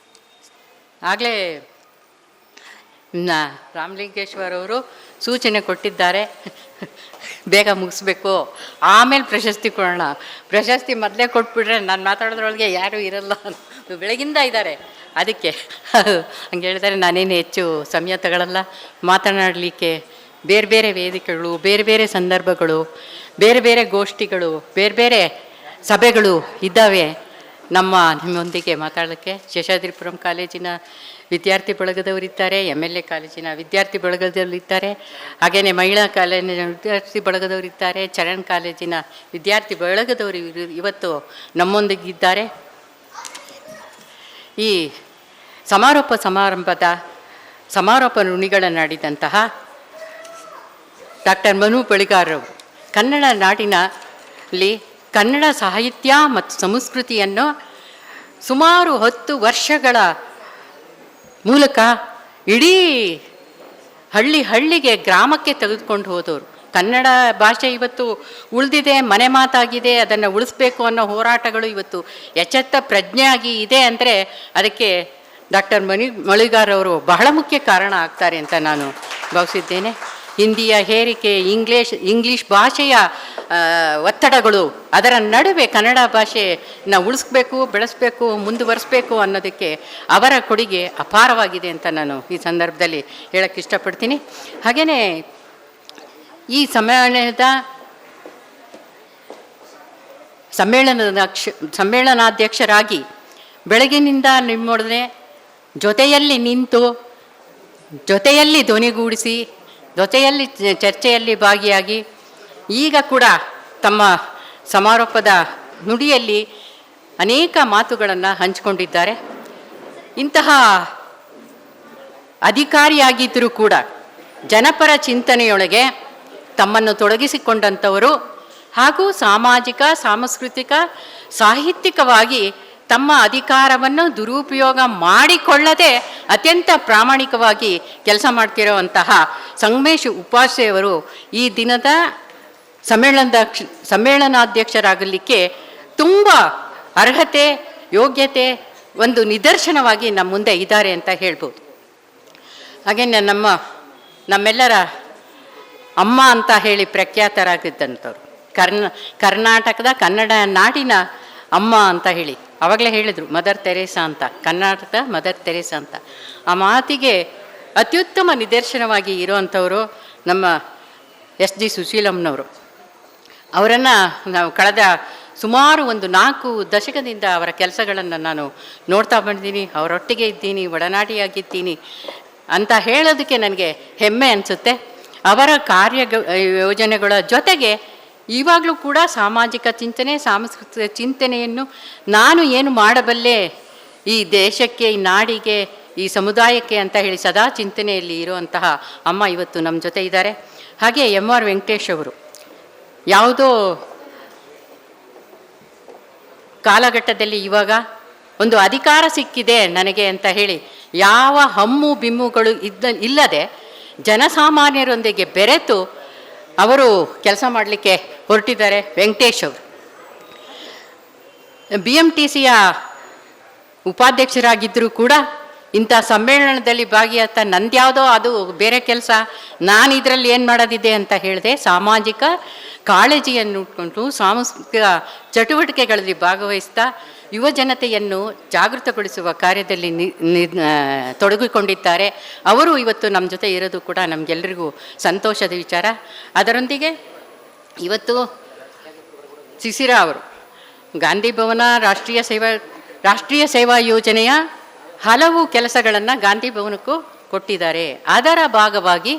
ಆಗಲೇ ರಾಮಲಿಂಗೇಶ್ವರವರು ಸೂಚನೆ ಕೊಟ್ಟಿದ್ದಾರೆ, ಬೇಗ ಮುಗಿಸ್ಬೇಕು, ಆಮೇಲೆ ಪ್ರಶಸ್ತಿ ಕೊಡೋಣ. ಪ್ರಶಸ್ತಿ ಮೊದಲೇ ಕೊಟ್ಬಿಟ್ರೆ ನಾನು ಮಾತಾಡೋದ್ರೊಳಗೆ ಯಾರೂ ಇರಲ್ಲ, ಬೆಳಗಿಂದ ಇದ್ದಾರೆ. ಅದಕ್ಕೆ ಹಂಗೆ ಹೇಳಿದರೆ ನಾನೇನು ಹೆಚ್ಚು ಸಮಯ ತಗೊಳ್ಳಲ್ಲ. ಮಾತನಾಡಲಿಕ್ಕೆ ಬೇರೆ ಬೇರೆ ವೇದಿಕೆಗಳು, ಬೇರೆ ಬೇರೆ ಸಂದರ್ಭಗಳು, ಬೇರೆ ಬೇರೆ ಗೋಷ್ಠಿಗಳು, ಬೇರೆ ಬೇರೆ ಸಭೆಗಳು ಇದ್ದಾವೆ ನಿಮ್ಮೊಂದಿಗೆ ಮಾತಾಡೋಕ್ಕೆ. ಶೇಷಾದ್ರಿಪುರಂ ಕಾಲೇಜಿನ ವಿದ್ಯಾರ್ಥಿ ಬಳಗದವರಿದ್ದಾರೆ, MLA ಕಾಲೇಜಿನ ವಿದ್ಯಾರ್ಥಿ ಬಳಗದವರಿದ್ದಾರೆ, ಹಾಗೆಯೇ ಮಹಿಳಾ ಕಾಲೇಜಿನ ವಿದ್ಯಾರ್ಥಿ ಬಳಗದವರಿದ್ದಾರೆ, ಚರಣ್ ಕಾಲೇಜಿನ ವಿದ್ಯಾರ್ಥಿ ಬಳಗದವರು ಇವತ್ತು ನಮ್ಮೊಂದಿಗಿದ್ದಾರೆ. ಈ ಸಮಾರಂಭದ ಸಮಾರೋಪ ನುಡಿಗಳನ್ನಾಡಿದಂತಹ ಡಾಕ್ಟರ್ ಮನು ಬಳಿಗಾರರು ಕನ್ನಡ ನಾಡಿನಲ್ಲಿ ಕನ್ನಡ ಸಾಹಿತ್ಯ ಮತ್ತು ಸಂಸ್ಕೃತಿಯನ್ನು ಸುಮಾರು 10 ವರ್ಷಗಳ ಮೂಲಕ ಇಡೀ ಹಳ್ಳಿಗೆ ಗ್ರಾಮಕ್ಕೆ ತೆಗೆದುಕೊಂಡು ಹೋದವರು. ಕನ್ನಡ ಭಾಷೆ ಇವತ್ತು ಉಳಿದಿದೆ, ಮನೆ ಮಾತಾಗಿದೆ, ಅದನ್ನು ಉಳಿಸ್ಬೇಕು ಅನ್ನೋ ಹೋರಾಟಗಳು ಇವತ್ತು ಎಚ್ಚೆತ್ತ ಪ್ರಜ್ಞೆ ಆಗಿ ಇದೆ ಅಂದರೆ ಅದಕ್ಕೆ ಡಾಕ್ಟರ್ ಮಳಿಗಾರ್ ಅವರು ಬಹಳ ಮುಖ್ಯ ಕಾರಣ ಆಗ್ತಾರೆ ಅಂತ ನಾನು ಭಾವಿಸಿದ್ದೇನೆ. ಹಿಂದಿಯ ಹೇರಿಕೆ, ಇಂಗ್ಲೀಷ್ ಭಾಷೆಯ ಒತ್ತಡಗಳು, ಅದರ ನಡುವೆ ಕನ್ನಡ ಭಾಷೆನ ಉಳಿಸ್ಬೇಕು, ಬೆಳೆಸಬೇಕು, ಮುಂದುವರಿಸಬೇಕು ಅನ್ನೋದಕ್ಕೆ ಅವರ ಕೊಡುಗೆ ಅಪಾರವಾಗಿದೆ ಅಂತ ನಾನು ಈ ಸಂದರ್ಭದಲ್ಲಿ ಹೇಳಕ್ಕೆ ಇಷ್ಟಪಡ್ತೀನಿ. ಹಾಗೆಯೇ ಈ ಸಮ್ಮೇಳನಾಧ್ಯಕ್ಷರಾಗಿ ಬೆಳಗಿನಿಂದ ನಿಮ್ಮೊಡನೆ ಜೊತೆಯಲ್ಲಿ ನಿಂತು, ಜೊತೆಯಲ್ಲಿ ಧ್ವನಿಗೂಡಿಸಿ, ಜೊತೆಯಲ್ಲಿ ಚರ್ಚೆಯಲ್ಲಿ ಭಾಗಿಯಾಗಿ, ಈಗ ಕೂಡ ತಮ್ಮ ಸಮಾರೋಪದ ನುಡಿಯಲ್ಲಿ ಅನೇಕ ಮಾತುಗಳನ್ನು ಹಂಚಿಕೊಂಡಿದ್ದಾರೆ. ಇಂತಹ ಅಧಿಕಾರಿಯಾಗಿದ್ದರೂ ಕೂಡ ಜನಪರ ಚಿಂತನೆಯೊಳಗೆ ತಮ್ಮನ್ನು ತೊಡಗಿಸಿಕೊಂಡಂಥವರು ಹಾಗೂ ಸಾಮಾಜಿಕ, ಸಾಂಸ್ಕೃತಿಕ, ಸಾಹಿತ್ಯಿಕವಾಗಿ ತಮ್ಮ ಅಧಿಕಾರವನ್ನು ದುರುಪಯೋಗ ಮಾಡಿಕೊಳ್ಳದೆ ಅತ್ಯಂತ ಪ್ರಾಮಾಣಿಕವಾಗಿ ಕೆಲಸ ಮಾಡ್ತಿರೋವಂತಹ ಸಂಗಮೇಶ್ ಉಪಾಸ್ಯವರು ಈ ದಿನದ ಸಮ್ಮೇಳನಾಧ್ಯಕ್ಷರಾಗಲಿಕ್ಕೆ ತುಂಬ ಅರ್ಹತೆ, ಯೋಗ್ಯತೆ, ಒಂದು ನಿದರ್ಶನವಾಗಿ ನಮ್ಮ ಮುಂದೆ ಇದ್ದಾರೆ ಅಂತ ಹೇಳ್ಬೋದು. ಹಾಗೆ ನಮ್ಮೆಲ್ಲರ ಅಮ್ಮ ಅಂತ ಹೇಳಿ ಪ್ರಖ್ಯಾತರಾಗಿದ್ದಂಥವ್ರು, ಕರ್ನಾಟಕದ ಕನ್ನಡ ನಾಡಿನ ಅಮ್ಮ ಅಂತ ಹೇಳಿ ಆವಾಗಲೇ ಹೇಳಿದರು, ಮದರ್ ತೆರೇಸಾ ಅಂತ, ಕರ್ನಾಟಕದ ಮದರ್ ತೆರೇಸಾ ಅಂತ. ಆ ಮಾತಿಗೆ ಅತ್ಯುತ್ತಮ ನಿದರ್ಶನವಾಗಿ ಇರೋವಂಥವರು ನಮ್ಮ ಎಸ್.ಜಿ. ಸುಶೀಲಮ್ಮನವರು. ಅವರನ್ನು ನಾವು ಕಳೆದ ಸುಮಾರು ಒಂದು 4 ದಶಕದಿಂದ ಅವರ ಕೆಲಸಗಳನ್ನು ನಾನು ನೋಡ್ತಾ ಬಂದಿದ್ದೀನಿ, ಅವರೊಟ್ಟಿಗೆ ಇದ್ದೀನಿ, ಒಡನಾಡಿಯಾಗಿದ್ದೀನಿ ಅಂತ ಹೇಳೋದಕ್ಕೆ ನನಗೆ ಹೆಮ್ಮೆ ಅನಿಸುತ್ತೆ. ಅವರ ಯೋಜನೆಗಳ ಜೊತೆಗೆ ಇವಾಗಲೂ ಕೂಡ ಸಾಮಾಜಿಕ ಚಿಂತನೆ, ಸಾಂಸ್ಕೃತಿಕ ಚಿಂತನೆಯನ್ನು ನಾನು ಏನು ಮಾಡಬಲ್ಲೆ ಈ ದೇಶಕ್ಕೆ, ಈ ನಾಡಿಗೆ, ಈ ಸಮುದಾಯಕ್ಕೆ ಅಂತ ಹೇಳಿ ಸದಾ ಚಿಂತನೆಯಲ್ಲಿ ಇರುವಂತಹ ಅಮ್ಮ ಇವತ್ತು ನಮ್ಮ ಜೊತೆ ಇದ್ದಾರೆ. ಹಾಗೆ M.R. ವೆಂಕಟೇಶ್ ಅವರು ಯಾವುದೋ ಕಾಲಘಟ್ಟದಲ್ಲಿ ಇವಾಗ ಒಂದು ಅಧಿಕಾರ ಸಿಕ್ಕಿದೆ ನನಗೆ ಅಂತ ಹೇಳಿ ಯಾವ ಹಮ್ಮು ಬಿಮ್ಮುಗಳು ಇಲ್ಲದೆ ಜನಸಾಮಾನ್ಯರೊಂದಿಗೆ ಬೆರೆತು ಅವರು ಕೆಲಸ ಮಾಡಲಿಕ್ಕೆ ಹೊರಟಿದ್ದಾರೆ ವೆಂಕಟೇಶ್ ಅವರು. BMTCಯ ಉಪಾಧ್ಯಕ್ಷರಾಗಿದ್ದರೂ ಕೂಡ ಇಂಥ ಸಮ್ಮೇಳನದಲ್ಲಿ ಭಾಗಿಯಾಗ್ತಾ ನಂದ್ಯಾವುದೋ ಅದು ಬೇರೆ ಕೆಲಸ, ನಾನು ಇದರಲ್ಲಿ ಏನು ಮಾಡೋದಿದೆ ಅಂತ ಹೇಳಿದೆ. ಸಾಮಾಜಿಕ ಕಾಳಜಿಯನ್ನು ಇಟ್ಕೊಂಡು ಸಾಂಸ್ಕೃತಿಕ ಚಟುವಟಿಕೆಗಳಲ್ಲಿ ಭಾಗವಹಿಸ್ತಾ ಯುವ ಜನತೆಯನ್ನು ಜಾಗೃತಗೊಳಿಸುವ ಕಾರ್ಯದಲ್ಲಿ ತೊಡಗಿಕೊಂಡಿದ್ದಾರೆ. ಅವರು ಇವತ್ತು ನಮ್ಮ ಜೊತೆ ಇರೋದು ಕೂಡ ನಮಗೆಲ್ಲರಿಗೂ ಸಂತೋಷದ ವಿಚಾರ. ಅದರೊಂದಿಗೆ ಇವತ್ತು ಶಿಶಿರ ಅವರು ಗಾಂಧಿ ಭವನ ರಾಷ್ಟ್ರೀಯ ಸೇವಾ ಯೋಜನೆಯ ಹಲವು ಕೆಲಸಗಳನ್ನು ಗಾಂಧಿ ಭವನಕ್ಕೂ ಕೊಟ್ಟಿದ್ದಾರೆ. ಅದರ ಭಾಗವಾಗಿ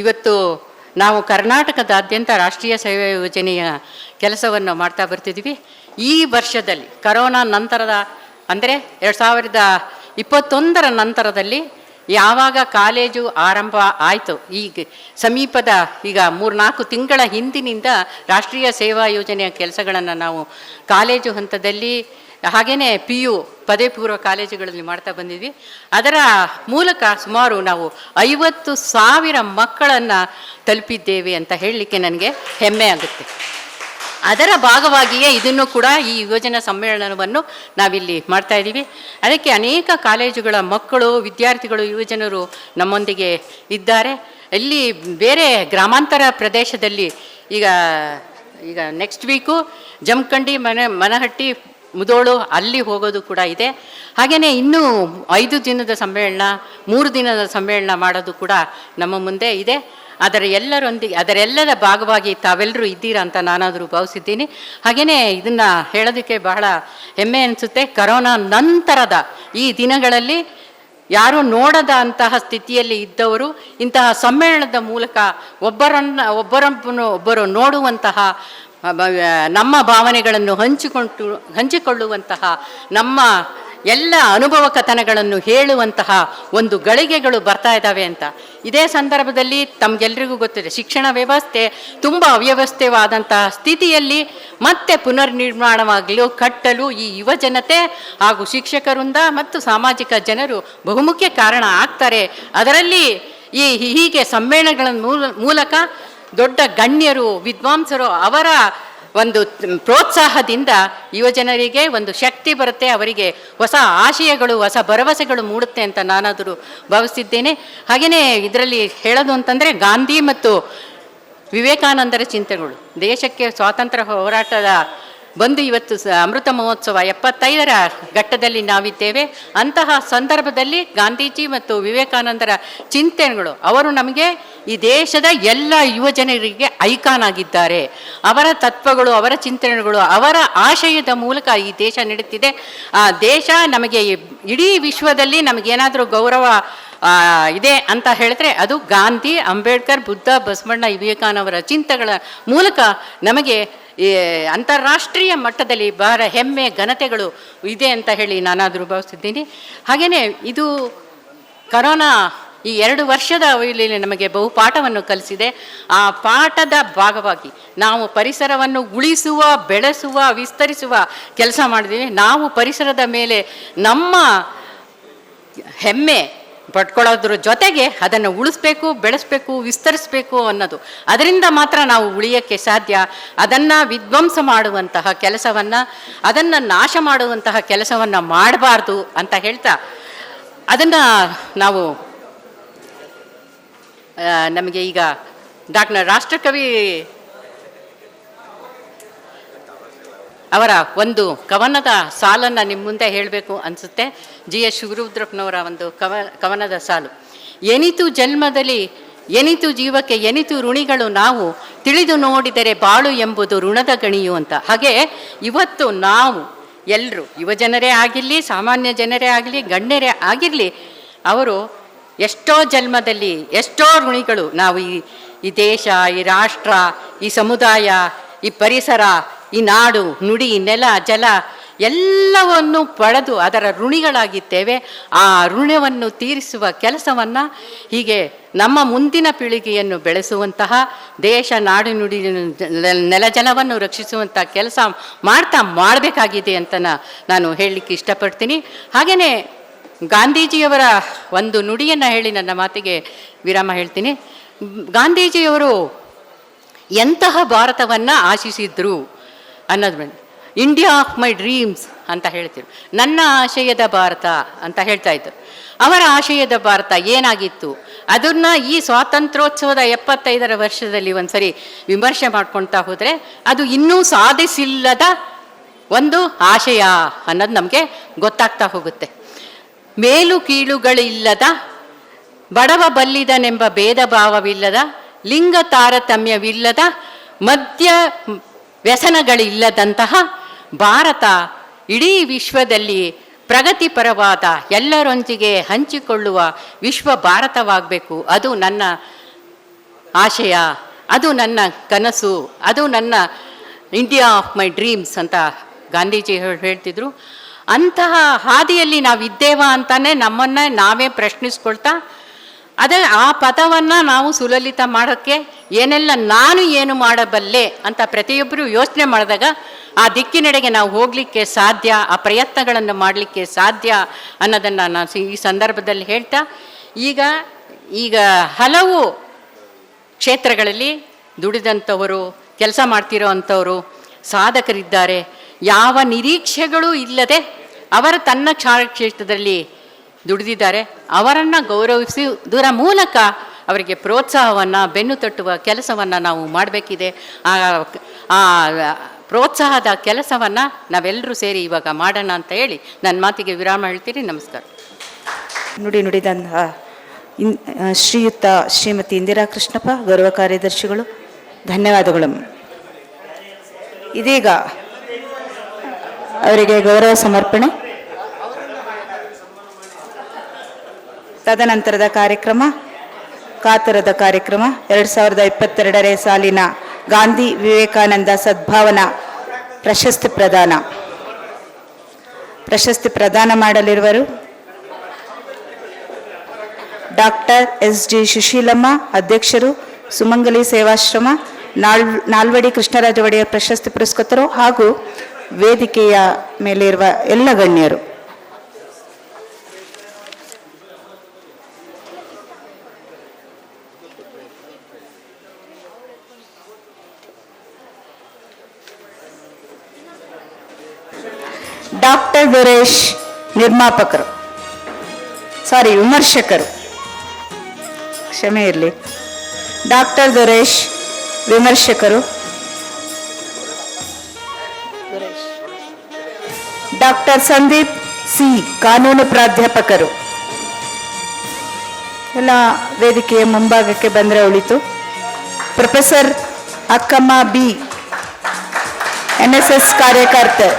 ಇವತ್ತು ನಾವು ಕರ್ನಾಟಕದಾದ್ಯಂತ ರಾಷ್ಟ್ರೀಯ ಸೇವಾ ಯೋಜನೆಯ ಕೆಲಸವನ್ನು ಮಾಡ್ತಾ ಬರ್ತಿದ್ದೀವಿ. ಈ ವರ್ಷದಲ್ಲಿ ಕರೋನಾ ನಂತರದ ಅಂದರೆ 2021 ನಂತರದಲ್ಲಿ ಯಾವಾಗ ಕಾಲೇಜು ಆರಂಭ ಆಯಿತು, ಈಗ ಸಮೀಪದ ಈಗ 3-4 ತಿಂಗಳ ಹಿಂದಿನಿಂದ ರಾಷ್ಟ್ರೀಯ ಸೇವಾ ಯೋಜನೆಯ ಕೆಲಸಗಳನ್ನು ನಾವು ಕಾಲೇಜು ಹಂತದಲ್ಲಿ ಹಾಗೆಯೇ PU ಪದವಿ ಪೂರ್ವ ಕಾಲೇಜುಗಳಲ್ಲಿ ಮಾಡ್ತಾ ಬಂದಿದ್ವಿ. ಅದರ ಮೂಲಕ ಸುಮಾರು ನಾವು 50,000 ಮಕ್ಕಳನ್ನು ತಲುಪಿದ್ದೇವೆ ಅಂತ ಹೇಳಲಿಕ್ಕೆ ನನಗೆ ಹೆಮ್ಮೆ ಆಗುತ್ತೆ. ಅದರ ಭಾಗವಾಗಿಯೇ ಇದನ್ನು ಕೂಡ ಈ ಯೋಜನಾ ಸಮ್ಮೇಳನವನ್ನು ನಾವಿಲ್ಲಿ ಮಾಡ್ತಾ ಇದ್ದೀವಿ. ಅದಕ್ಕೆ ಅನೇಕ ಕಾಲೇಜುಗಳ ಮಕ್ಕಳು, ವಿದ್ಯಾರ್ಥಿಗಳು, ಯುವಜನರು ನಮ್ಮೊಂದಿಗೆ ಇದ್ದಾರೆ. ಇಲ್ಲಿ ಬೇರೆ ಗ್ರಾಮಾಂತರ ಪ್ರದೇಶದಲ್ಲಿ ಈಗ ನೆಕ್ಸ್ಟ್ ವೀಕು ಜಮಖಂಡಿ, ಮನಹಟ್ಟಿ, ಮುದೋಳು ಅಲ್ಲಿ ಹೋಗೋದು ಕೂಡ ಇದೆ. ಹಾಗೆಯೇ ಇನ್ನೂ 5 ದಿನದ ಸಮ್ಮೇಳನ, 3 ದಿನದ ಸಮ್ಮೇಳನ ಮಾಡೋದು ಕೂಡ ನಮ್ಮ ಮುಂದೆ ಇದೆ. ಅದರೆಲ್ಲದ ಭಾಗವಾಗಿ ತಾವೆಲ್ಲರೂ ಇದ್ದೀರಾ ಅಂತ ನಾನಾದರೂ ಭಾವಿಸಿದ್ದೀನಿ. ಹಾಗೆಯೇ ಇದನ್ನು ಹೇಳೋದಕ್ಕೆ ಬಹಳ ಹೆಮ್ಮೆ ಅನಿಸುತ್ತೆ. ಕರೋನಾ ನಂತರದ ಈ ದಿನಗಳಲ್ಲಿ ಯಾರೂ ನೋಡದ ಅಂತಹ ಸ್ಥಿತಿಯಲ್ಲಿ ಇದ್ದವರು ಇಂತಹ ಸಮ್ಮೇಳನದ ಮೂಲಕ ಒಬ್ಬರು ನೋಡುವಂತಹ, ನಮ್ಮ ಭಾವನೆಗಳನ್ನು ಹಂಚಿಕೊಳ್ಳುವಂತಹ, ನಮ್ಮ ಎಲ್ಲ ಅನುಭವ ಕಥನಗಳನ್ನು ಹೇಳುವಂತಹ ಒಂದು ಗಳಿಗೆಗಳು ಬರ್ತಾ ಇದ್ದಾವೆ ಅಂತ. ಇದೇ ಸಂದರ್ಭದಲ್ಲಿ ತಮಗೆಲ್ರಿಗೂ ಗೊತ್ತಿದೆ, ಶಿಕ್ಷಣ ವ್ಯವಸ್ಥೆ ತುಂಬ ಅವ್ಯವಸ್ಥೆವಾದಂತಹ ಸ್ಥಿತಿಯಲ್ಲಿ ಮತ್ತೆ ಪುನರ್ನಿರ್ಮಾಣವಾಗಲು ಕಟ್ಟಲು ಈ ಯುವ ಜನತೆ ಹಾಗೂ ಶಿಕ್ಷಕರಿಂದ ಮತ್ತು ಸಾಮಾಜಿಕ ಜನರು ಬಹುಮುಖ್ಯ ಕಾರಣ ಆಗ್ತಾರೆ. ಅದರಲ್ಲಿ ಹೀಗೆ ಸಮ್ಮೇಳನಗಳ ಮೂಲಕ ದೊಡ್ಡ ಗಣ್ಯರು, ವಿದ್ವಾಂಸರು ಅವರ ಒಂದು ಪ್ರೋತ್ಸಾಹದಿಂದ ಯುವಜನರಿಗೆ ಒಂದು ಶಕ್ತಿ ಬರುತ್ತೆ, ಅವರಿಗೆ ಹೊಸ ಆಶಯಗಳು, ಹೊಸ ಭರವಸೆಗಳು ಮೂಡುತ್ತೆ ಅಂತ ನಾನಾದರೂ ಭಾವಿಸಿದ್ದೇನೆ. ಹಾಗೆಯೇ ಇದರಲ್ಲಿ ಹೇಳೋದು ಅಂತಂದರೆ, ಗಾಂಧಿ ಮತ್ತು ವಿವೇಕಾನಂದರ ಚಿಂತನೆಗಳು ದೇಶಕ್ಕೆ ಸ್ವಾತಂತ್ರ್ಯ ಹೋರಾಟದ ಬಂದು ಇವತ್ತು ಅಮೃತ ಮಹೋತ್ಸವ 75ರ ಘಟ್ಟದಲ್ಲಿ ನಾವಿದ್ದೇವೆ. ಅಂತಹ ಸಂದರ್ಭದಲ್ಲಿ ಗಾಂಧೀಜಿ ಮತ್ತು ವಿವೇಕಾನಂದರ ಚಿಂತನೆಗಳು ಅವರು ನಮಗೆ ಈ ದೇಶದ ಎಲ್ಲ ಯುವ ಜನರಿಗೆ ಐಕಾನ್ ಆಗಿದ್ದಾರೆ. ಅವರ ತತ್ವಗಳು, ಅವರ ಚಿಂತನೆಗಳು, ಅವರ ಆಶಯದ ಮೂಲಕ ಈ ದೇಶ ನಡೀತಿದೆ. ಆ ದೇಶ ನಮಗೆ ಇಡೀ ವಿಶ್ವದಲ್ಲಿ ನಮಗೇನಾದರೂ ಗೌರವ ಇದೆ ಅಂತ ಹೇಳಿದ್ರೆ ಅದು ಗಾಂಧಿ, ಅಂಬೇಡ್ಕರ್, ಬುದ್ಧ, ಬಸವಣ್ಣ, ವಿವೇಕಾನಂದರ ಚಿಂತನೆಗಳ ಮೂಲಕ ನಮಗೆ ಅಂತಾರಾಷ್ಟ್ರೀಯ ಮಟ್ಟದಲ್ಲಿ ಬಹಳ ಹೆಮ್ಮೆ, ಘನತೆಗಳು ಇದೆ ಅಂತ ಹೇಳಿ ನಾನಾದರೂ ಭಾವಿಸಿದ್ದೀನಿ. ಹಾಗೆಯೇ ಇದು ಕರೋನಾ ಈ 2 ವರ್ಷದ ಅವಧಿಯಲ್ಲಿ ನಮಗೆ ಬಹುಪಾಠವನ್ನು ಕಲಿಸಿದೆ. ಆ ಪಾಠದ ಭಾಗವಾಗಿ ನಾವು ಪರಿಸರವನ್ನು ಉಳಿಸುವ, ಬೆಳೆಸುವ, ವಿಸ್ತರಿಸುವ ಕೆಲಸ ಮಾಡಿದ್ದೀವಿ. ನಾವು ಪರಿಸರದ ಮೇಲೆ ನಮ್ಮ ಹೆಮ್ಮೆ ಪಡ್ಕೊಳ್ಳೋದ್ರ ಜೊತೆಗೆ ಅದನ್ನು ಉಳಿಸ್ಬೇಕು, ಬೆಳೆಸಬೇಕು, ವಿಸ್ತರಿಸಬೇಕು ಅನ್ನೋದು, ಅದರಿಂದ ಮಾತ್ರ ನಾವು ಉಳಿಯೋಕ್ಕೆ ಸಾಧ್ಯ. ಅದನ್ನು ವಿಧ್ವಂಸ ಮಾಡುವಂತಹ ಕೆಲಸವನ್ನು, ಅದನ್ನು ನಾಶ ಮಾಡುವಂತಹ ಕೆಲಸವನ್ನು ಮಾಡಬಾರ್ದು ಅಂತ ಹೇಳ್ತಾ, ಅದನ್ನು ನಾವು ನಮಗೆ ಈಗ ರಾಷ್ಟ್ರಕವಿ ಅವರ ಒಂದು ಕವನದ ಸಾಲನ್ನು ನಿಮ್ಮ ಮುಂದೆ ಹೇಳಬೇಕು ಅನಿಸುತ್ತೆ. GS ಶಿವರುದ್ರಪ್ಪನವರ ಒಂದು ಕವನದ ಸಾಲು. ಎನಿತು ಜನ್ಮದಲ್ಲಿ ಎನಿತು ಜೀವಕ್ಕೆ ಎನಿತು ಋಣಿಗಳು ನಾವು, ತಿಳಿದು ನೋಡಿದರೆ ಬಾಳು ಎಂಬುದು ಋಣದ ಗಣಿಯು ಅಂತ. ಹಾಗೆ ಇವತ್ತು ನಾವು ಎಲ್ಲರೂ, ಯುವಜನರೇ ಆಗಿರಲಿ, ಸಾಮಾನ್ಯ ಜನರೇ ಆಗಲಿ, ಗಣ್ಯರೇ ಆಗಿರಲಿ, ಅವರು ಎಷ್ಟೋ ಜನ್ಮದಲ್ಲಿ ಎಷ್ಟೋ ಋಣಿಗಳು. ನಾವು ಈ ದೇಶ, ಈ ರಾಷ್ಟ್ರ, ಈ ಸಮುದಾಯ, ಈ ಪರಿಸರ, ಈ ನಾಡು, ನುಡಿ, ನೆಲ, ಜಲ ಎಲ್ಲವನ್ನು ಪಡೆದು ಅದರ ಋಣಿಗಳಾಗಿದ್ದೇವೆ. ಆ ಋಣವನ್ನು ತೀರಿಸುವ ಕೆಲಸವನ್ನು, ಹೀಗೆ ನಮ್ಮ ಮುಂದಿನ ಪೀಳಿಗೆಯನ್ನು ಬೆಳೆಸುವಂತಹ, ದೇಶ, ನಾಡು, ನುಡಿ, ನೆಲಜಲವನ್ನು ರಕ್ಷಿಸುವಂಥ ಕೆಲಸ ಮಾಡಬೇಕಾಗಿದೆ ಅಂತ ನಾನು ಹೇಳಲಿಕ್ಕೆ ಇಷ್ಟಪಡ್ತೀನಿ. ಹಾಗೆಯೇ ಗಾಂಧೀಜಿಯವರ ಒಂದು ನುಡಿಯನ್ನು ಹೇಳಿ ನನ್ನ ಮಾತಿಗೆ ವಿರಾಮ ಹೇಳ್ತೀನಿ. ಗಾಂಧೀಜಿಯವರು ಎಂತಹ ಭಾರತವನ್ನು ಆಶಿಸಿದ್ರು ಅನ್ನೋದು ಬಂದು, ಇಂಡಿಯಾ ಆಫ್ ಮೈ ಡ್ರೀಮ್ಸ್ ಅಂತ ಹೇಳ್ತಿರು. ನನ್ನ ಆಶಯದ ಭಾರತ ಅಂತ ಹೇಳ್ತಾ ಇದ್ರು. ಅವರ ಆಶಯದ ಭಾರತ ಏನಾಗಿತ್ತು ಅದನ್ನು ಈ ಸ್ವಾತಂತ್ರ್ಯೋತ್ಸವದ 75ರ ವರ್ಷದಲ್ಲಿ ಒಂದ್ಸರಿ ವಿಮರ್ಶೆ ಮಾಡ್ಕೊಳ್ತಾ ಹೋದರೆ, ಅದು ಇನ್ನೂ ಸಾಧಿಸಿಲ್ಲದ ಒಂದು ಆಶಯ ಅನ್ನೋದು ನಮಗೆ ಗೊತ್ತಾಗ್ತಾ ಹೋಗುತ್ತೆ. ಮೇಲು ಕೀಳುಗಳಿಲ್ಲದ, ಬಡವ ಬಲ್ಲಿದನೆಂಬ ಭೇದ ಭಾವವಿಲ್ಲದ, ಲಿಂಗ ತಾರತಮ್ಯವಿಲ್ಲದ, ಮದ್ಯ ವ್ಯಸನಗಳಿಲ್ಲದಂತಹ ಭಾರತ ಇಡೀ ವಿಶ್ವದಲ್ಲಿ ಪ್ರಗತಿಪರವಾದ, ಎಲ್ಲರೊಂದಿಗೆ ಹಂಚಿಕೊಳ್ಳುವ ವಿಶ್ವ ಭಾರತವಾಗಬೇಕು. ಅದು ನನ್ನ ಆಶಯ, ಅದು ನನ್ನ ಕನಸು, ಅದು ನನ್ನ ಇಂಡಿಯಾ ಆಫ್ ಮೈ ಡ್ರೀಮ್ಸ್ ಅಂತ ಗಾಂಧೀಜಿ ಹೇಳ್ತಿದ್ರು. ಅಂತಹ ಹಾದಿಯಲ್ಲಿ ನಾವಿದ್ದೇವಾ ಅಂತಾನೆ ನಮ್ಮನ್ನು ನಾವೇ ಪ್ರಶ್ನಿಸ್ಕೊಳ್ತಾ, ಆ ಪದವನ್ನು ನಾವು ಸುಲಲಿತ ಮಾಡೋಕ್ಕೆ ಏನೆಲ್ಲ ನಾನು ಏನು ಮಾಡಬಲ್ಲೆ ಅಂತ ಪ್ರತಿಯೊಬ್ಬರು ಯೋಚನೆ ಮಾಡಿದಾಗ ಆ ದಿಕ್ಕಿನೆಡೆಗೆ ನಾವು ಹೋಗಲಿಕ್ಕೆ ಸಾಧ್ಯ, ಆ ಪ್ರಯತ್ನಗಳನ್ನು ಮಾಡಲಿಕ್ಕೆ ಸಾಧ್ಯ ಅನ್ನೋದನ್ನು ನಾನು ಈ ಸಂದರ್ಭದಲ್ಲಿ ಹೇಳ್ತಾ, ಈಗ ಹಲವು ಕ್ಷೇತ್ರಗಳಲ್ಲಿ ದುಡಿದಂಥವರು, ಕೆಲಸ ಮಾಡ್ತಿರೋ ಅಂಥವರು, ಸಾಧಕರಿದ್ದಾರೆ. ಯಾವ ನಿರೀಕ್ಷೆಗಳೂ ಇಲ್ಲದೆ ಅವರ ತನ್ನ ಕ್ಷೇತ್ರದಲ್ಲಿ ದುಡಿದಿದ್ದಾರೆ. ಅವರನ್ನು ಗೌರವಿಸುವುದರ ಮೂಲಕ ಅವರಿಗೆ ಪ್ರೋತ್ಸಾಹವನ್ನು, ಬೆನ್ನು ತಟ್ಟುವ ಕೆಲಸವನ್ನು ನಾವು ಮಾಡಬೇಕಿದೆ. ಆ ಪ್ರೋತ್ಸಾಹದ ಕೆಲಸವನ್ನು ನಾವೆಲ್ಲರೂ ಸೇರಿ ಇವಾಗ ಮಾಡೋಣ ಅಂತ ಹೇಳಿ ನನ್ನ ಮಾತಿಗೆ ವಿರಾಮ ಹೇಳ್ತೀರಿ. ನಮಸ್ಕಾರ. ನುಡಿದಂತಹ ಶ್ರೀಯುತ ಶ್ರೀಮತಿ ಇಂದಿರಾ ಕೃಷ್ಣಪ್ಪ, ಗೌರವ ಕಾರ್ಯದರ್ಶಿಗಳು, ಧನ್ಯವಾದಗಳು. ಇದೀಗ ಅವರಿಗೆ ಗೌರವ ಸಮರ್ಪಣೆ. ತದನಂತರದ ಕಾರ್ಯಕ್ರಮ, ಕಾತರದ ಕಾರ್ಯಕ್ರಮ, 2022ನೇ ಸಾಲಿನ ಗಾಂಧಿ ವಿವೇಕಾನಂದ ಸದ್ಭಾವನಾ ಪ್ರಶಸ್ತಿ ಪ್ರದಾನ. ಪ್ರಶಸ್ತಿ ಪ್ರದಾನ ಮಾಡಲಿರುವರು ಡಾಕ್ಟರ್ ಎಸ್ ಜಿ ಸುಶೀಲಮ್ಮ, ಅಧ್ಯಕ್ಷರು, ಸುಮಂಗಲಿ ಸೇವಾಶ್ರಮ, ನಾಲ್ವಡಿ ಕೃಷ್ಣರಾಜ ಒಡೆಯರ್ ಪ್ರಶಸ್ತಿ ಪುರಸ್ಕೃತರು ಹಾಗೂ ವೇದಿಕೆಯ ಮೇಲೆ ಇರುವ ಎಲ್ಲ ಗಣ್ಯರು. ಡಾಕ್ಟರ್ ದೊರೇಶ್ ನಿರ್ಮಾಪಕರು, ವಿಮರ್ಶಕರು, ಕ್ಷಮೆ ಇರಲಿ. ಡಾಕ್ಟರ್ ದೊರೇಶ್ ವಿಮರ್ಶಕರು, ಡಾಕ್ಟರ್ ಸಂದೀಪ್ ಸಿ ಕಾನೂನು ಪ್ರಾಧ್ಯಾಪಕರು. ಎಲ್ಲ ವೇದಿಕೆಯ ಮುಂಭಾಗಕ್ಕೆ ಬಂದರೆ ಉಳಿತು. ಪ್ರೊಫೆಸರ್ ಅಕ್ಕಮ್ಮ ಬಿ, NSS ಕಾರ್ಯಕರ್ತೆ.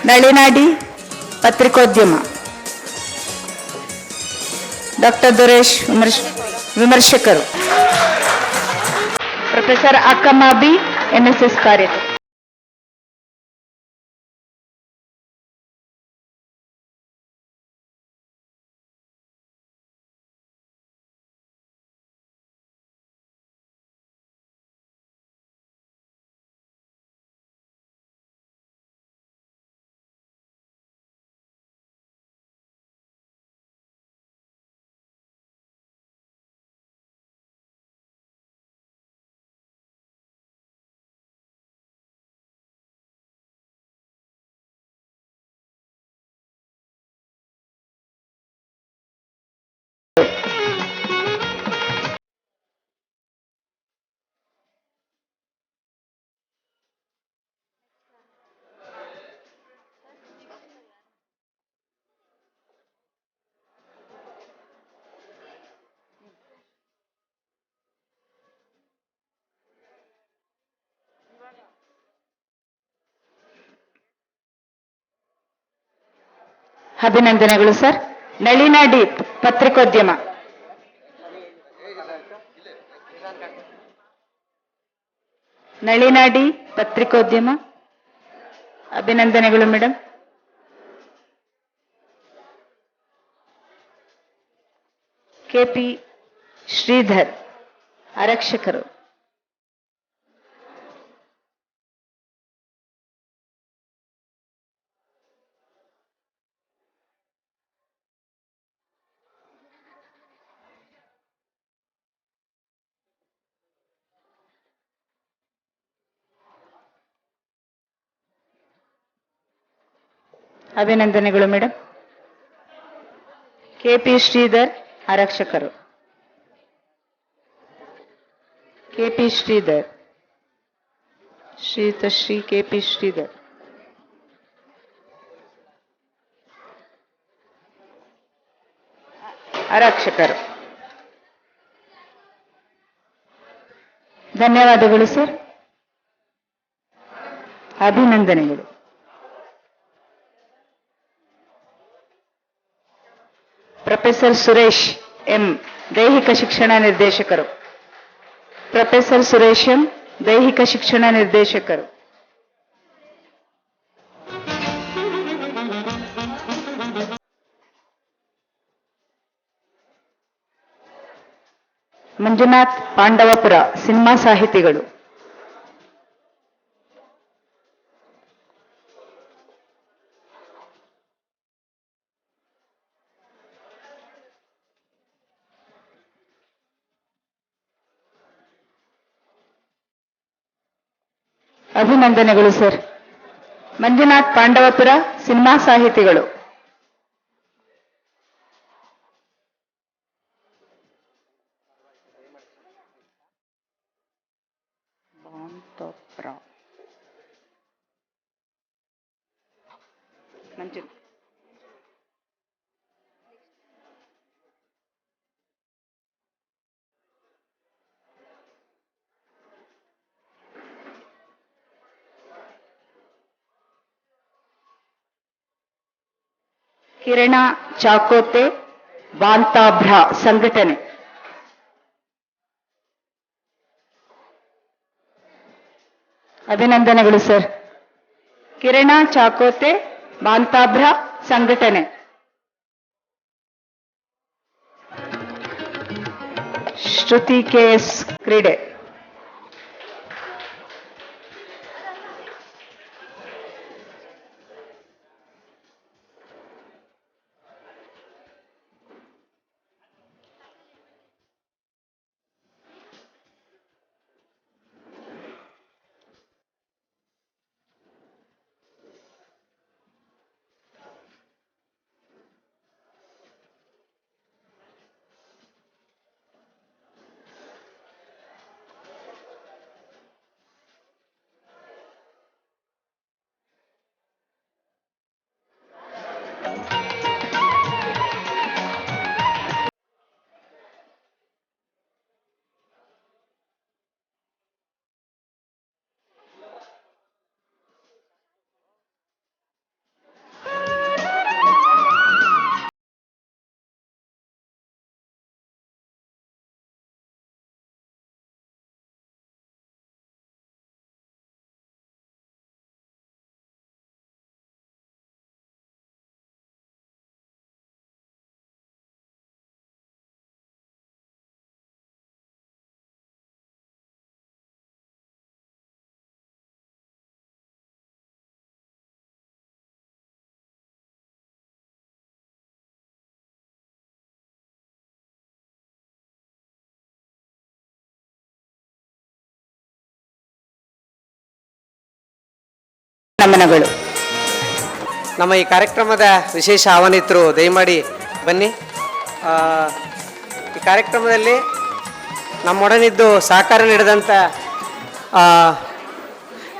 ನಳಿನಾಡಿ ಪತ್ರಿಕೋದ್ಯಮ. ಡಾಕ್ಟರ್ ದೊರೇಶ್ ವಿಮರ್ಶಕರು. ಪ್ರೊಫೆಸರ್ ಅಕ್ಕಮ್ಮ ಬಿ, NSS ಕಾರ್ಯಕರ್ತೆ. ಅಭಿನಂದನೆಗಳು ಸರ್. ನಳಿನಾಡಿ ಪತ್ರಿಕೋದ್ಯಮ. ನಳಿನಾಡಿ ಪತ್ರಿಕೋದ್ಯಮ, ಅಭಿನಂದನೆಗಳು ಮೇಡಮ್. KP ಶ್ರೀಧರ್, ಆರಕ್ಷಕರು. ಅಭಿನಂದನೆಗಳು ಮೇಡಮ್. KP ಶ್ರೀಧರ್, ಆರಕ್ಷಕರು. KP Sridhar, Shri KP Sridhar. ಆರಕ್ಷಕರು. ಧನ್ಯವಾದಗಳು ಸರ್. ಅಭಿನಂದನೆಗಳು. ಪ್ರೊಫೆಸರ್ ಸುರೇಶ್ ಎಂ, ದೈಹಿಕ ಶಿಕ್ಷಣ ನಿರ್ದೇಶಕರು. ಪ್ರೊಫೆಸರ್ ಸುರೇಶ್ ಎಂ, ದೈಹಿಕ ಶಿಕ್ಷಣ ನಿರ್ದೇಶಕರು. ಮಂಜುನಾಥ್ ಪಾಂಡವಪುರ, ಸಿನಿಮಾ ಸಾಹಿತಿಗಳು. ಅಭಿನಂದನೆಗಳು ಸರ್. ಮಂಜುನಾಥ್ ಪಾಂಡವಪುರ, ಸಿನಿಮಾ ಸಾಹಿತಿಗಳು. ಕಿರಣ ಚಾಕೋತೆ, ಬಾಂತಾಭ್ರ ಸಂಘಟನೆ. ಅಭಿನಂದನೆಗಳು ಸರ್. ಕಿರಣ ಚಾಕೋತೆ ಬಾಂತಾಭ್ರ ಸಂಘಟನೆ. ಶ್ರುತಿ ಕೆಎಸ್ ಕ್ರೀಡೆ. ನಮನಗಳು. ನಮ್ಮ ಈ ಕಾರ್ಯಕ್ರಮದ ವಿಶೇಷ ಆಹ್ವಾನಿತರು ದಯಮಾಡಿ ಬನ್ನಿ. ಈ ಕಾರ್ಯಕ್ರಮದಲ್ಲಿ ನಮ್ಮೊಡನಿದ್ದು ಸಹಕಾರ ನೀಡಿದಂಥ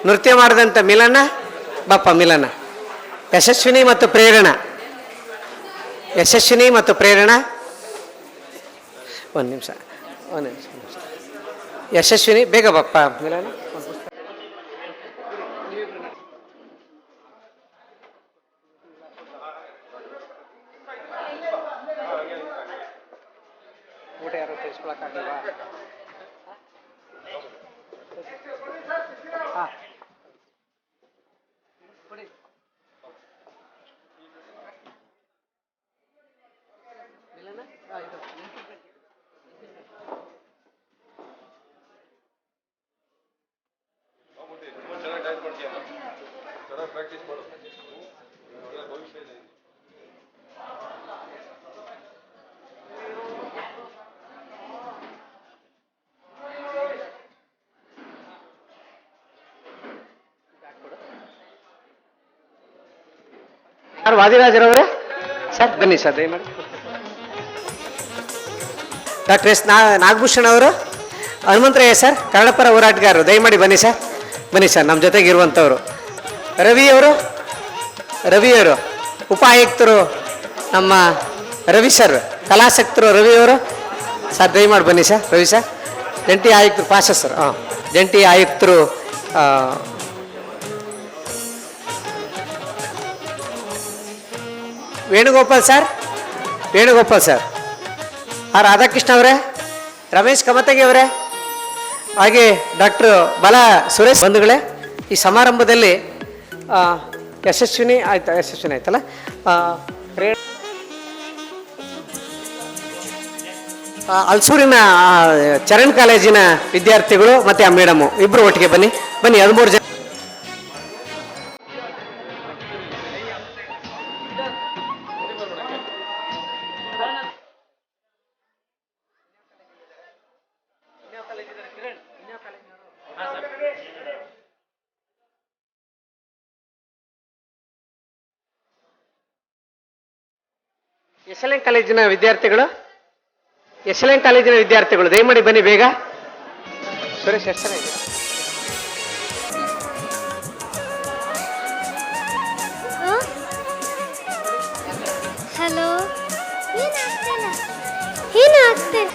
ನೃತ್ಯ ಮಾಡಿದಂಥ ಮಿಲನ ಬಾಪ ಮಿಲನ, ಯಶಸ್ವಿನಿ ಮತ್ತು ಪ್ರೇರಣಾ, ಯಶಸ್ವಿನಿ ಮತ್ತು ಪ್ರೇರಣಾ, ಒಂದು ನಿಮಿಷ ಯಶಸ್ವಿನಿ ಬೇಗ ಬಾಪ ಮಿಲನ. ಊಟ ಯಾರು ತಿಳಿಸ್ಕೊಳಕ್ಕಾಗಲ್ವಾ? ಹಾಂ ಸರ್ ವಾದಿರಾಜರವರೇ, ಸರ್ ಬನ್ನಿ ಸರ್ ದಯಮಾಡಿ. ಡಾಕ್ಟರ್ ಎಸ್ ನಾಗಭೂಷಣ್ ಅವರು, ಹನುಮಂತರಾಯ ಸರ್ ಕನ್ನಡಪರ ಹೋರಾಟಗಾರರು, ದಯಮಾಡಿ ಬನ್ನಿ ಸರ್, ಬನ್ನಿ ಸರ್ ನಮ್ಮ ಜೊತೆಗೆ ಇರುವಂಥವ್ರು. ರವಿಯವರು ಉಪ ಆಯುಕ್ತರು, ನಮ್ಮ ರವಿ ಸರ್ ಕಲಾಸಕ್ತರು ರವಿಯವರು ಸರ್, ದಯಮಾಡಿ ಬನ್ನಿ ಸರ್. ರವಿ ಸರ್ ಜಂಟಿ ಆಯುಕ್ತರು, ಪಾಷ ಸರ್, ಜಂಟಿ ಆಯುಕ್ತರು ವೇಣುಗೋಪಾಲ್ ಸರ್, ರಾಧಾಕೃಷ್ಣ ಅವರೇ, ರಮೇಶ್ ಕಮತಗಿ ಅವರೇ, ಹಾಗೆ ಡಾಕ್ಟರ್ ಬಲ ಸುರೇಶ್ ಬಂಧುಗಳೇ, ಈ ಸಮಾರಂಭದಲ್ಲಿ ಯಶಸ್ವಿನಿ ಆಯ್ತಲ್ಲ, ಅಲ್ಸೂರಿನ ಚರಣ್ ಕಾಲೇಜಿನ ವಿದ್ಯಾರ್ಥಿಗಳು ಮತ್ತು ಆ ಮೇಡಮು ಇಬ್ಬರು ಒಟ್ಟಿಗೆ ಬನ್ನಿ 13 ಜನ. ಎಸ್ಎಲ್ಎನ್ ಕಾಲೇಜಿನ ವಿದ್ಯಾರ್ಥಿಗಳು ದಯಮಾಡಿ ಬನ್ನಿ ಬೇಗ. ಸುರೇಶ್ ಎಷ್ಟು ಜನ ಇದೆ? ಹಲೋ, ಏನಾಗ್ತೇನೆ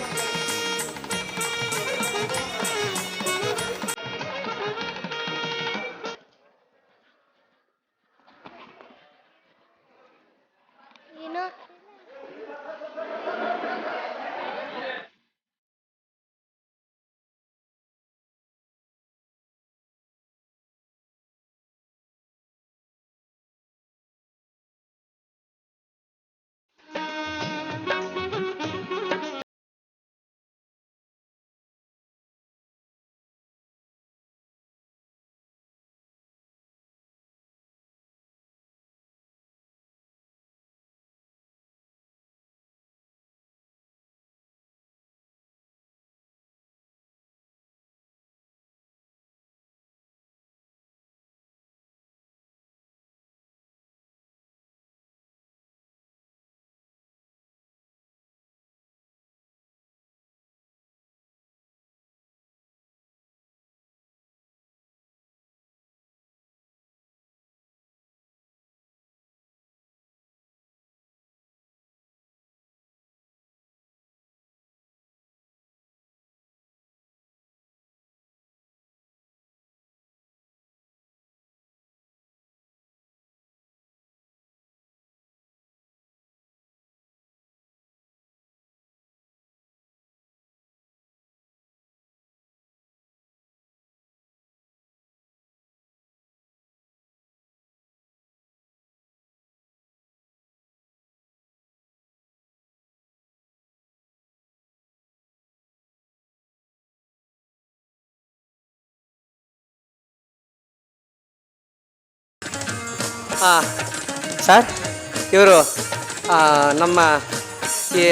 ಸರ್ ಇವರು ನಮ್ಮ ಈ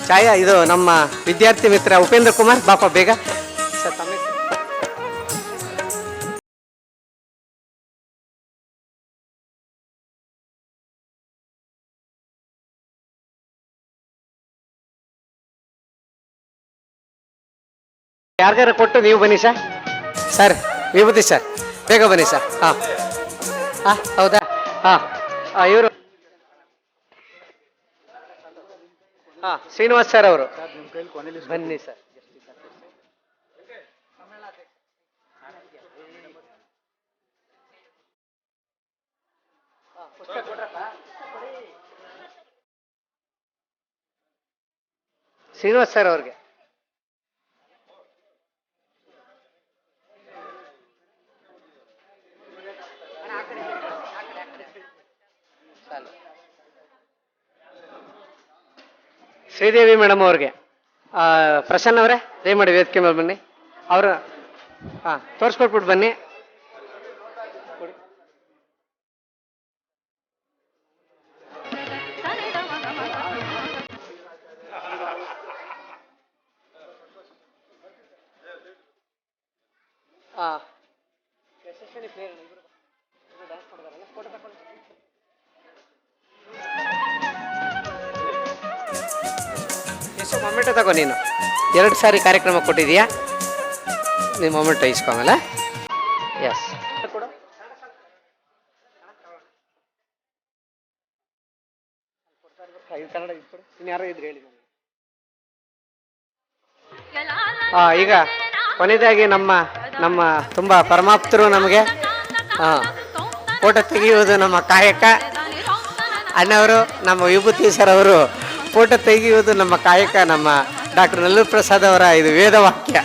ಛಾಯಾ ಇದು ನಮ್ಮ ವಿದ್ಯಾರ್ಥಿ ಮಿತ್ರ ಉಪೇಂದ್ರ ಕುಮಾರ್ ಬಾಪ ಬೇಗ ಸರ್ ತಮ್ಮ ಹೆಸರು? ಯಾರಿಗಾರ ಕೊಟ್ಟು ನೀವು ಬನ್ನಿ ಸರ್. ಸರ್ ವಿಭೂತಿ ಸರ್ ಬೇಗ ಬನ್ನಿ ಸರ್. ಹಾಂ ಹಾಂ ಹೌದಾ? ಹಾಂ ಇವರು ಹಾಂ ಶ್ರೀನಿವಾಸ್ ಸರ್ ಅವರು ಬನ್ನಿ ಸರ್. ಶ್ರೀನಿವಾಸ್ ಸರ್ ಅವ್ರಿಗೆ ಶ್ರೀದೇವಿ ಮೇಡಮ್ ಅವ್ರಿಗೆ ಪ್ರಸನ್ನ ಅವರೇ ದಯಮಾಡಿ ವೇದಿಕೆ ಮೇಲೆ ಬನ್ನಿ. ಅವರು ಹಾಂ ತೋರಿಸ್ಕೊಟ್ಬಿಟ್ಟು ಬನ್ನಿ. ಎಷ್ಟು ಮೊಮೆಂಟೋ ತಗೋ ನೀನು 2 ಸಾರಿ ಕಾರ್ಯಕ್ರಮ ಕೊಟ್ಟಿದೀಯಾ. ನೀನು ಮೊಮೆಂಟೋ ಇಸ್ಕೊಂಗಲ್ಲ. ಎಸ್ ಕನ್ನಡ ಯಾರೋ ಇದ್ರೆ ಹೇಳಿ. ಈಗ ಕೊನೆಯದಾಗಿ ನಮ್ಮ ತುಂಬ ಪರಮಾಪ್ತರು ನಮಗೆ ಫೋಟೋ ತೆಗೆಯುವುದು ನಮ್ಮ ಕಾಯಕ. ಅಣ್ಣವರು ನಮ್ಮ ವಿಭೂತಿ ಸರ್ ಅವರು ಫೋಟೋ ತೆಗೆಯುವುದು ನಮ್ಮ ಕಾಯಕ. ನಮ್ಮ ಡಾಕ್ಟರ್ ನಲ್ಲೂರು ಪ್ರಸಾದ್ ಅವರ ಇದು ವೇದವಾಕ್ಯ.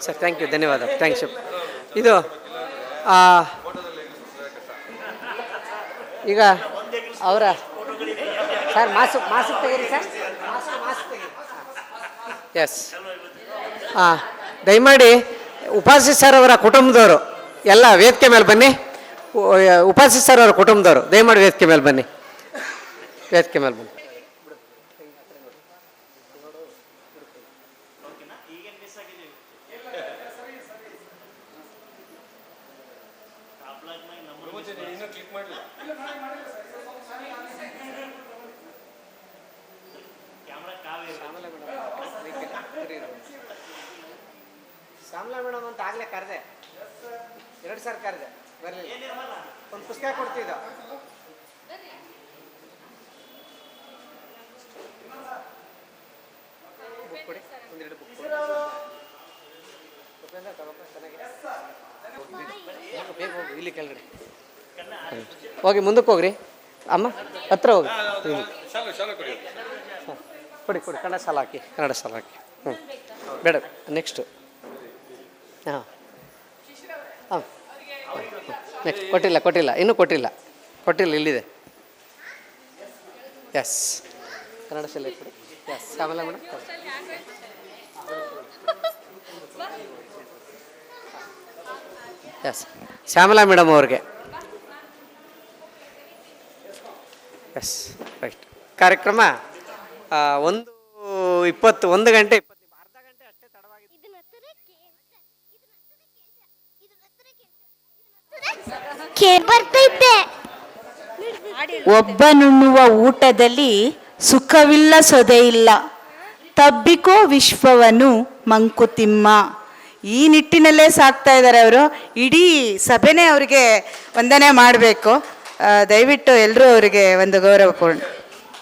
ಸರ್ ಥ್ಯಾಂಕ್ ಯು, ಧನ್ಯವಾದ, ಥ್ಯಾಂಕ್ಸ್. ಇದು ಈಗ ಅವರ ಸರ್ ಮಾಸ್ಕ್ ತೆಗೀರಿ ಸರ್. ಎಸ್ ದಯಮಾಡಿ ಉಪಾಸಿ ಸರ್ ಅವರ ಕುಟುಂಬದವರು ಎಲ್ಲ ವೇದಿಕೆ ಮೇಲೆ ಬನ್ನಿ. ಉಪಾಸಿ ಸರ್ ಅವರ ಕುಟುಂಬದವರು ದಯಮಾಡಿ ವೇದಿಕೆ ಮೇಲೆ ಬನ್ನಿ. ವೇದಿಕೆ ಮೇಲೆ ಬನ್ನಿ. ಶ್ಯಾಮಲಾ ಮೇಡಮ್ ಅಂತ ಆಗ್ಲೇ ಕರೆದೆ, 2 ಸಾರಿ ಕರೆದೆ, ಬರಲಿಲ್ಲ. ಒಂದು ಪುಸ್ತಕ ಕೊಡ್ತಿದ್ದ. ಬುಕ್ ಕೊಡಿ, 1-2 ಬುಕ್ ಕೊಡಿ. ಬೇಗ ಹೋಗಿ, ಇಲ್ಲಿ ಕೆಳಗಡೆ ಹೋಗಿ, ಮುಂದಕ್ಕೆ ಹೋಗ್ರಿ. ಅಮ್ಮ ಹತ್ರ ಹೋಗಿ ಕೊಡಿ ಕೊಡಿ. ಕನ್ನಡ ಸಾಲ ಹಾಕಿ, ಕನ್ನಡ ಸಾಲ ಹಾಕಿ. ಬೇಡ, ನೆಕ್ಸ್ಟು. ಹಾಂ ಹಾಂ ನೆಕ್ಸ್ಟ್. ಕೊಟ್ಟಿಲ್ಲ ಇನ್ನೂ ಕೊಟ್ಟಿಲ್ಲ, ಇಲ್ಲಿದೆ. ಎಸ್ ಕನ್ನಡ ಶಾಲೆ ಕೊಡಿ. S Shyamala madam. S Shyamala madam ಅವ್ರಿಗೆ. Yes right. ಕಾರ್ಯಕ್ರಮ 1:21 ಗಂಟೆ ಅರ್ಧ ಗಂಟೆ ಅಷ್ಟೇ ತಡವಾಗಿದೆ. ಒಬ್ಬನುಣ್ಣುವ ಊಟದಲ್ಲಿ ಸುಖವಿಲ್ಲ ಸೊದೆಯಿಲ್ಲ, ತಬ್ಬಿಕೋ ವಿಶ್ವವನ್ನು ಮಂಕುತಿಮ್ಮ. ಈ ನಿಟ್ಟಿನಲ್ಲೇ ಸಾಕ್ತಾ ಇದ್ದಾರೆ ಅವರು. ಇಡೀ ಸಭೆನೇ ಅವರಿಗೆ ವಂದನೆ ಮಾಡಬೇಕು. ದಯವಿಟ್ಟು ಎಲ್ಲರೂ ಅವರಿಗೆ ಒಂದು ಗೌರವಪೂರ್ಣ